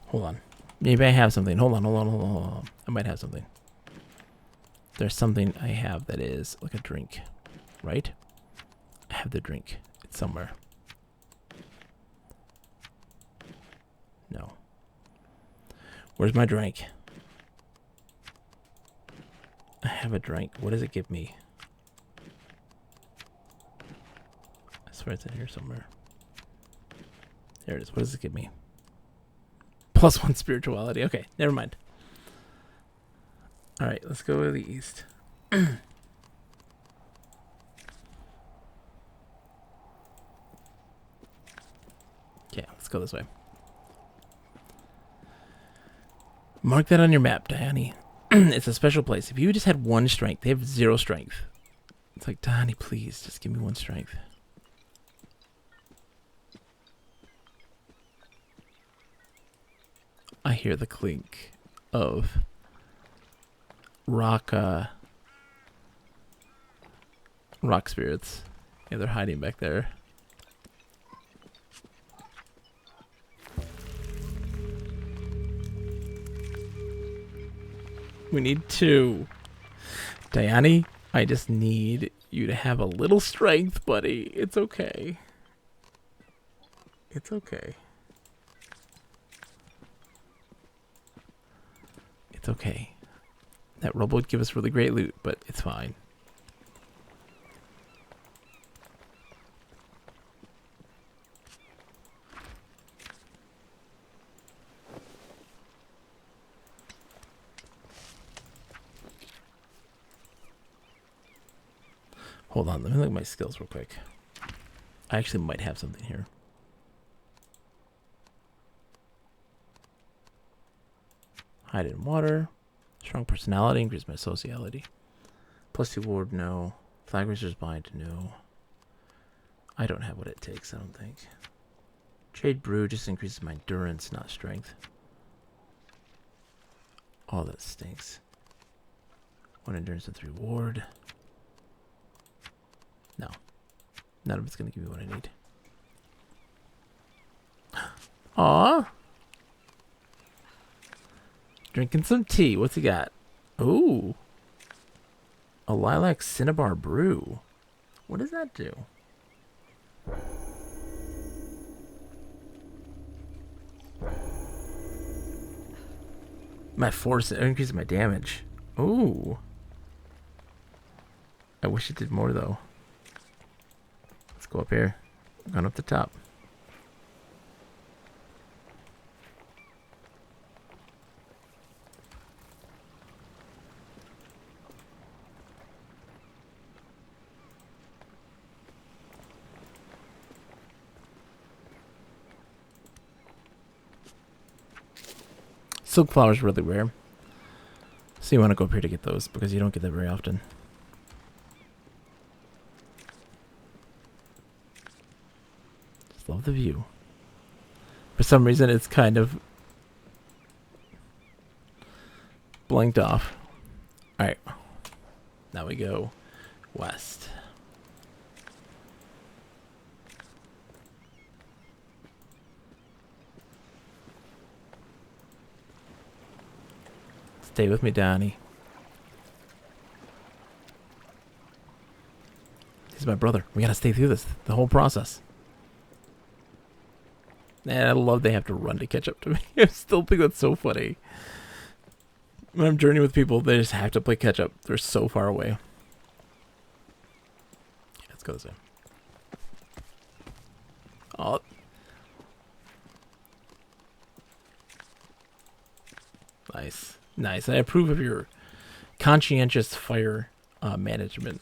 Hold on. Maybe I have something. Hold on. I might have something. There's something I have that is like a drink, right? I have the drink. It's somewhere. No. Where's my drink? I have a drink. What does it give me? I swear it's in here somewhere. There it is. What does it give me? +1 spirituality. Okay, never mind. All right, let's go to the east. Yeah, let's go this way. Mark that on your map, Diane. It's a special place. If you just had 1 strength, they have 0 strength. It's like, Diane, please, just give me 1 strength. I hear the clink of rock spirits. Yeah, they're hiding back there. We need 2. Diane, I just need you to have a little strength, buddy. It's okay. It's okay. It's okay. That rubble would give us really great loot, but it's fine. Hold on, let me look at my skills real quick. I actually might have something here. Hide in water. Strong personality, increase my sociality. +2 ward, no. Flag Racer's Bind, no. I don't have what it takes, I don't think. Trade Brew just increases my endurance, not strength. Oh, that stinks. 1 endurance and 3 ward. No. None of it's going to give me what I need. Aw. Drinking some tea. What's he got? Ooh. A lilac cinnabar brew. What does that do? My force increases my damage. Ooh. I wish it did more though. Let's go up here. Going up the top. Silk flowers are really rare. So you want to go up here to get those because you don't get that very often. Just love the view. For some reason it's kind of blanked off. Alright. Now we go west. Stay with me, Donnie. He's my brother. We gotta stay through this, the whole process. And I love they have to run to catch up to me. I still think that's so funny. When I'm journeying with people, they just have to play catch up. They're so far away. Yeah, let's go this way. Oh. Nice. Nice. I approve of your conscientious fire management.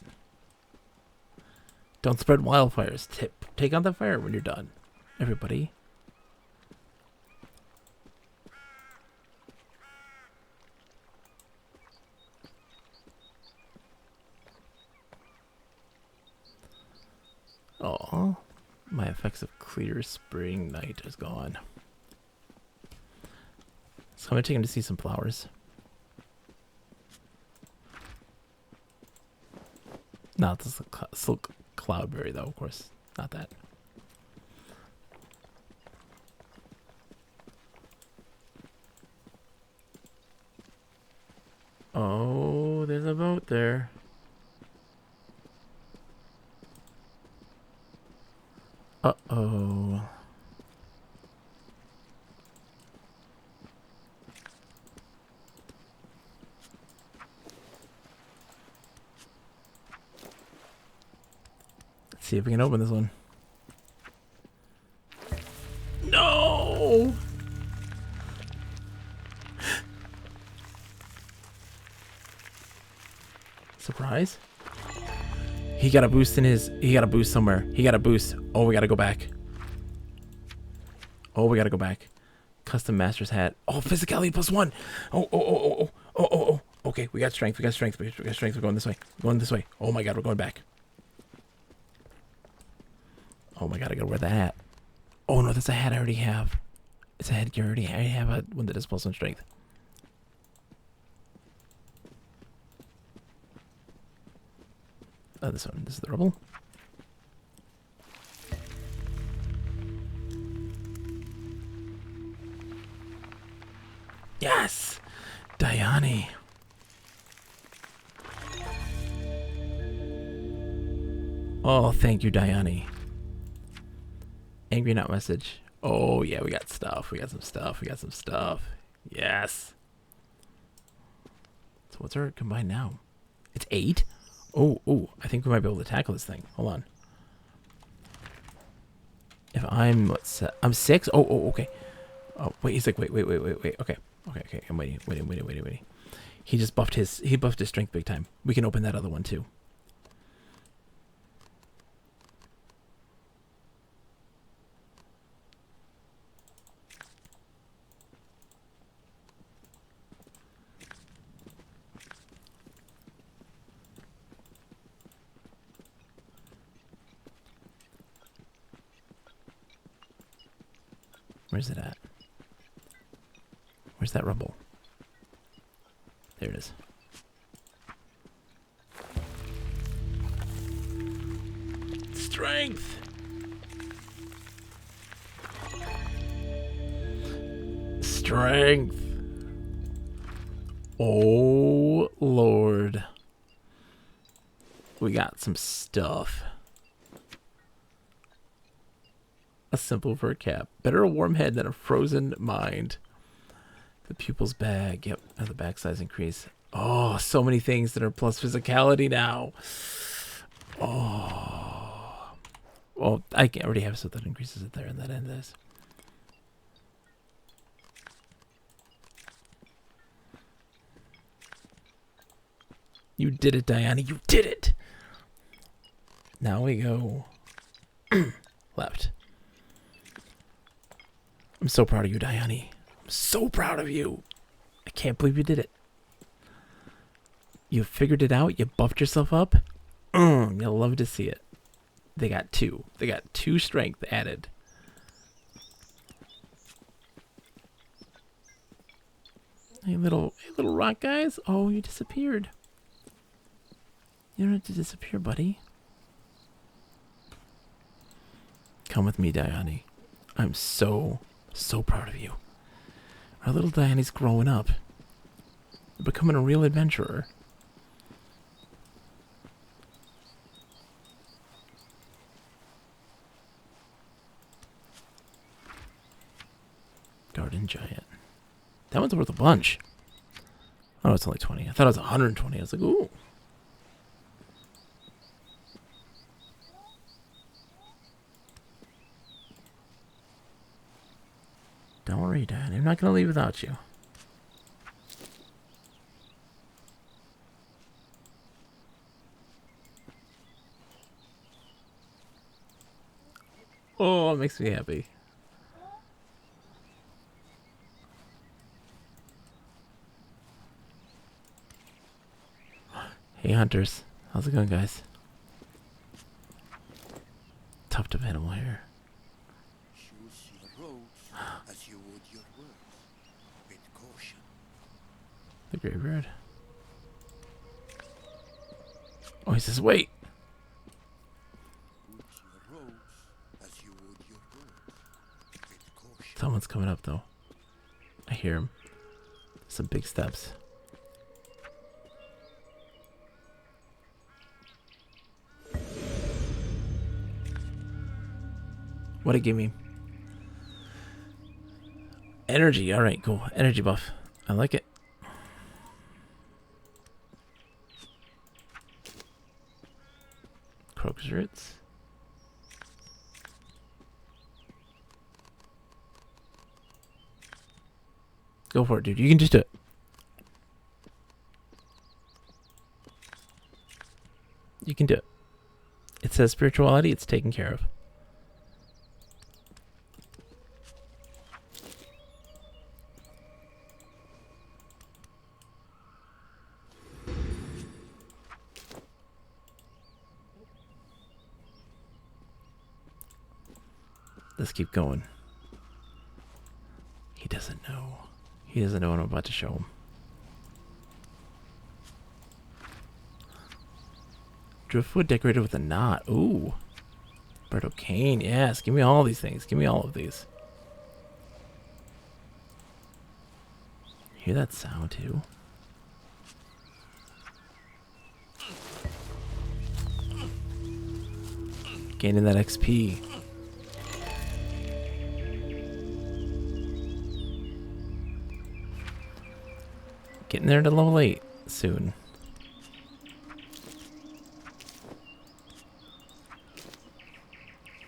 Don't spread wildfires. Take out the fire when you're done, everybody. Oh, my effects of clear spring night is gone. So I'm gonna take him to see some flowers. Not the silk cloudberry though, of course. Not that. Oh, there's a boat there. Uh-oh. Let's see if we can open this one. No! Surprise? He got a boost in his... He got a boost somewhere. He got a boost. Oh, we gotta go back. Oh, we gotta go back. Custom Master's Hat. Oh, physicality +1. Oh. Okay, we got strength. We got strength. We got strength. We're going this way. We're going this way. Oh my god, we're going back. Oh my god, I gotta wear that hat. Oh no, that's a hat I already have. It's a headgear already. I have a one that is +1 strength. This one. This is the rubble. Yes! Diane. Oh, thank you, Diane. Angry Not message. Oh, yeah, we got stuff. We got some stuff. We got some stuff. Yes. So what's our combined now? It's 8? Oh, I think we might be able to tackle this thing. Hold on. If I'm, I'm 6? Oh, okay. Oh, wait, he's like, wait. Okay. I'm waiting. He just buffed his strength big time. We can open that other one too. Where's it at? Where's that rubble? There it is. Strength. Strength. Oh, Lord. We got some stuff. A simple fur cap. Better a warm head than a frozen mind. The pupil's bag. Yep. And the back size increase. Oh, so many things that are plus physicality now. Oh. Well, I already have stuff that increases it there, and that end this. You did it, Diana. You did it. Now we go left. I'm so proud of you, Diana. I'm so proud of you. I can't believe you did it. You figured it out. You buffed yourself up. You'll love to see it. They got 2. They got 2 strength added. Hey, little rock guys. Oh, you disappeared. You don't have to disappear, buddy. Come with me, Diana. I'm so proud of you. Our little Diana's growing up. Becoming a real adventurer. Garden Giant. That one's worth a bunch. Oh, it's only 20. I thought it was 120. I was like, ooh. Don't worry, Dad. I'm not going to leave without you. Oh, it makes me happy. Hey, hunters. How's it going, guys? Tuft of animal hair. Choose your roads as you would your words, with caution. The graveyard. Oh, he says, wait. Choose your roads as you would your words, with caution. Someone's coming up, though. I hear him. Some big steps. What'd it give me? Energy. All right, cool. Energy buff. I like it. Crocus roots. Go for it, dude. You can just do it. You can do it. It says spirituality. It's taken care of. Let's keep going. He doesn't know. He doesn't know what I'm about to show him. Driftwood decorated with a knot. Ooh. Berto Cane. Yes. Give me all these things. Give me all of these. Hear that sound too? Gaining that XP. Getting there to level 8 soon.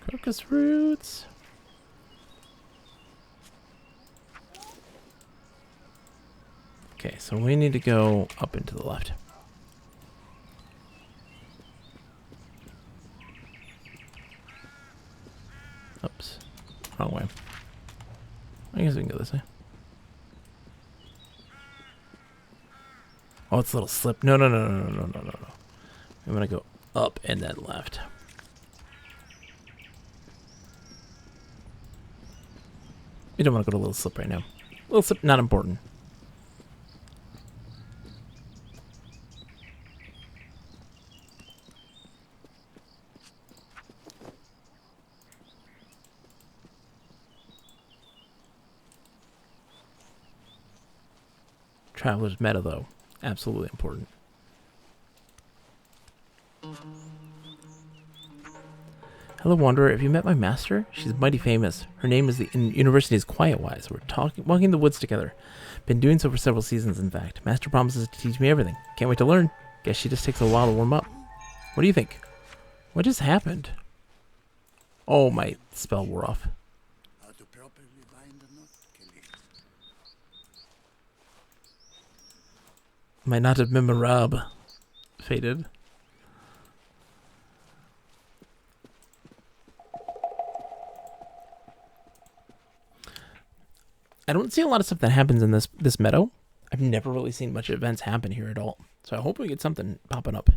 Crocus roots. Okay, so we need to go up and to the left. Oops. Wrong way. I guess we can go this way. Oh, it's a little slip. No. I'm gonna go up and then left. You don't want to go to a little slip right now. Little slip, not important. Traveler's Meta, though. Absolutely important. Hello, Wanderer. Have you met my master? She's mighty famous. Her name is in university is Quietwise. We're walking the woods together. Been doing so for several seasons, in fact. Master promises to teach me everything. Can't wait to learn. Guess she just takes a while to warm up. What do you think? What just happened? Oh, my spell wore off. How to properly bind a knot, Kelly. My knot of Memorab faded. I don't see a lot of stuff that happens in this meadow. I've never really seen much events happen here at all. So I hope we get something popping up.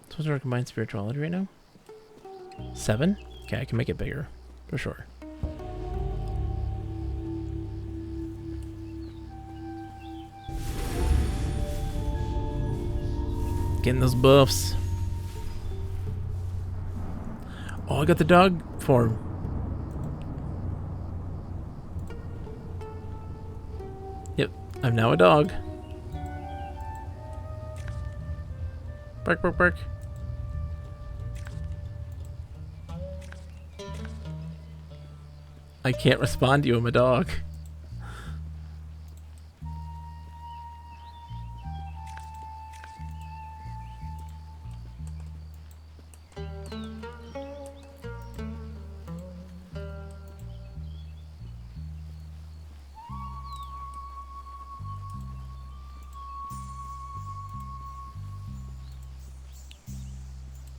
So what's our combined spirituality right now? 7? Okay, I can make it bigger. For sure. Getting those buffs. Oh, I got the dog form. Yep, I'm now a dog. Bark, bark, bark. I can't respond to you, I'm a dog.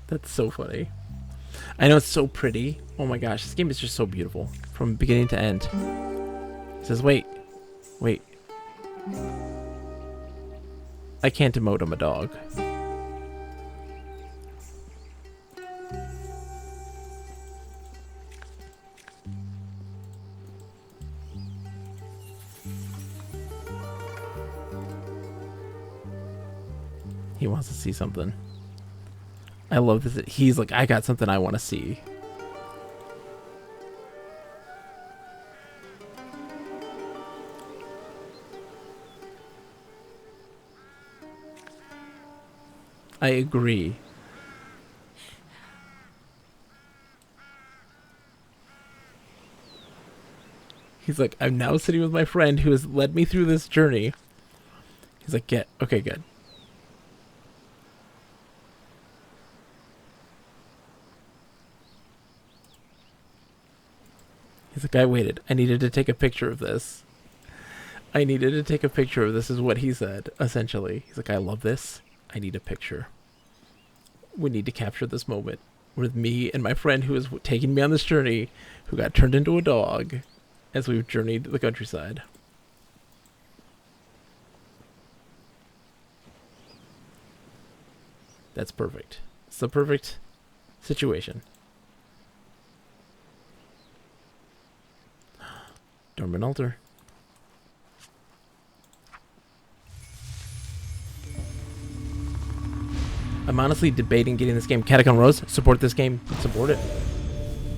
That's so funny. I know it's so pretty. Oh my gosh, this game is just so beautiful from beginning to end. It says, wait. I can't emote, I'm a dog. He wants to see something. I love this. He's like, I got something I want to see. I agree. He's like, I'm now sitting with my friend who has led me through this journey. He's like, yeah, okay, good. He's like, I waited. I needed to take a picture of this. I needed to take a picture of this is what he said, essentially. He's like, I love this. I need a picture. We need to capture this moment with me and my friend who is taking me on this journey, who got turned into a dog as we've journeyed the countryside. That's perfect. It's the perfect situation. Dormant altar. I'm honestly debating getting this game. Catacomb Rose, support this game. Support it.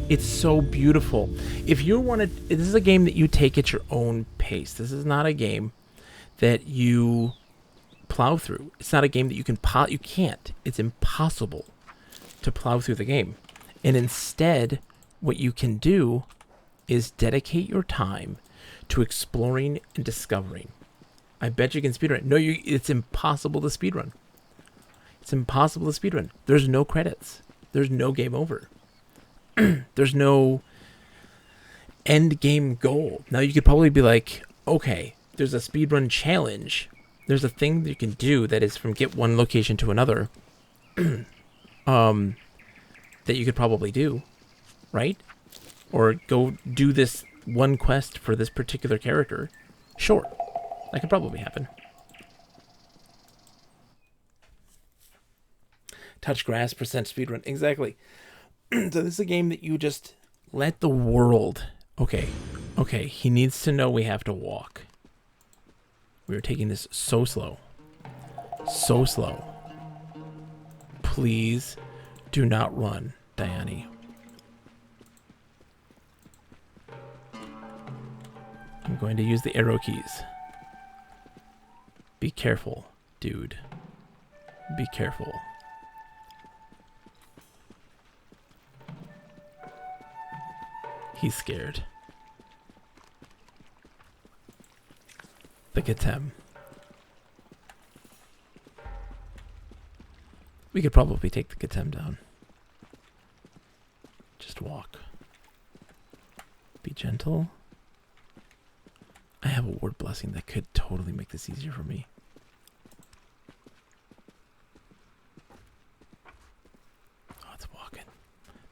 It's so beautiful. If you want to, this is a game that you take at your own pace. This is not a game that you plow through. It's not a game that you can you can't. It's impossible to plow through the game. And instead, what you can do is dedicate your time to exploring and discovering. I bet you can speedrun. No, it's impossible to speedrun. It's impossible to speedrun. There's no credits. There's no game over. There's no end game goal. Now you could probably be like, okay, there's a speedrun challenge. There's a thing that you can do that is from get one location to another. That you could probably do, right? Or go do this one quest for this particular character. Sure, that could probably happen. Touch grass, percent speedrun. Exactly. So this is a game that you just let the world... Okay, he needs to know we have to walk. We are taking this so slow. So slow. Please do not run, Diane. I'm going to use the arrow keys. Be careful, dude. Be careful. He's scared. The Katem. We could probably take the Katem down. Just walk. Be gentle. I have a ward blessing that could totally make this easier for me. Oh, it's walking.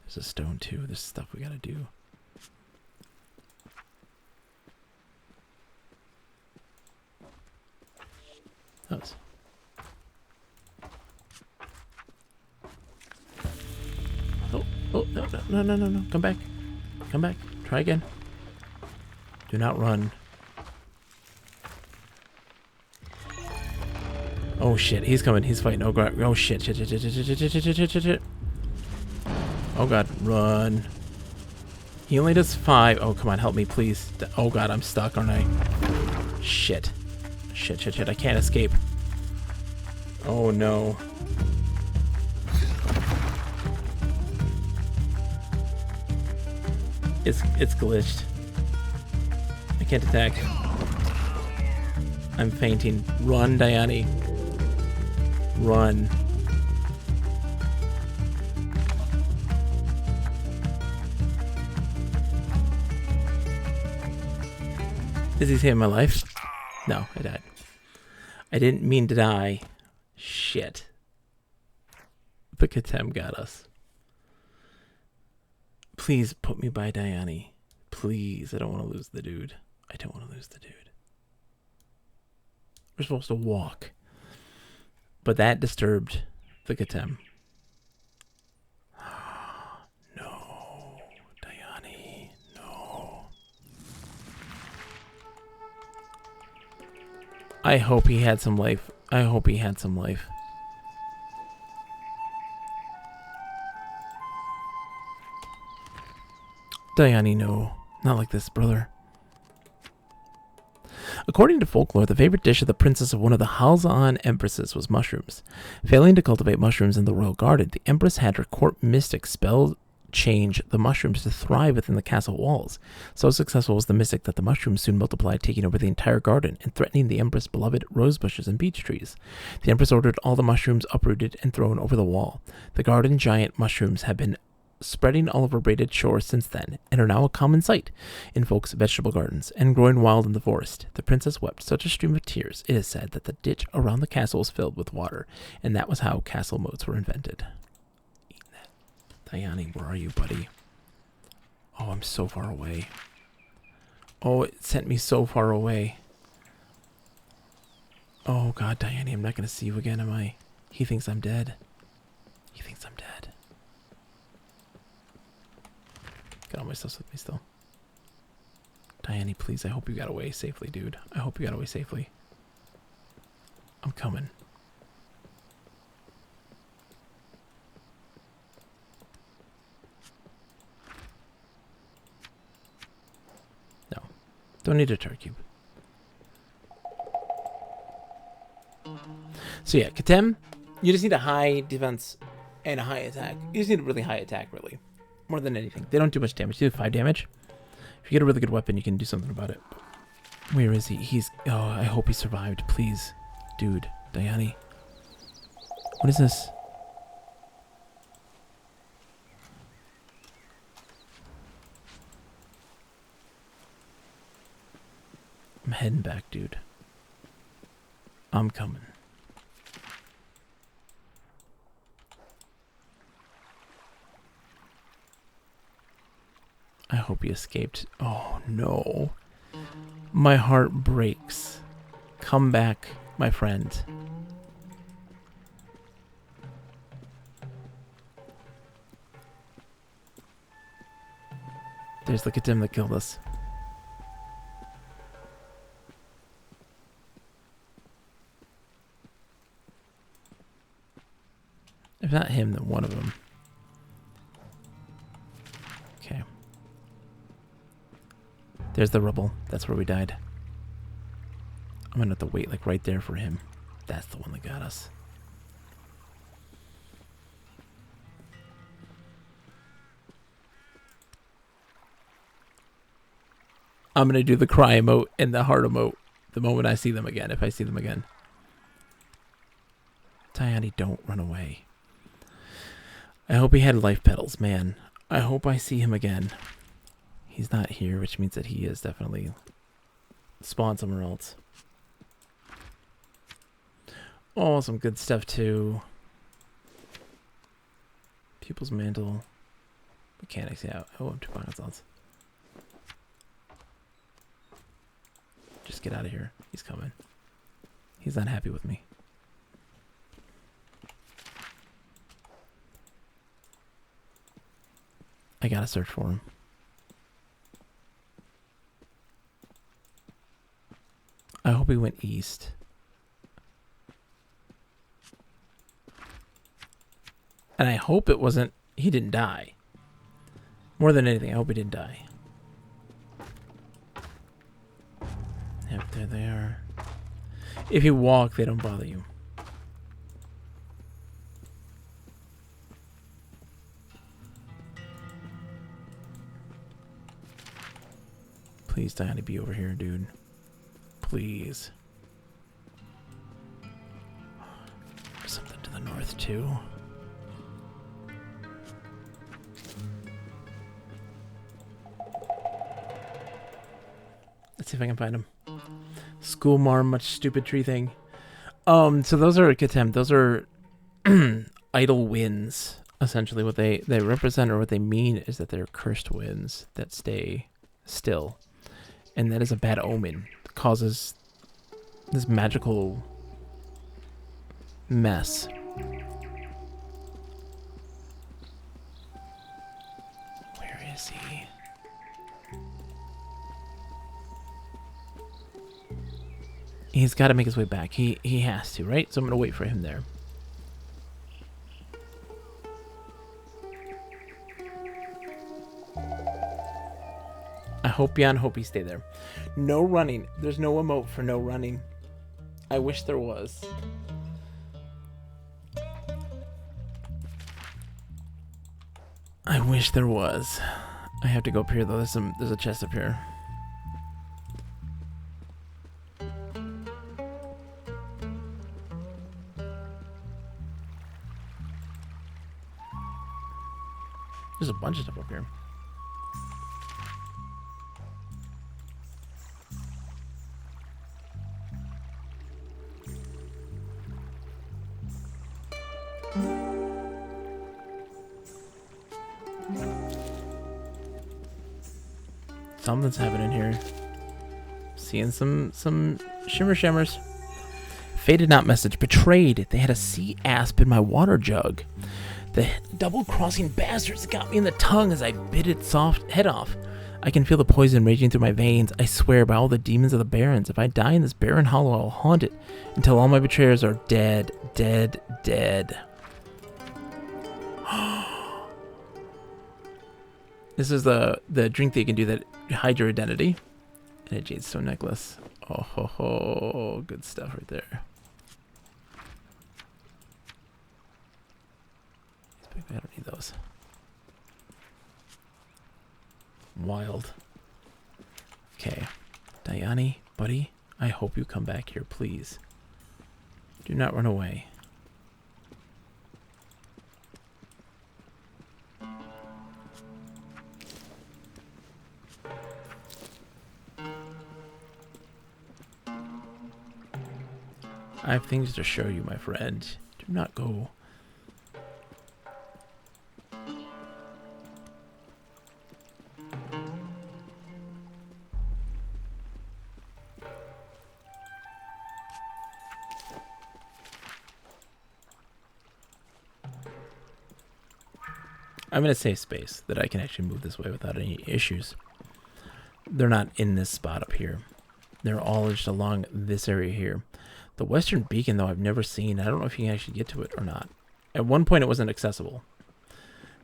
There's a stone too. There's stuff we gotta do. Those. Oh, no. Come back. Come back. Try again. Do not run. Oh shit, he's coming. He's fighting. Oh god. Oh shit. Shit. Oh god, run. He only does 5. Oh, come on, help me, please. Oh god, I'm stuck, aren't I? Shit. Shit. I can't escape. Oh no. It's glitched. I can't attack. I'm fainting. Run, Diane. Run. Is he saving my life? No, I died. I didn't mean to die. Shit. The Katem got us. Please put me by Diane. Please, I don't want to lose the dude. I don't want to lose the dude. We're supposed to walk. But that disturbed the Katem. No. Diane, no. I hope he had some life. I hope he had some life. Diane, no. Not like this, brother. According to folklore, the favorite dish of the princess of one of the Halzan empresses was mushrooms. Failing to cultivate mushrooms in the royal garden, the empress had her court mystic spell change the mushrooms to thrive within the castle walls. So successful was the mystic that the mushrooms soon multiplied, taking over the entire garden and threatening the empress' beloved rose bushes and beech trees. The empress ordered all the mushrooms uprooted and thrown over the wall. The garden giant mushrooms have been spreading all over braided shores since then, and are now a common sight in folks' vegetable gardens, and growing wild in the forest. The princess wept such a stream of tears, it is said, that the ditch around the castle was filled with water, and that was how castle moats were invented. Eat that. Diane, where are you, buddy? Oh, I'm so far away. Oh, it sent me so far away. Oh god, Diane, I'm not gonna see you again, am I? He thinks I'm dead. He thinks I'm dead. Got all my stuff with me still. Diane, please, I hope you got away safely, dude. I hope you got away safely. I'm coming. No. Don't need a turret cube. So yeah, Katem, you just need a high defense and a high attack. You just need a really high attack, really. More than anything. They don't do much damage. They do 5 damage. If you get a really good weapon, you can do something about it. Where is he? He's... Oh, I hope he survived. Please. Dude. Diane. What is this? I'm heading back, dude. I'm coming. I hope he escaped. Oh, no. My heart breaks. Come back, my friend. There's the Katem that killed us. If not him, then one of them. Okay. There's the rubble. That's where we died. I'm gonna have to wait like right there for him. That's the one that got us. I'm gonna do the cry emote and the heart emote the moment I see them again, if I see them again. Diane, don't run away. I hope he had life petals, man. I hope I see him again. He's not here, which means that he is definitely spawned somewhere else. Oh, some good stuff too. Pupil's mantle. Mechanics, yeah. Oh, 2 pocket slots. Just get out of here. He's coming. He's not happy with me. I gotta search for him. I hope he went east. And I hope it wasn't... He didn't die. More than anything, I hope he didn't die. Yep, there they are. If you walk, they don't bother you. Please, Diana, be over here, dude. Please. There's something to the north, too. Let's see if I can find him. School marm, much stupid tree thing. So those are Katem. Those are idle winds. Essentially, what they represent or what they mean is that they're cursed winds that stay still. And that is a bad omen. It causes this magical mess. Where is he? He's got to make his way back. He has to, right? So I'm going to wait for him there. I hope beyond hope he stay there. No running. There's no emote for no running. I wish there was. I wish there was. I have to go up here though. There's a chest up here. There's a bunch of stuff up here. Something's happening here. Seeing some shimmer shimmers. Faded not message. Betrayed. They had a sea asp in my water jug. The double-crossing bastards got me in the tongue as I bit its soft head off. I can feel the poison raging through my veins. I swear by all the demons of the barrens, if I die in this barren hollow, I'll haunt it until all my betrayers are dead, dead, dead. This is the drink that you can do that hide your identity. And a jadestone necklace. Oh ho ho, good stuff right there. I don't need those. Wild. Okay. Diane, buddy, I hope you come back here, please. Do not run away. I have things to show you, my friend. Do not go. I'm in a safe space that I can actually move this way without any issues. They're not in this spot up here. They're all just along this area here. The western beacon, though, I've never seen. I don't know if you can actually get to it or not. At one point, it wasn't accessible.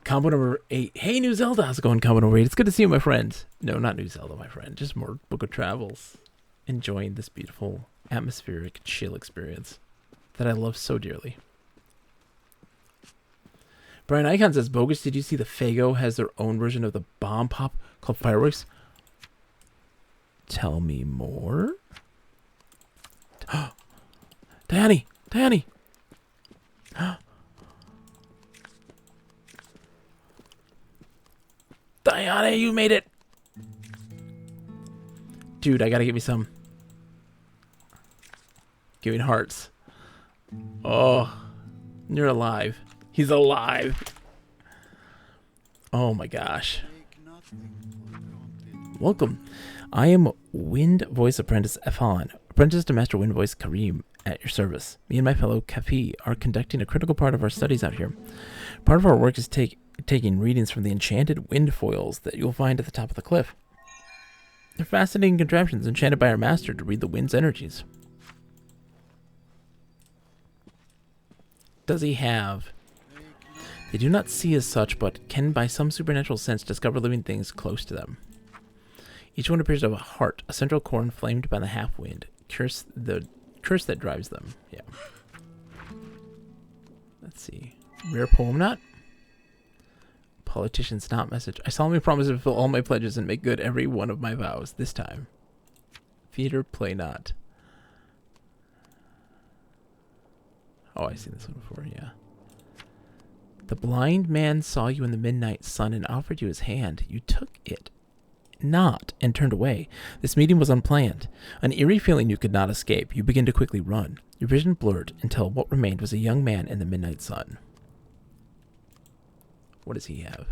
Combo number 8. Hey, New Zelda. How's it going, Combo number 8? It's good to see you, my friend. No, not New Zelda, my friend. Just more Book of Travels. Enjoying this beautiful, atmospheric, chill experience that I love so dearly. Brian Icon says, Bogus, did you see the Fago has their own version of the bomb pop called Fireworks? Tell me more. Diane! Diane! Diane, you made it! Dude, I gotta get me some. Give me hearts. Oh, you're alive. He's alive. Oh my gosh. Welcome. I am Wind Voice Apprentice Efhan, apprentice to Master Wind Voice Kareem, at your service. Me and my fellow Kafi are conducting a critical part of our studies out here. Part of our work is taking readings from the enchanted wind foils that you'll find at the top of the cliff. They're fascinating contraptions enchanted by our master to read the wind's energies. Does he have? They do not see as such, but can by some supernatural sense discover living things close to them. Each one appears to have a heart, a central core inflamed by the half-wind. Curse that drives them. Yeah. Let's see. Rare poem not? Politician's not message. I solemnly promise to fulfill all my pledges and make good every one of my vows this time. Theater play not. Oh, I've seen this one before, yeah. The blind man saw you in the midnight sun and offered you his hand. You took it not and turned away. This meeting was unplanned. An eerie feeling you could not escape. You began to quickly run. Your vision blurred until what remained was a young man in the midnight sun. What does he have?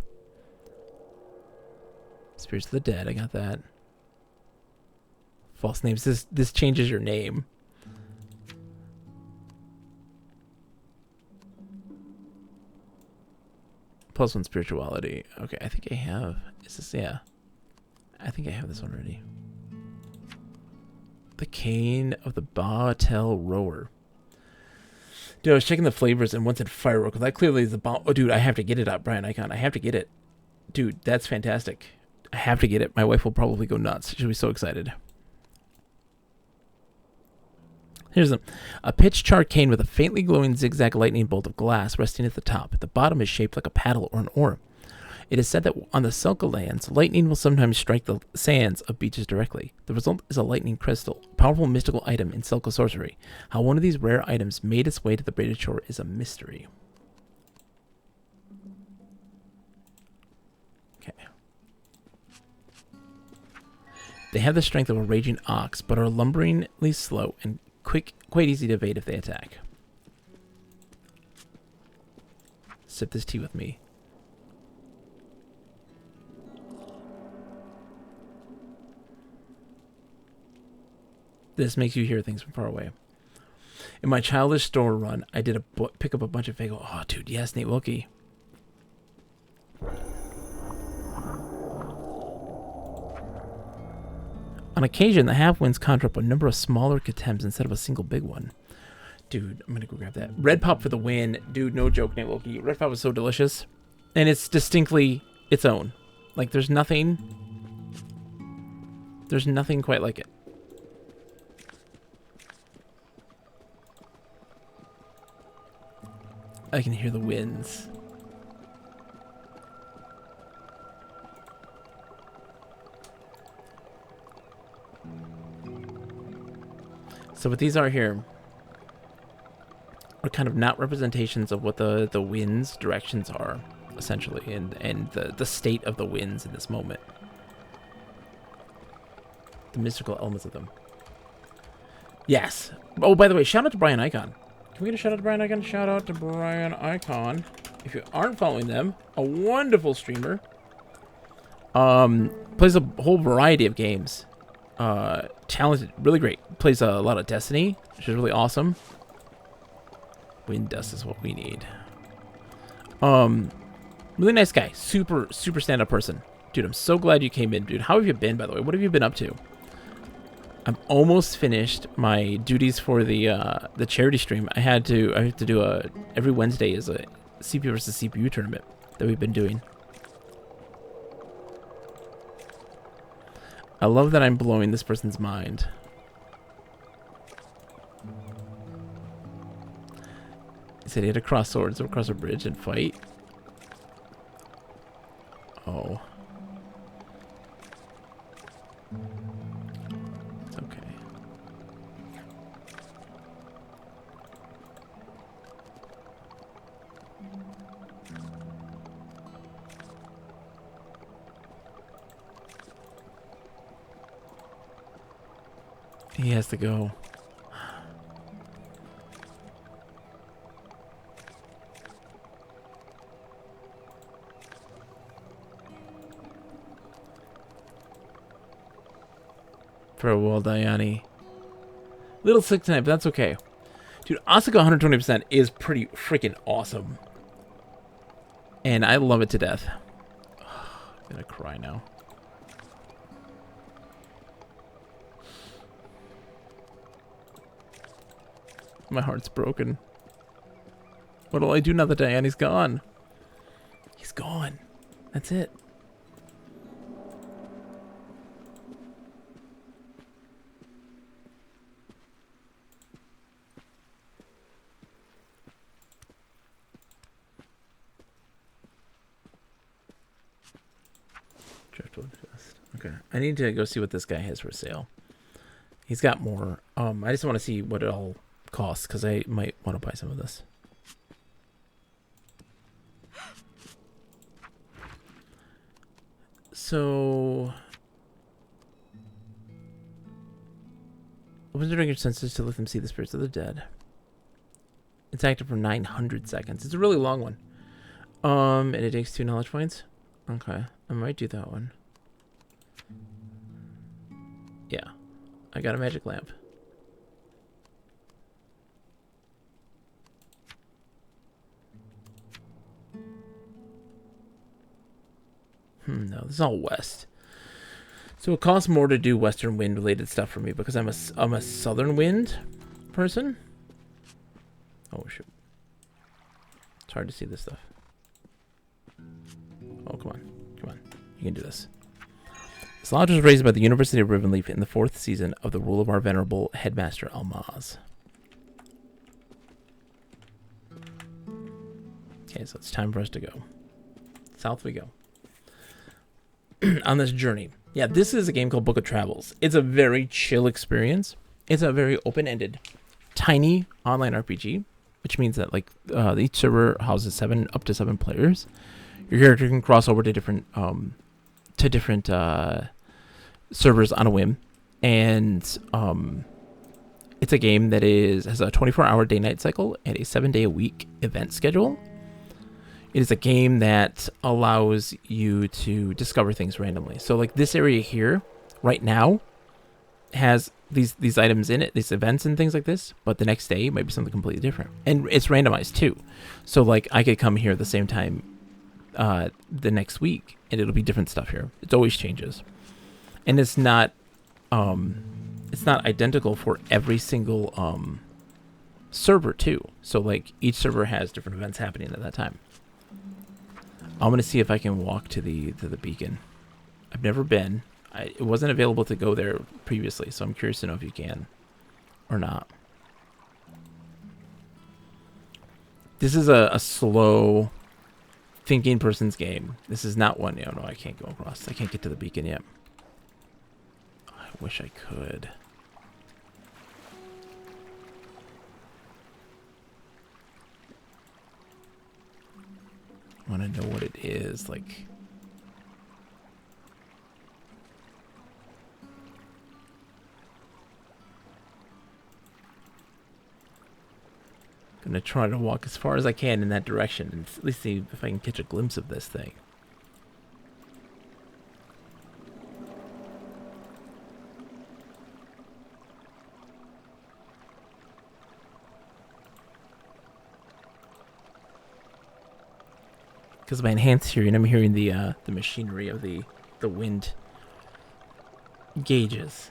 Spirits of the dead, I got that. False names. This changes your name. +1 spirituality. Okay, I think I have. Is this, yeah. I think I have this already. The cane of the Batel Rower. Dude, I was checking the flavors and one said firework. That clearly is the bomb. Oh, dude, I have to get it up, Brian Icon. I have to get it. Dude, that's fantastic. I have to get it. My wife will probably go nuts. She'll be so excited. Here's a pitch char cane with a faintly glowing zigzag lightning bolt of glass resting at the top. The bottom is shaped like a paddle or an oar. It is said that on the Selka lands, lightning will sometimes strike the sands of beaches directly. The result is a lightning crystal, a powerful mystical item in Selka sorcery. How one of these rare items made its way to the braided shore is a mystery. Okay. They have the strength of a raging ox, but are lumberingly slow and quite easy to evade if they attack. Sip this tea with me. This makes you hear things from far away. In my childish store run, I did pick up a bunch of Fago. Oh, dude, yes, Nate Wilkie. On occasion, the half-winds conjure up a number of smaller Katems instead of a single big one. Dude, I'm gonna go grab that. Red Pop for the win. Dude, no joke, Nate Wilkie. Red Pop is so delicious. And it's distinctly its own. Like, there's nothing quite like it. I can hear the winds. So what these are here are kind of not representations of what the wind's directions are, essentially, and the state of the winds in this moment. The mystical elements of them. Yes. Oh, by the way, shout out to Brian Icon. Can we get a shout out to Brian Icon? Shout out to Brian Icon. If you aren't following them, a wonderful streamer. Plays a whole variety of games. Talented, really great. Plays a lot of Destiny, which is really awesome. Wind dust is what we need. Really nice guy. Super stand-up person. Dude, I'm so glad you came in, dude. How have you been, by the way? What have you been up to? I'm almost finished my duties for the charity stream. I have to do every Wednesday is a CPU versus CPU tournament that we've been doing. I love that I'm blowing this person's mind. He said he had to cross swords or cross a bridge and fight. Oh. It's okay. He has to go. Farewell, Diane. Little sick tonight, but that's okay. Dude, Asuka 120% is pretty freaking awesome. And I love it to death. I'm gonna cry now. My heart's broken. What'll I do now that Diane's gone? He's gone. That's it. Driftwood Fest. Okay. I need to go see what this guy has for sale. He's got more. I just want to see what it all costs because I might want to buy some of this. So, opens to your senses to let them see the spirits of the dead. It's active for 900 seconds. It's a really long one. And it takes 2 knowledge points. Okay, I might do that one. Yeah, I got a magic lamp. No, this is all west. So it costs more to do western wind related stuff for me because I'm a southern wind person. Oh shoot. It's hard to see this stuff. Oh, come on. Come on. You can do this. This lodge was raised by the University of Rivenleaf in the 4th season of the rule of our venerable headmaster Almaz. Okay, so it's time for us to go. South we go. On this journey. Yeah, this is a game called Book of Travels. It's a very chill experience. It's a very open-ended, tiny online RPG, which means that like each server houses up to 7 players. Your character can cross over to different servers on a whim, and it's a game that has a 24-hour day-night cycle and a 7-day-a-week event schedule. It is a game that allows you to discover things randomly. So like this area here, right now, has these items in it, these events and things like this, but the next day might be something completely different. And it's randomized too. So like I could come here at the same time the next week and it'll be different stuff here. It always changes. And it's not identical for every single server too. So like each server has different events happening at that time. I'm gonna see if I can walk to the beacon. I've never been. It wasn't available to go there previously, so I'm curious to know if you can or not. This is a slow thinking person's game. This is not one. No, I can't go across. I can't get to the beacon yet. I wish I could. I want to know what it is, like. Gonna try to walk as far as I can in that direction and at least see if I can catch a glimpse of this thing. Because of my enhanced hearing, I'm hearing the machinery of the wind gauges.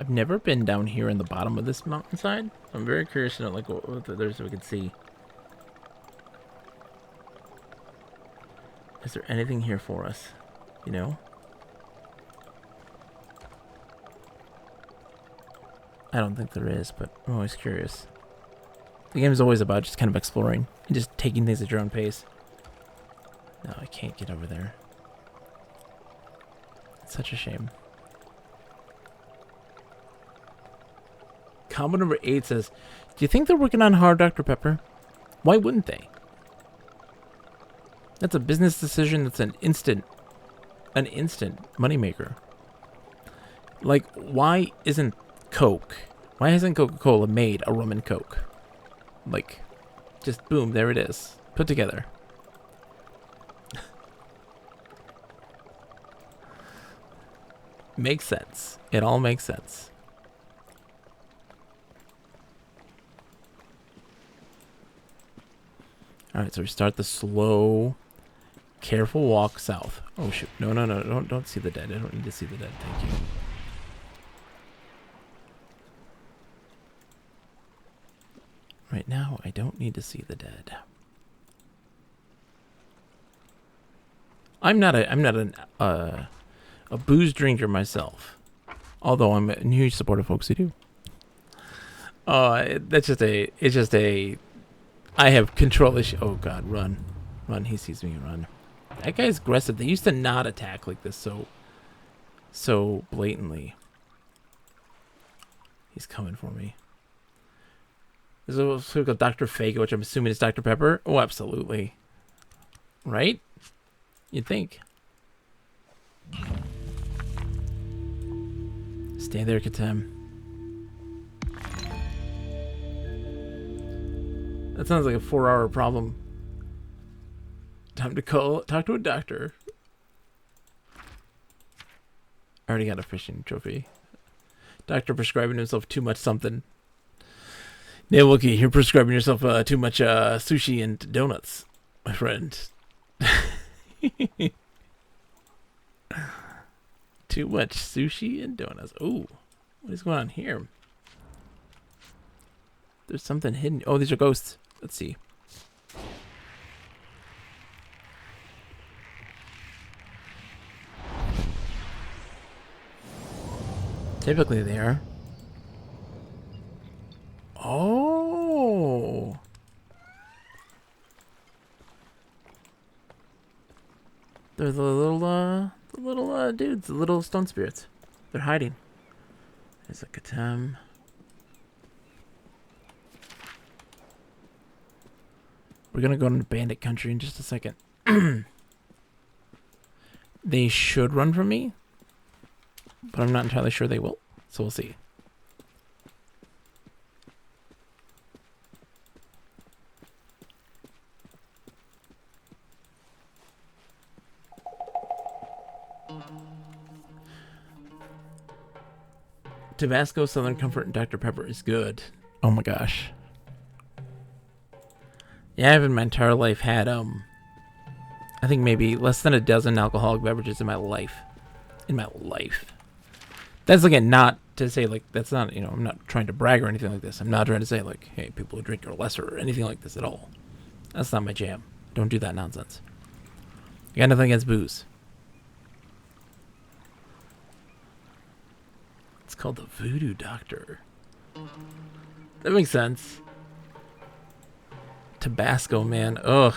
I've never been down here in the bottom of this mountainside. I'm very curious to know, like, what there's we can see. Is there anything here for us? You know? I don't think there is, but I'm always curious. The game is always about just kind of exploring and just taking things at your own pace. No, I can't get over there. It's such a shame. Comment number 8 says, do you think they're working on hard Dr. Pepper? Why wouldn't they? That's a business decision. That's an instant moneymaker. Like, why isn't Coke? Why hasn't Coca-Cola made a rum and Coke? Like, just boom, there it is. Put together. Makes sense. It all makes sense. Alright, so we start the slow, careful walk south. Oh shoot. No, don't see the dead. I don't need to see the dead. Thank you. Right now, I don't need to see the dead. I'm not a booze drinker myself, although I'm a huge supporter of folks who do. It's just a. I have control issue. Oh God, run, he sees me, run. That guy's aggressive. They used to not attack like this so blatantly. He's coming for me. There's a sort of Dr. Fago, which I'm assuming is Dr. Pepper. Oh, absolutely. Right? You'd think. Stay there, Katem. That sounds like a 4-hour problem. Time to talk to a doctor. I already got a fishing trophy. Doctor prescribing himself too much something. Nailwookie, you're prescribing yourself too much sushi and donuts, my friend. Too much sushi and donuts. Oh, what is going on here? There's something hidden. Oh, these are ghosts. Let's see. Typically they are. Oh. They're the little dudes, the little stone spirits. They're hiding. There's a Katem. We're gonna go into bandit country in just a second. They should run from me, but I'm not entirely sure they will. So we'll see. Tabasco, Southern Comfort, and Dr. Pepper is good. Oh my gosh. Yeah, I've in my entire life had, I think maybe less than a dozen alcoholic beverages in my life. That's, again, not to say, like, that's not, you know, I'm not trying to brag or anything like this. I'm not trying to say, like, hey, people who drink are lesser or anything like this at all. That's not my jam. Don't do that nonsense. I got nothing against booze. It's called the Voodoo Doctor. That makes sense. Tabasco, man. Ugh.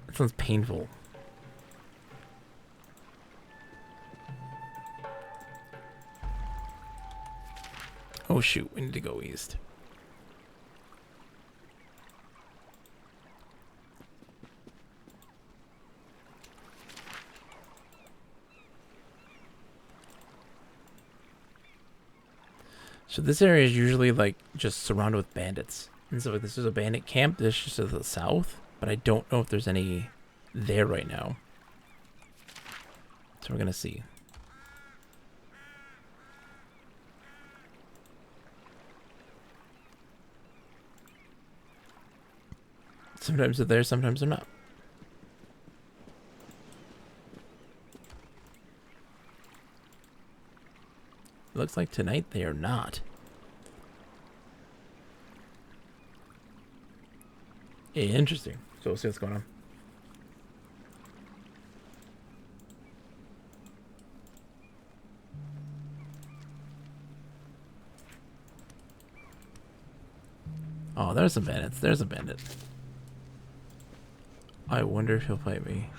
That sounds painful. Oh shoot, we need to go east. So this area is usually like just surrounded with bandits. And so this is a bandit camp. This is just to the south, but I don't know if there's any there right now. So we're gonna see. Sometimes they're there, sometimes they're not. It looks like tonight they are not. Interesting. So we'll see what's going on. Oh, there's some bandits. There's a bandit. I wonder if he'll fight me.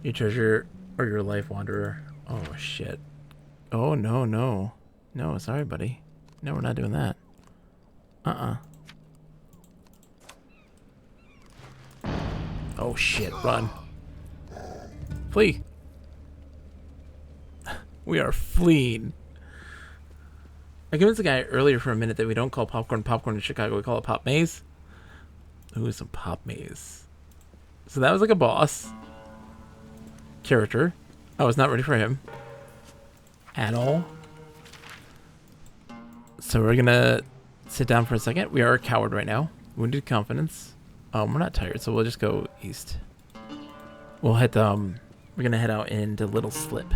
Your treasure or your life, wanderer. Oh, shit. Oh, no, no. No, sorry, buddy. No, we're not doing that. Oh, shit. Run. Flee. We are fleeing. I convinced the guy earlier for a minute that we don't call popcorn in Chicago. We call it pop maze. Ooh, some pop maze. So that was like a boss character. I was not ready for him at all. So we're gonna sit down for a second. We are a coward right now. Wounded confidence. We're not tired, so we'll just go east. We'll head we're gonna head out into Little Slip.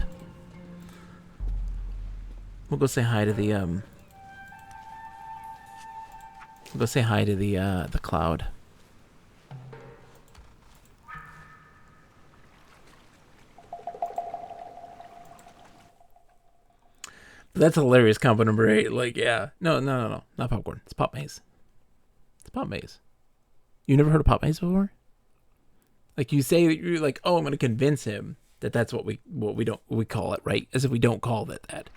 We'll go say hi to the we'll go say hi to the cloud. That's hilarious. Combo number 8. Like, yeah. No. Not popcorn. It's pop maze. It's pop maze. You never heard of pop maze before? Like, you say that you're like, oh, I'm gonna convince him that that's what we call it, right? As if we don't call it that.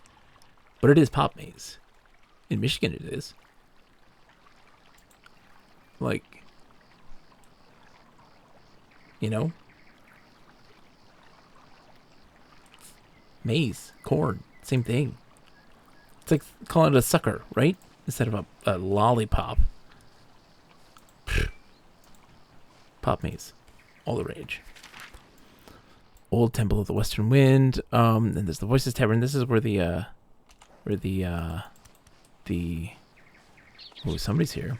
But it is pop maze. In Michigan it is. Like, you know? Maize, corn, same thing. It's like calling it a sucker, right? Instead of a lollipop. Pop maze. All the rage. Old Temple of the Western Wind. And there's the Voices Tavern. This is where the oh, somebody's here.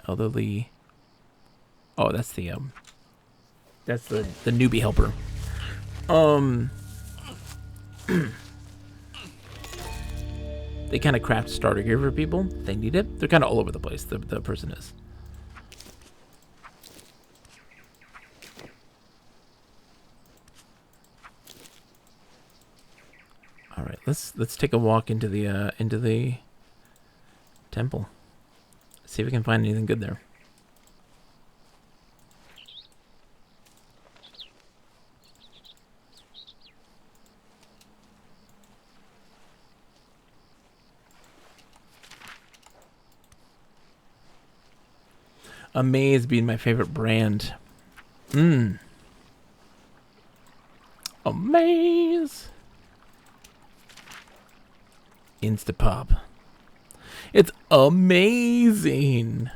Elderly. Oh, that's the newbie helper. They kind of craft starter gear for people. They need it. They're kind of all over the place. The person is. All right, let's take a walk into the temple. See if we can find anything good there. Amaze being my favorite brand. Amaze. Instapop. It's amazing.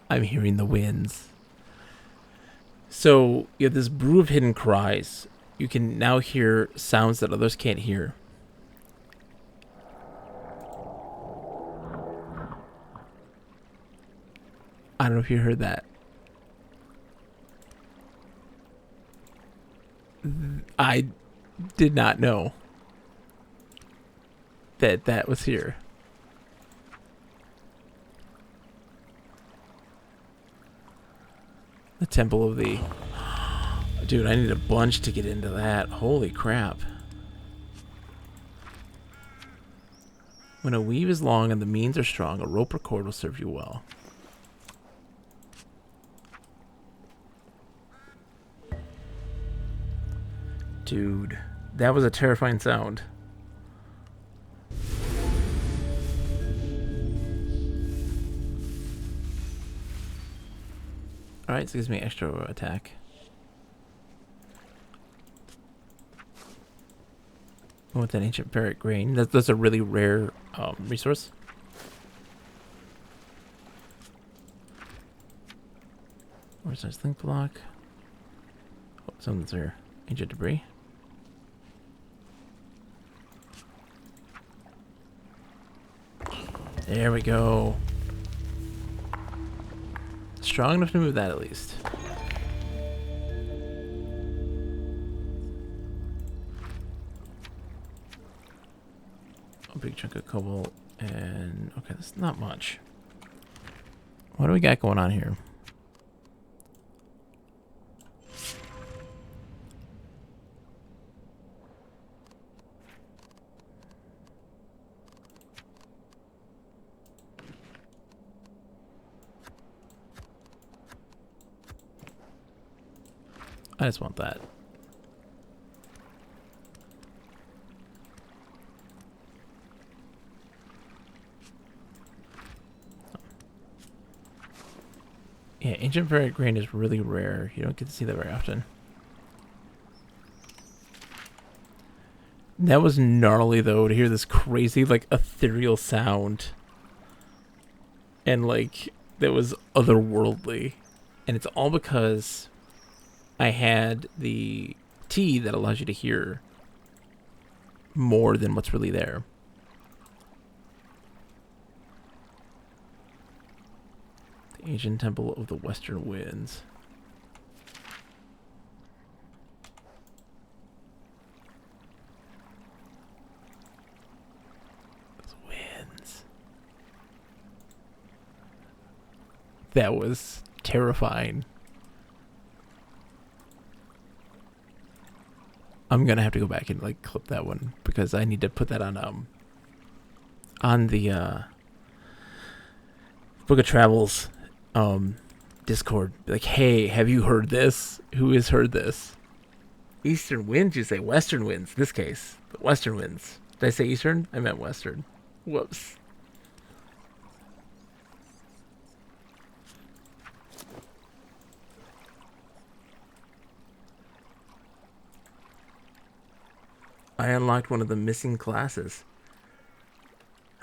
I'm hearing the winds. So you have this brew of hidden cries. You can now hear sounds that others can't hear. I don't know if you heard that. I did not know that was here. The Temple of the... Dude, I need a bunch to get into that. Holy crap. When a weave is long and the means are strong, a rope or cord will serve you well. Dude, that was a terrifying sound. Alright, so it gives me extra attack. I want that ancient ferret grain. That's a really rare resource. Where's our link block? Oh, something's there. Ancient debris. There we go. strong enough to move that at least. A big chunk of cobalt and okay, that's not much. What do we got going on here? I just want that. Yeah, ancient ferrite grain is really rare. You don't get to see that very often. That was gnarly though to hear this crazy like ethereal sound. And like that was otherworldly. And it's all because I had the T that allows you to hear more than what's really there. The ancient temple of the Western Winds. Those winds. That was terrifying. I'm gonna have to go back and like clip that one because I need to put that on the Book of Travels Discord. Like, hey, have you heard this? Who has heard this? Eastern winds, you say Western winds. In this case, but Western winds. Did I say Eastern? I meant Western. Whoops. I unlocked one of the missing classes.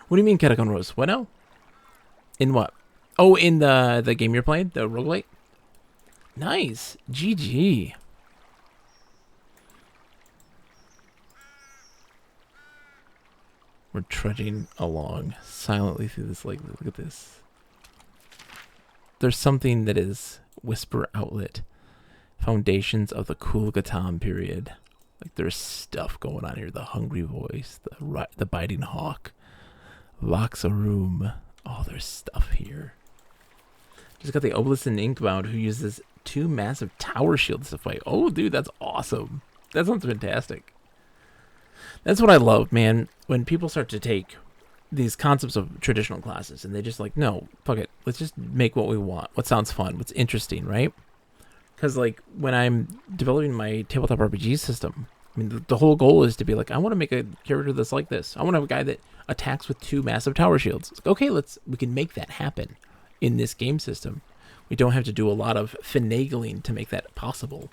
What do you mean, Catacomb Rose? What now? In what? Oh, in the game you're playing? The roguelite? Nice. GG. We're trudging along silently through this lake. Look at this. There's something that is Whisper Outlet. Foundations of the Kulgatam period. Like there's stuff going on here. The Hungry Voice, the Biting Hawk, Voxaroom. Oh, there's stuff here. Just got the Obelisk and Inkbound who uses 2 massive tower shields to fight. Oh, dude, that's awesome. That sounds fantastic. That's what I love, man. When people start to take these concepts of traditional classes and they just like, no, fuck it. Let's just make what we want. What sounds fun. What's interesting, right? Because, like, when I'm developing my tabletop RPG system, I mean, the whole goal is to be like, I want to make a character that's like this. I want to have a guy that attacks with 2 massive tower shields. It's like, okay, we can make that happen in this game system. We don't have to do a lot of finagling to make that possible.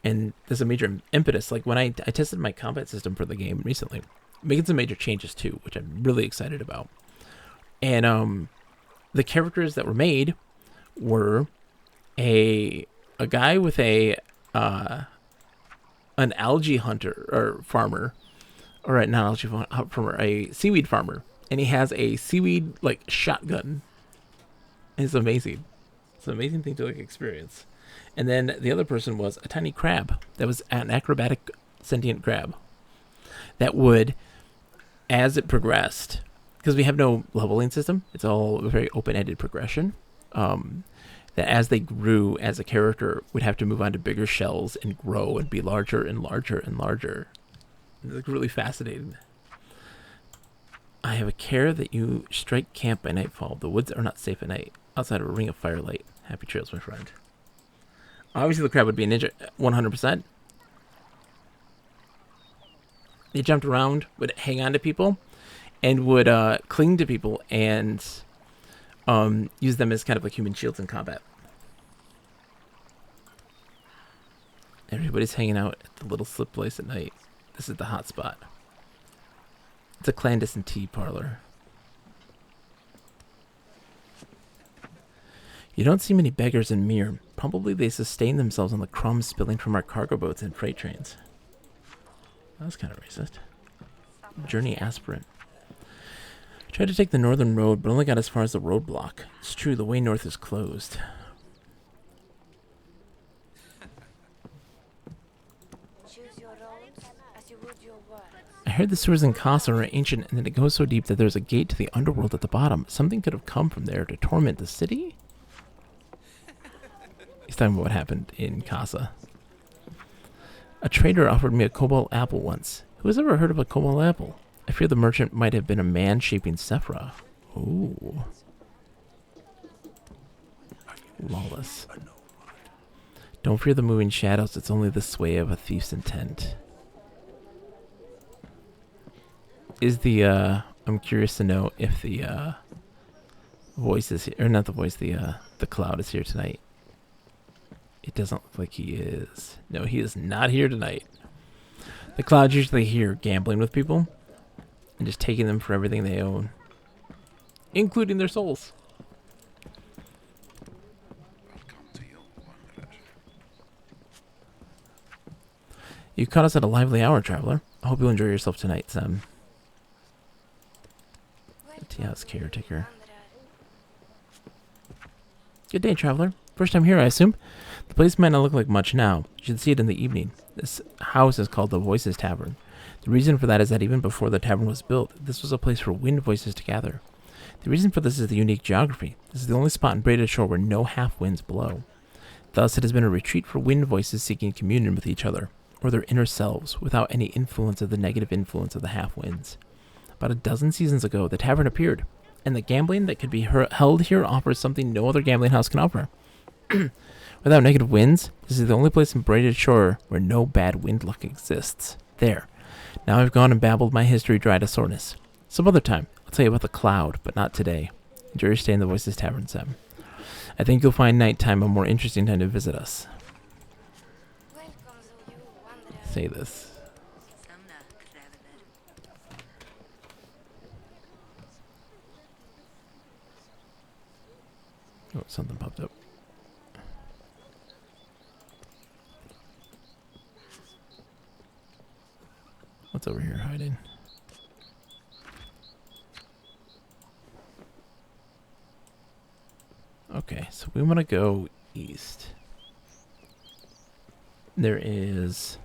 And there's a major impetus. Like, when I tested my combat system for the game recently, making some major changes, too, which I'm really excited about. And the characters that were made were a guy with an algae hunter or farmer, or not algae farmer, a seaweed farmer, and he has a seaweed like shotgun. It's amazing. It's an amazing thing to like experience. And then the other person was a tiny crab that was an acrobatic sentient crab that would, as it progressed, because we have no leveling system, it's all a very open-ended progression. That as they grew as a character would have to move on to bigger shells and grow and be larger and larger and larger. It's really fascinating. I have a care that you strike camp by nightfall. The woods are not safe at night. Outside of a ring of firelight. Happy trails, my friend. Obviously the crab would be a ninja 100%. They jumped around, would hang on to people, and would cling to people and use them as kind of like human shields in combat. Everybody's hanging out at the little slip place at night. This is the hot spot. It's a clandestine tea parlor. You don't see many beggars in Mir. Probably they sustain themselves on the crumbs spilling from our cargo boats and freight trains. That was kind of racist. Journey aspirant. Tried to take the northern road, but only got as far as the roadblock. It's true, the way north is closed. Choose your roads as you would your words. I heard the sewers in Casa are ancient and that it goes so deep that there's a gate to the underworld at the bottom. Something could have come from there to torment the city? He's talking about what happened in Casa. A trader offered me a cobalt apple once. Who has ever heard of a cobalt apple? I fear the merchant might have been a man shaping Sephra. Ooh. Lawless. Don't fear the moving shadows, it's only the sway of a thief's intent. Is the, I'm curious to know if the, voice is here, or not the voice, the cloud is here tonight. It doesn't look like he is. No, he is not here tonight. The cloud's usually here gambling with people and just taking them for everything they own, including their souls. You caught us at a lively hour, traveler. I hope you'll enjoy yourself tonight, Sam. Tea house caretaker. Good day, traveler. First time here, I assume? The place might not look like much now. You should see it in the evening. This house is called the Voices Tavern. The reason for that is that even before the tavern was built, this was a place for wind voices to gather. The reason for this is the unique geography. This is the only spot in Braided Shore where no half winds blow. Thus, it has been a retreat for wind voices seeking communion with each other, or their inner selves, without any influence of the negative influence of the half winds. About a dozen seasons ago, the tavern appeared, and the gambling that could be held here offers something no other gambling house can offer. Without negative winds, this is the only place in Braided Shore where no bad wind luck exists. There. Now I've gone and babbled my history dry to soreness. Some other time, I'll tell you about the cloud, but not today. Enjoy your stay in the Voices Tavern, Sam. I think you'll find nighttime a more interesting time to visit us. Welcome to you, wanderer. Say this. Oh, something popped up. What's over here hiding? Okay, so we want to go east. There is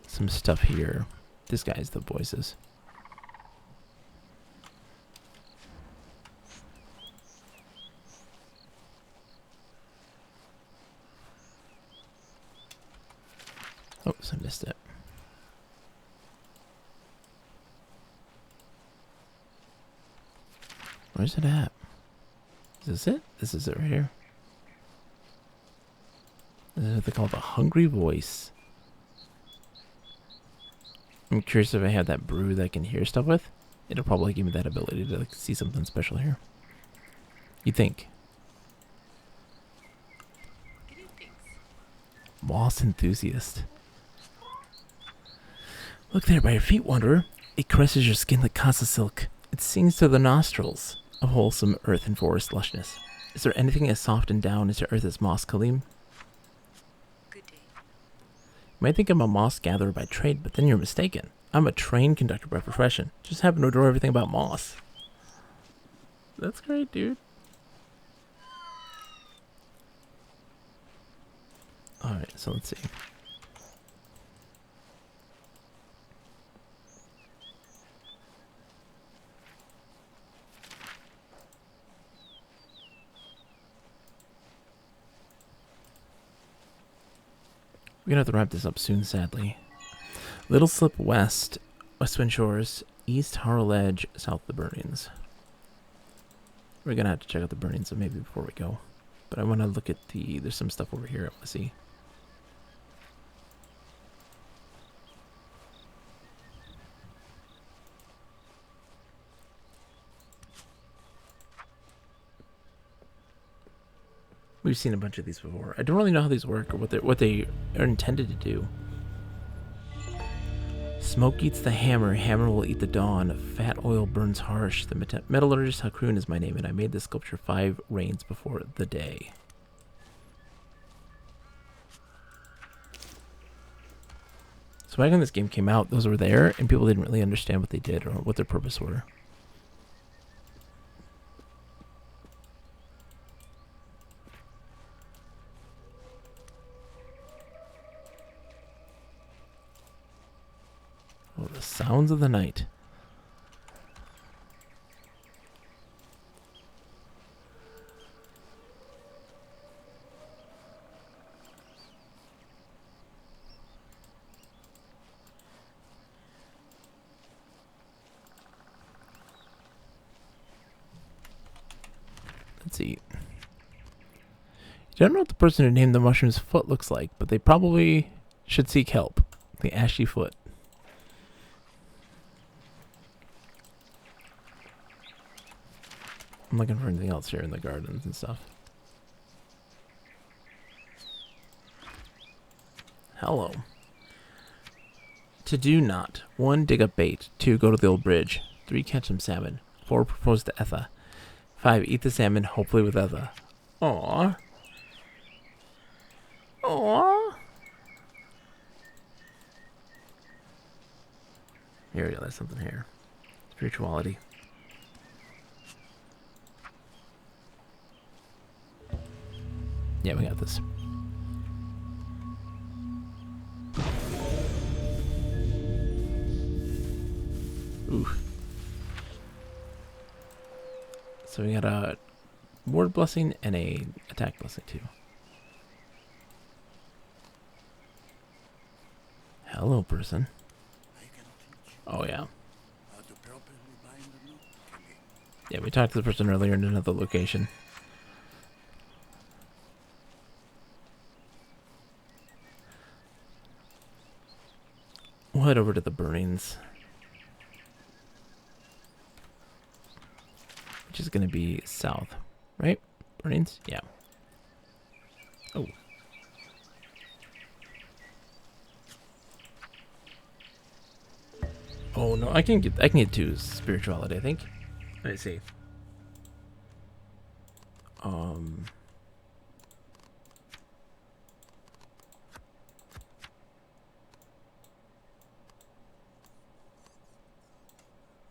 some stuff here. This guy's the voices. Oops, I missed it. Where's it at? Is this it? This is it right here. This is what they call the Hungry Voice. I'm curious if I have that brew that I can hear stuff with. It'll probably give me that ability to like see something special here. You think? Moss enthusiast. Look there by your feet, wanderer. It caresses your skin like Casa silk. It sings to the nostrils of wholesome earth and forest lushness. Is there anything as soft and down as your earth as moss, Kaleem? Good day. You might think I'm a moss gatherer by trade, but then you're mistaken. I'm a train conductor by profession. Just happen to adore everything about moss. That's great, dude. Alright, so let's see. We're gonna have to wrap this up soon, sadly. Little Slip West, Westwind Shores, East Harl Edge, South the Burnings. We're gonna have to check out the Burnings maybe before we go. But I want to look at there's some stuff over here I want to see. We've seen a bunch of these before. I don't really know how these work or what they are intended to do. Smoke eats the hammer, hammer will eat the dawn. Fat oil burns harsh. The metallurgist Hakrun is my name, and I made this sculpture 5 rains before the day. So back when this game came out, those were there, and people didn't really understand what they did or what their purpose were. Oh, the sounds of the night. Let's see. You don't know what the person who named the mushroom's foot looks like, but they probably should seek help. The ashy foot. I'm looking for anything else here in the gardens and stuff. Hello. To do not. 1. Dig up bait. 2. Go to the old bridge. 3. Catch some salmon. 4. Propose to Etha. 5. Eat the salmon, hopefully with Etha. Aww. Aww. Here we go, there's something here. Spirituality. Yeah, we got this. Ooh. So we got a ward blessing and a attack blessing too. Hello, person. Oh yeah. Yeah, we talked to the person earlier in another location. We'll head over to the burnings. Which is going to be south, right? Burnings? Yeah. Oh. Oh no, I can get to spirituality, I think. Let me see.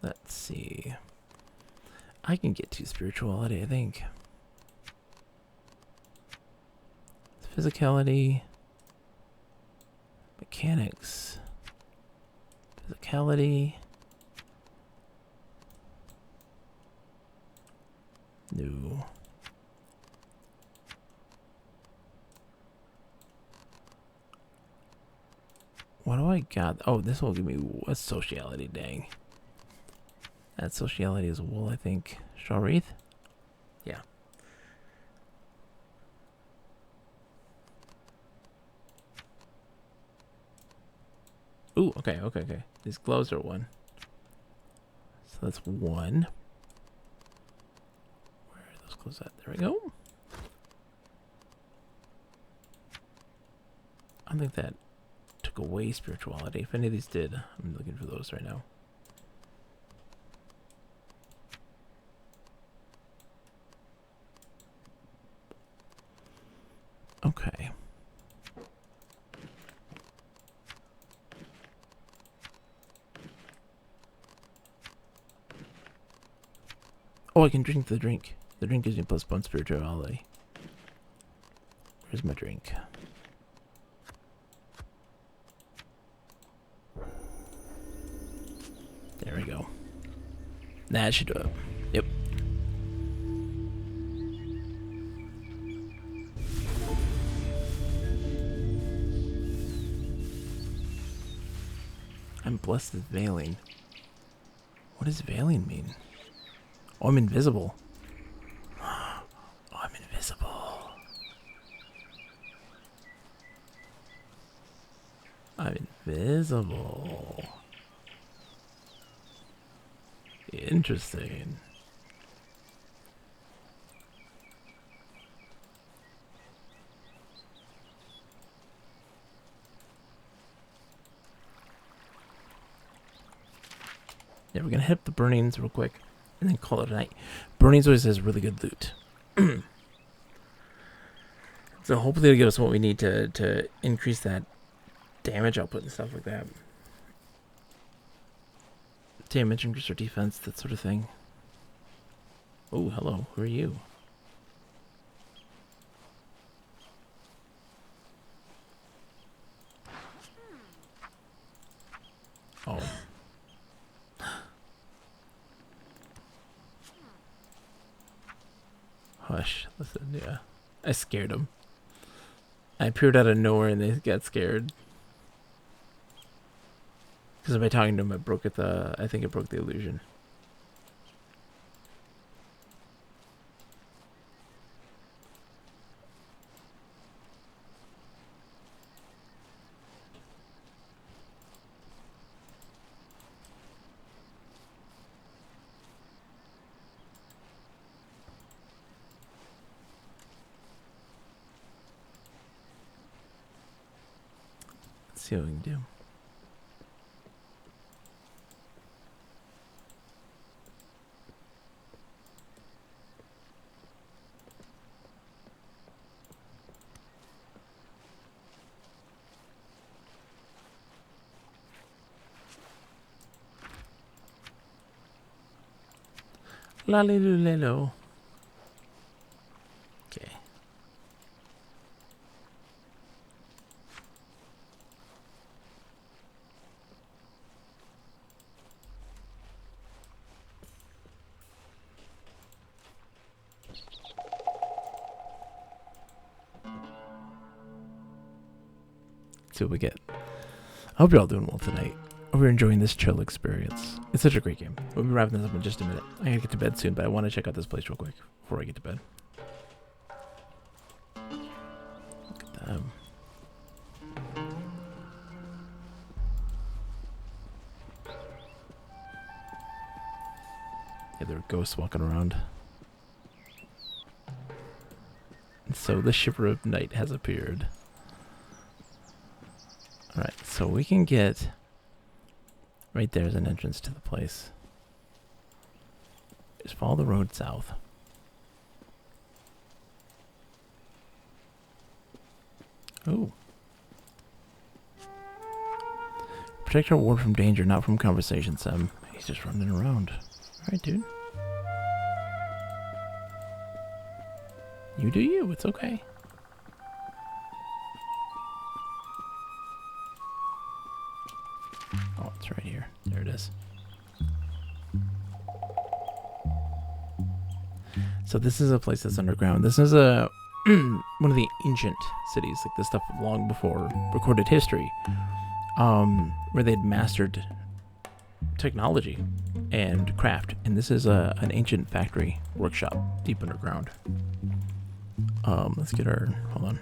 Let's see. I can get to spirituality, I think. Physicality. Mechanics. Physicality. No. What do I got? Oh, this will give me a sociality, dang. That sociality is wool, I think. Straw wreath? Yeah. Ooh, okay. These gloves are 1. So that's 1. Where are those gloves at? There we go. I don't think that took away spirituality. If any of these did, I'm looking for those right now. Okay. Oh, I can drink the drink. The drink gives me +1 spirituality. Where's my drink? There we go. That should do it. Yep. I'm blessed with veiling. What does veiling mean? Oh, I'm invisible. Oh, I'm invisible. I'm invisible. Interesting. Yeah, we're gonna hit up the burnings real quick and then call it a night. Burnings always has really good loot. So hopefully it'll give us what we need to increase that damage output and stuff like that. Damage, increase our defense, that sort of thing. Oh, hello. Who are you? Oh. gosh. Listen, yeah. I scared them. I appeared out of nowhere and they got scared. Because by talking to them, I think it broke the illusion. Let's see what we can do. Lalilulelo. Okay. See what we get. I hope you're all doing well tonight. Hope you're enjoying this chill experience. It's such a great game. We'll be wrapping this up in just a minute. I gotta get to bed soon, but I want to check out this place real quick before I get to bed. Look at them. Yeah, there are ghosts walking around. And so the Shiver of Night has appeared. Alright, so we can get... Right there's an entrance to the place. Just follow the road south. Ooh. Protect our ward from danger, not from conversation, Sam. He's just running around. Alright, dude. You do you, it's okay. Oh, it's right here. There it is. So this is a place that's underground. This is a one of the ancient cities, like this stuff long before recorded history, where they'd mastered technology and craft. And this is an ancient factory workshop deep underground. Let's get our... Hold on.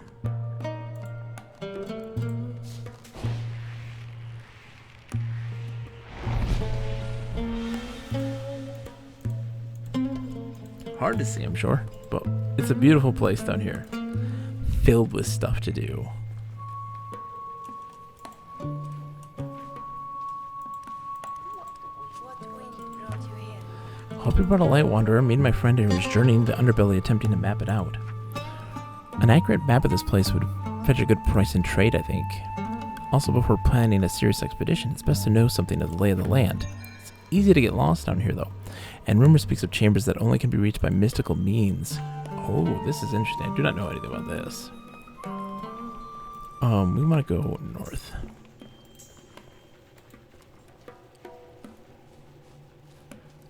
Hard to see, I'm sure, but it's a beautiful place down here, filled with stuff to do. What wind brought you here? Hope you brought a light, wanderer. Me and my friend here was journeying the underbelly, attempting to map it out. An accurate map of this place would fetch a good price in trade, I think. Also, before planning a serious expedition, it's best to know something of the lay of the land. It's easy to get lost down here, though. And rumor speaks of chambers that only can be reached by mystical means. Oh, this is interesting. I do not know anything about this. We want to go north.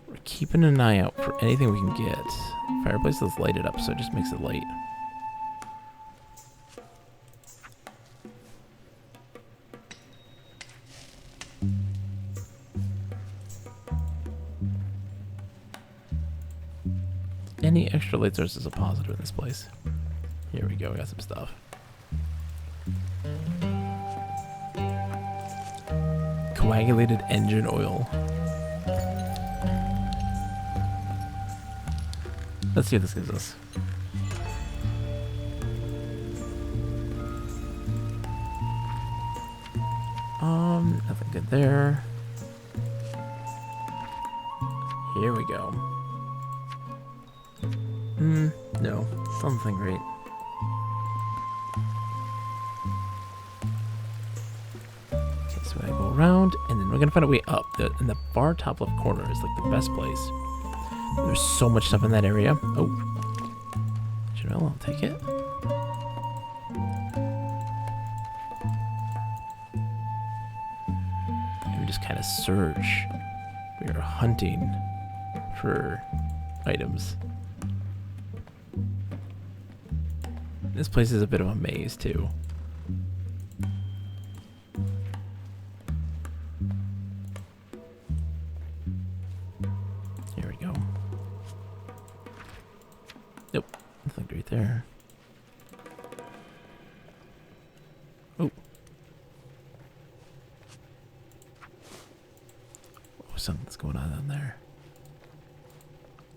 We're keeping an eye out for anything we can get. Fireplace is lighted up, so it just makes it light. Any extra light source is a positive in this place. Here we go, we got some stuff. Coagulated engine oil. Let's see what this gives us. Nothing good there. Here we go. No, something great. Okay, so I go around, and then we're gonna find a way up. In the far top left corner is like the best place. There's so much stuff in that area. Oh, Janelle, I'll take it. And we just kind of search. We are hunting for items. This place is a bit of a maze too. Here we go. Nope, nothing right there. Oh. Oh, something's going on down there.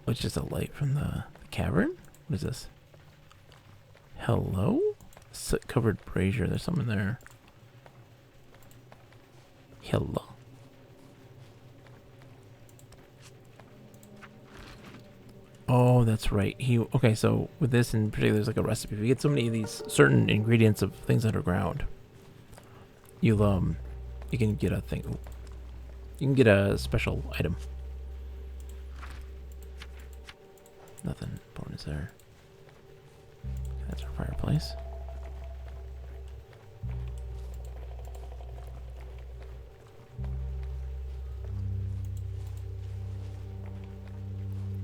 Oh, it's just a light from the cavern? What is this? Hello? Soot-covered brazier. There's something there. Hello. Oh, that's right. Okay, so with this in particular, there's like a recipe. If you get so many of these certain ingredients of things underground, you can get a thing. You can get a special item. Nothing important is there. That's our fireplace.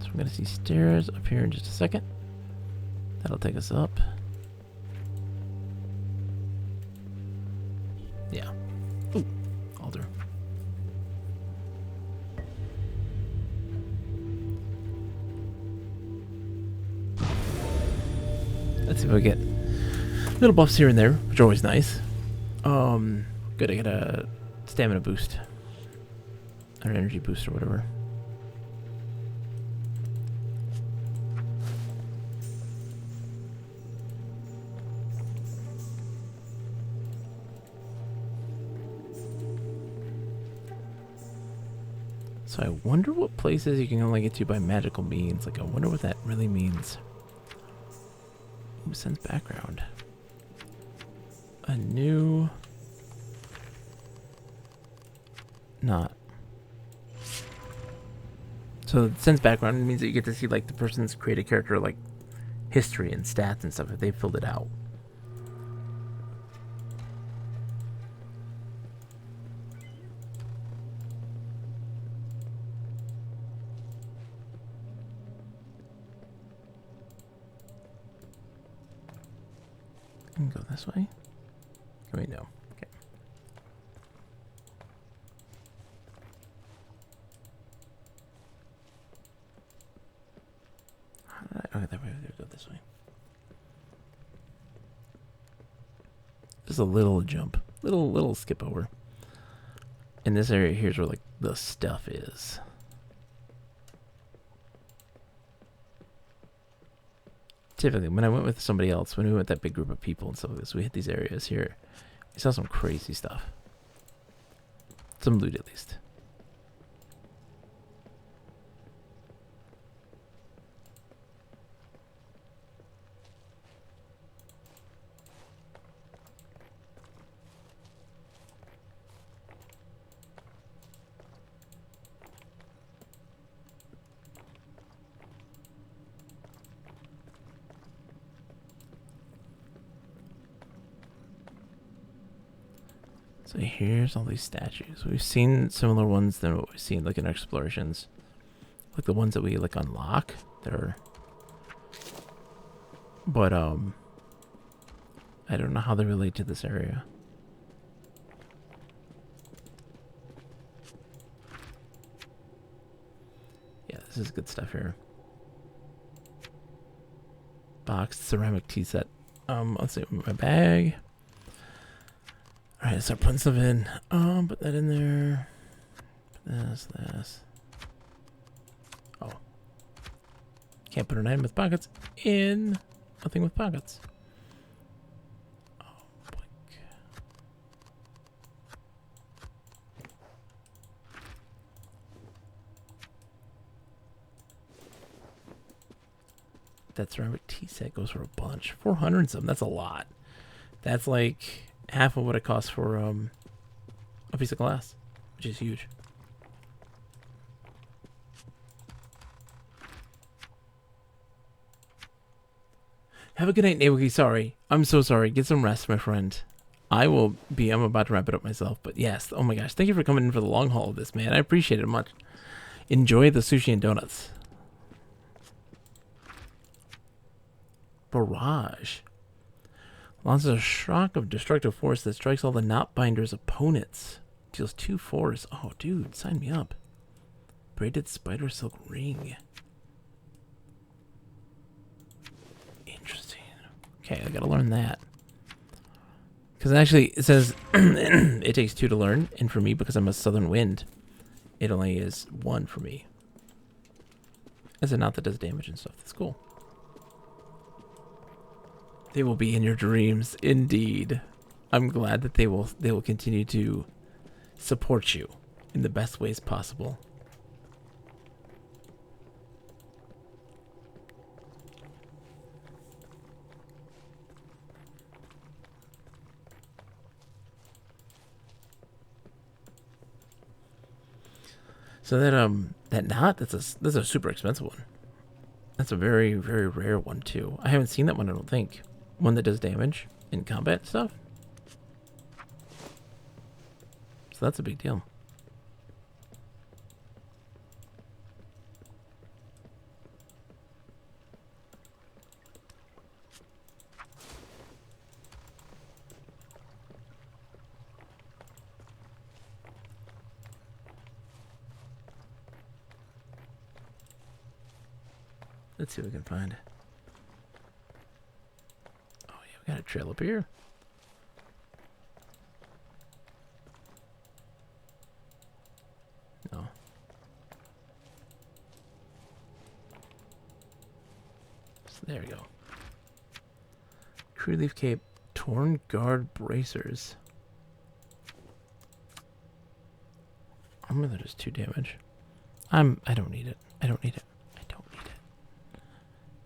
So I'm gonna see stairs up here in just a second. That'll take us up. Yeah. Ooh, altar. Let's see if I get little buffs here and there, which are always nice. Good, I get a stamina boost. Or an energy boost or whatever. So I wonder what places you can only get to by magical means. Like, I wonder what that really means. Ooh, sense background. A new... Not. So sense background means that you get to see like the person's created character, like history and stats and stuff if they filled it out. Can we go this way? Can we? No. Okay. Okay, that way. Go this way. Just a little jump, little skip over. In this area, here's where like the stuff is. Typically, when I went with somebody else, when we went with that big group of people and stuff like this, we hit these areas here. We saw some crazy stuff. Some loot, at least. So here's all these statues. We've seen similar ones than what we've seen like in explorations. Like the ones that we like unlock. But I don't know how they relate to this area. Yeah, this is good stuff here. Boxed ceramic tea set. Let's see, my bag. Alright, start putting stuff in. Put that in there. This. Oh. Can't put an item with pockets in a thing with pockets. Oh, boink. That ceramic tea set goes for a bunch. 400 and something. That's a lot. That's like half of what it costs for a piece of glass, which is huge. Have a good night, Naoki. Sorry. I'm so sorry. Get some rest, my friend. I'm about to wrap it up myself, but yes. Oh my gosh. Thank you for coming in for the long haul of this, man. I appreciate it much. Enjoy the sushi and donuts. Barrage. Launches a shock of destructive force that strikes all the Knotbinder's opponents. Deals 2 force. Oh, dude, sign me up. Braided spider silk ring. Interesting. Okay, I gotta learn that. Because actually, it says it takes 2 to learn, and for me, because I'm a southern wind, it only is 1 for me. As a knot that does damage and stuff. That's cool. They will be in your dreams, indeed. I'm glad that they will continue to support you in the best ways possible. So that knot, that's a super expensive one. That's a very, very rare one too. I haven't seen that one, I don't think. One that does damage in combat stuff. So that's a big deal. Let's see what we can find. Oh yeah, we got a trail up here. No. So there we go. True Leaf Cape, Torn Guard Bracers. Armor that does 2 damage. I don't need it. I don't need it. I don't need it.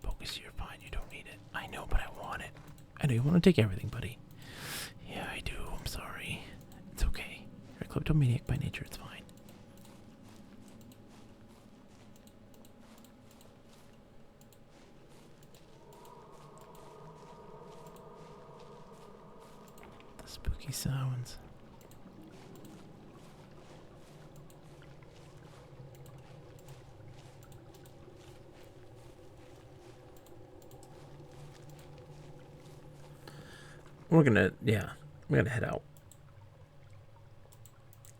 Focus, you're fine. You don't need it. I know, but I want it. I know you want to take everything, buddy. Yeah, I do. I'm sorry. It's okay. You're a kleptomaniac by nature. It's fine. The spooky sounds. We're gonna head out.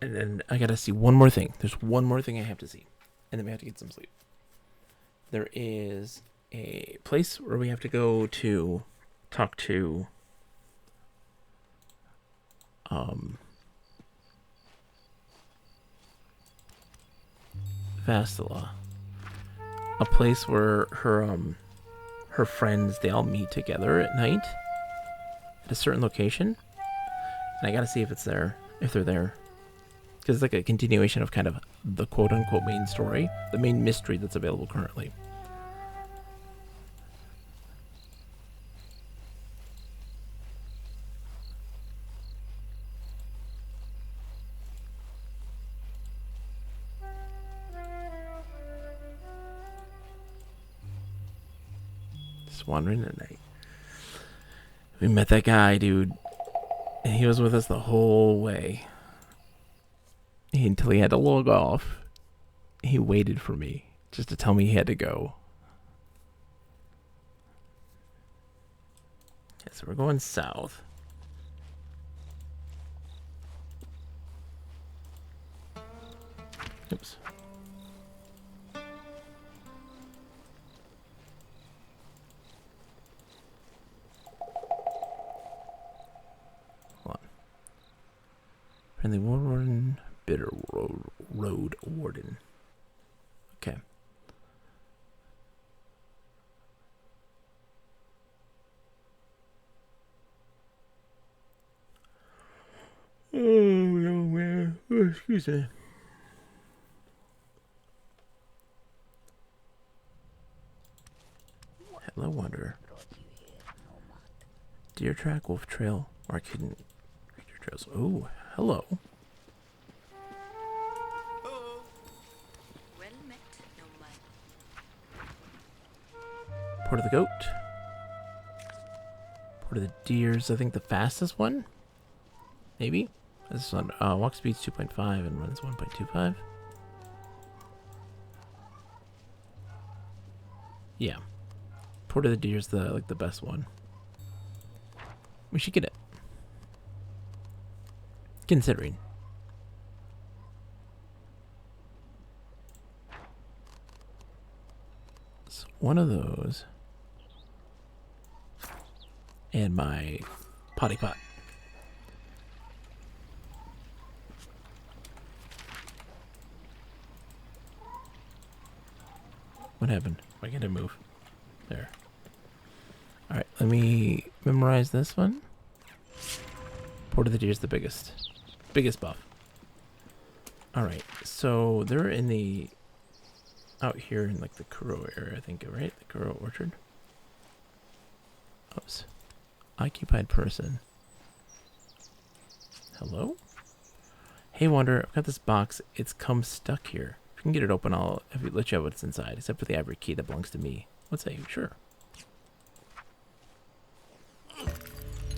And then I gotta see one more thing. There's one more thing I have to see. And then we have to get some sleep. There is a place where we have to go to talk to Vastila. A place where her friends, they all meet together at night. A certain location, and I gotta see if it's there, if they're there, because it's like a continuation of kind of the quote-unquote main story, the main mystery that's available currently. Just wandering at night. We met that guy, dude, and he was with us the whole way. Until he had to log off. He waited for me just to tell me he had to go. Okay, so we're going south. Oops. Friendly Road Warden, Bitter Road Warden. Okay. Oh, no, man. Oh, excuse me. Hello, Wanderer. Deer Track, Wolf Trail, Mark Hidden Creature Trails. Oh, hello. Well met, no man. Port of the Goat. Port of the Deer's, I think the fastest one? Maybe? This one, walk speed's 2.5 and runs 1.25. Yeah. Port of the Deer's the best one. We should get it. Considering. So one of those. And my potty pot. What happened? Why can't I move? There. Alright, let me memorize this one. Port of the Deer is the biggest. Biggest buff. Alright, so they're in the... out here in like the Kuro area, I think, right? The Kuro Orchard. Oops. Occupied person. Hello? Hey, Wanderer, I've got this box. It's come stuck here. If you can get it open, I'll let you have what's inside, except for the ivory key that belongs to me. What say you? Sure.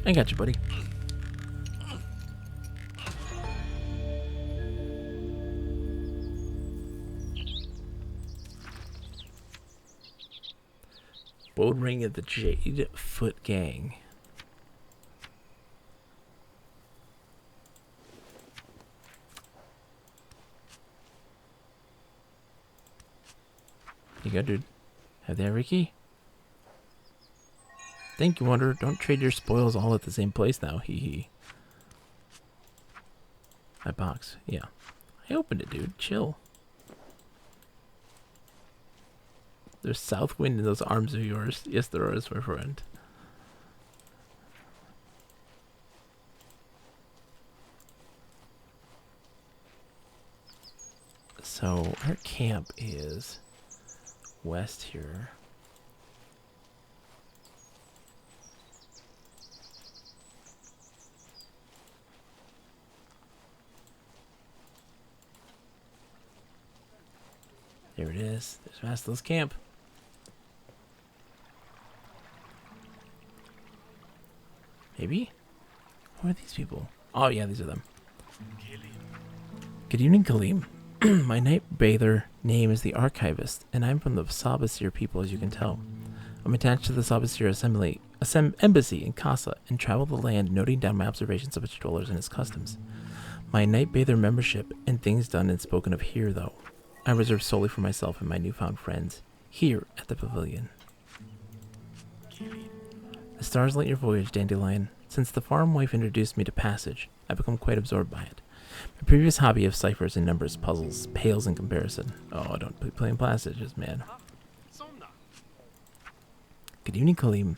I got you, buddy. Bone ring of the Jade Foot Gang. You go, dude. Have they, Ricky? Thank you, Wanderer. Don't trade your spoils all at the same place now. Hee hee. My box. Yeah. I opened it, dude. Chill. There's south wind in those arms of yours. Yes, there is, my friend. So, our camp is west here. There it is. There's Vastila's camp. Maybe? Who are these people? Oh, yeah, these are them. Good evening, Kaleem. My night bather name is the Archivist, and I'm from the Sabasir people, as you can tell. I'm attached to the Sabasir embassy in Casa and travel the land, noting down my observations of its dwellers and its customs. My night bather membership and things done and spoken of here, though, I reserve solely for myself and my newfound friends, here at the pavilion. The stars light your voyage, Dandelion. Since the farm wife introduced me to Passage, I've become quite absorbed by it. My previous hobby of ciphers and numbers puzzles pales in comparison. Oh, don't be playing Passages, man. Good evening, Kaleem.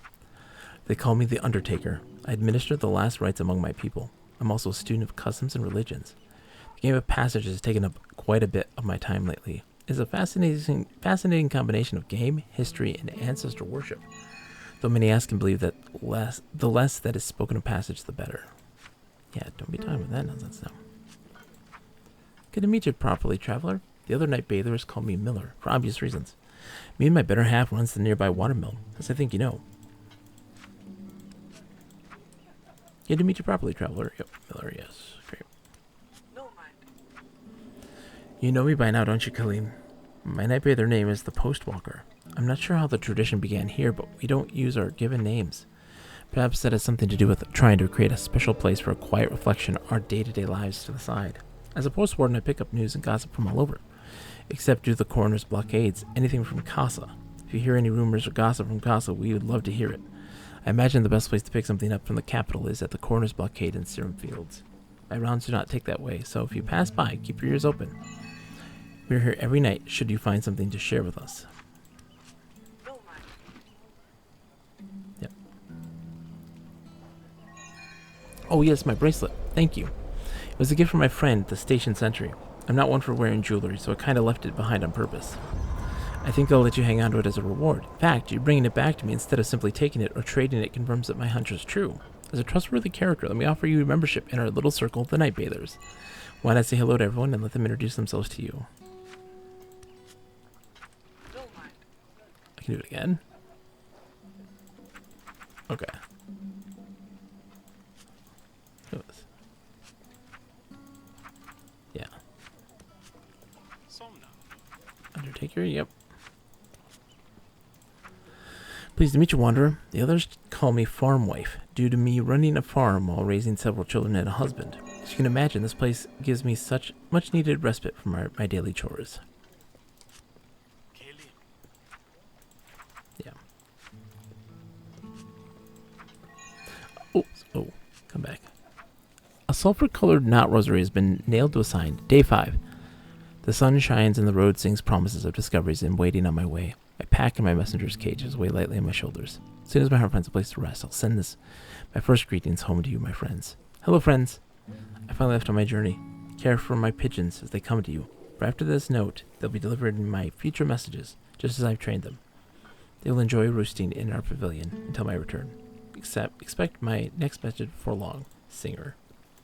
They call me the Undertaker. I administer the last rites among my people. I'm also a student of customs and religions. The game of Passage has taken up quite a bit of my time lately. It's a fascinating combination of game, history, and ancestor worship. Though many ask and believe that the less that is spoken of Passage, the better. Yeah, don't be talking with that nonsense now. Good to meet you properly, traveler. The other night bathers call me Miller, for obvious reasons. Me and my better half runs the nearby watermill, as I think you know. Good to meet you properly, traveler. Yep, Miller, yes. Great. No mind. You know me by now, don't you, Kaleem? My night bather name is the Postwalker. I'm not sure how the tradition began here, but we don't use our given names. Perhaps that has something to do with trying to create a special place for a quiet reflection of our day-to-day lives to the side. As a post warden, I pick up news and gossip from all over, except due to the coroner's blockades, anything from Casa. If you hear any rumors or gossip from Casa, we would love to hear it. I imagine the best place to pick something up from the capital is at the coroner's blockade in Serum Fields. My rounds do not take that way, so if you pass by, keep your ears open. We're here every night, should you find something to share with us. No mind. Yep. Oh yes, my bracelet. Thank you. It was a gift from my friend, the station sentry. I'm not one for wearing jewelry, so I kind of left it behind on purpose. I think they'll let you hang on to it as a reward. In fact, you bringing it back to me instead of simply taking it or trading it confirms that my hunch was true. As a trustworthy character, let me offer you membership in our little circle of the Night Bathers. Why not say hello to everyone and let them introduce themselves to you? No mind. I can do it again. Okay. Who is? Yeah. Undertaker, yep. Pleased to meet you, Wanderer. The others call call me farm wife due to me running a farm while raising several children and a husband. As you can imagine, this place gives me such much needed respite from my daily chores. Yeah. Oh, come back. A sulfur-colored knot rosary has been nailed to a sign. Day 5. The sun shines and the road sings promises of discoveries and waiting on my way. I pack in my messenger's cages, weigh lightly on my shoulders. As soon as my heart finds a place to rest, I'll send my first greetings home to you, my friends. Hello, friends. I finally left on my journey. Care for my pigeons as they come to you. For after this note, they'll be delivered in my future messages, just as I've trained them. They will enjoy roosting in our pavilion until my return. Expect my next message before long. Singer.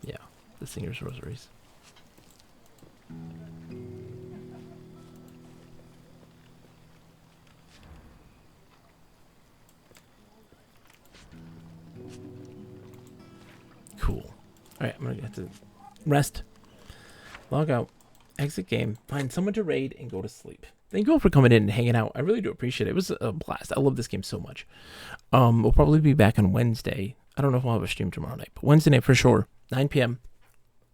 Yeah, the Singer's Rosaries. Cool. Alright, I'm gonna have to rest, log out, exit game, find someone to raid, and go to sleep. Thank you all for coming in and hanging out. I really do appreciate it. It was a blast. I love this game so much. We'll probably be back on Wednesday. I don't know if we'll have a stream tomorrow night, but Wednesday night for sure. 9 p.m.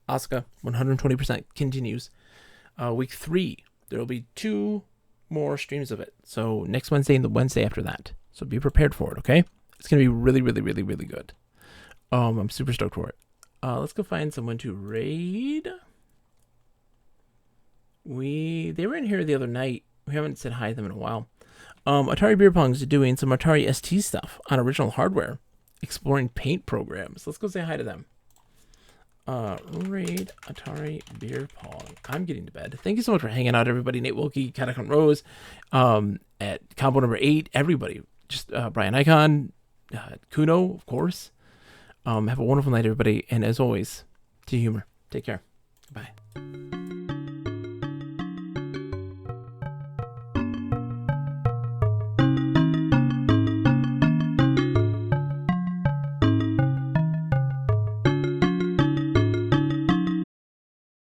Asuka, 120% continues. Week 3, there will be 2 more streams of it. So next Wednesday and the Wednesday after that. So be prepared for it, okay? It's going to be really, really, really, really good. I'm super stoked for it. Let's go find someone to raid. They were in here the other night. We haven't said hi to them in a while. Atari Beer Pong's doing some Atari ST stuff on original hardware, exploring paint programs. Let's go say hi to them. Raid Atari Beer Pong. I'm getting to bed. Thank you so much for hanging out, everybody. Nate Wilkie, Catacon Rose, at combo number 8, everybody. Just Brian Icon, Kuno, of course. Have a wonderful night, everybody. And as always, to humor. Take care. Bye.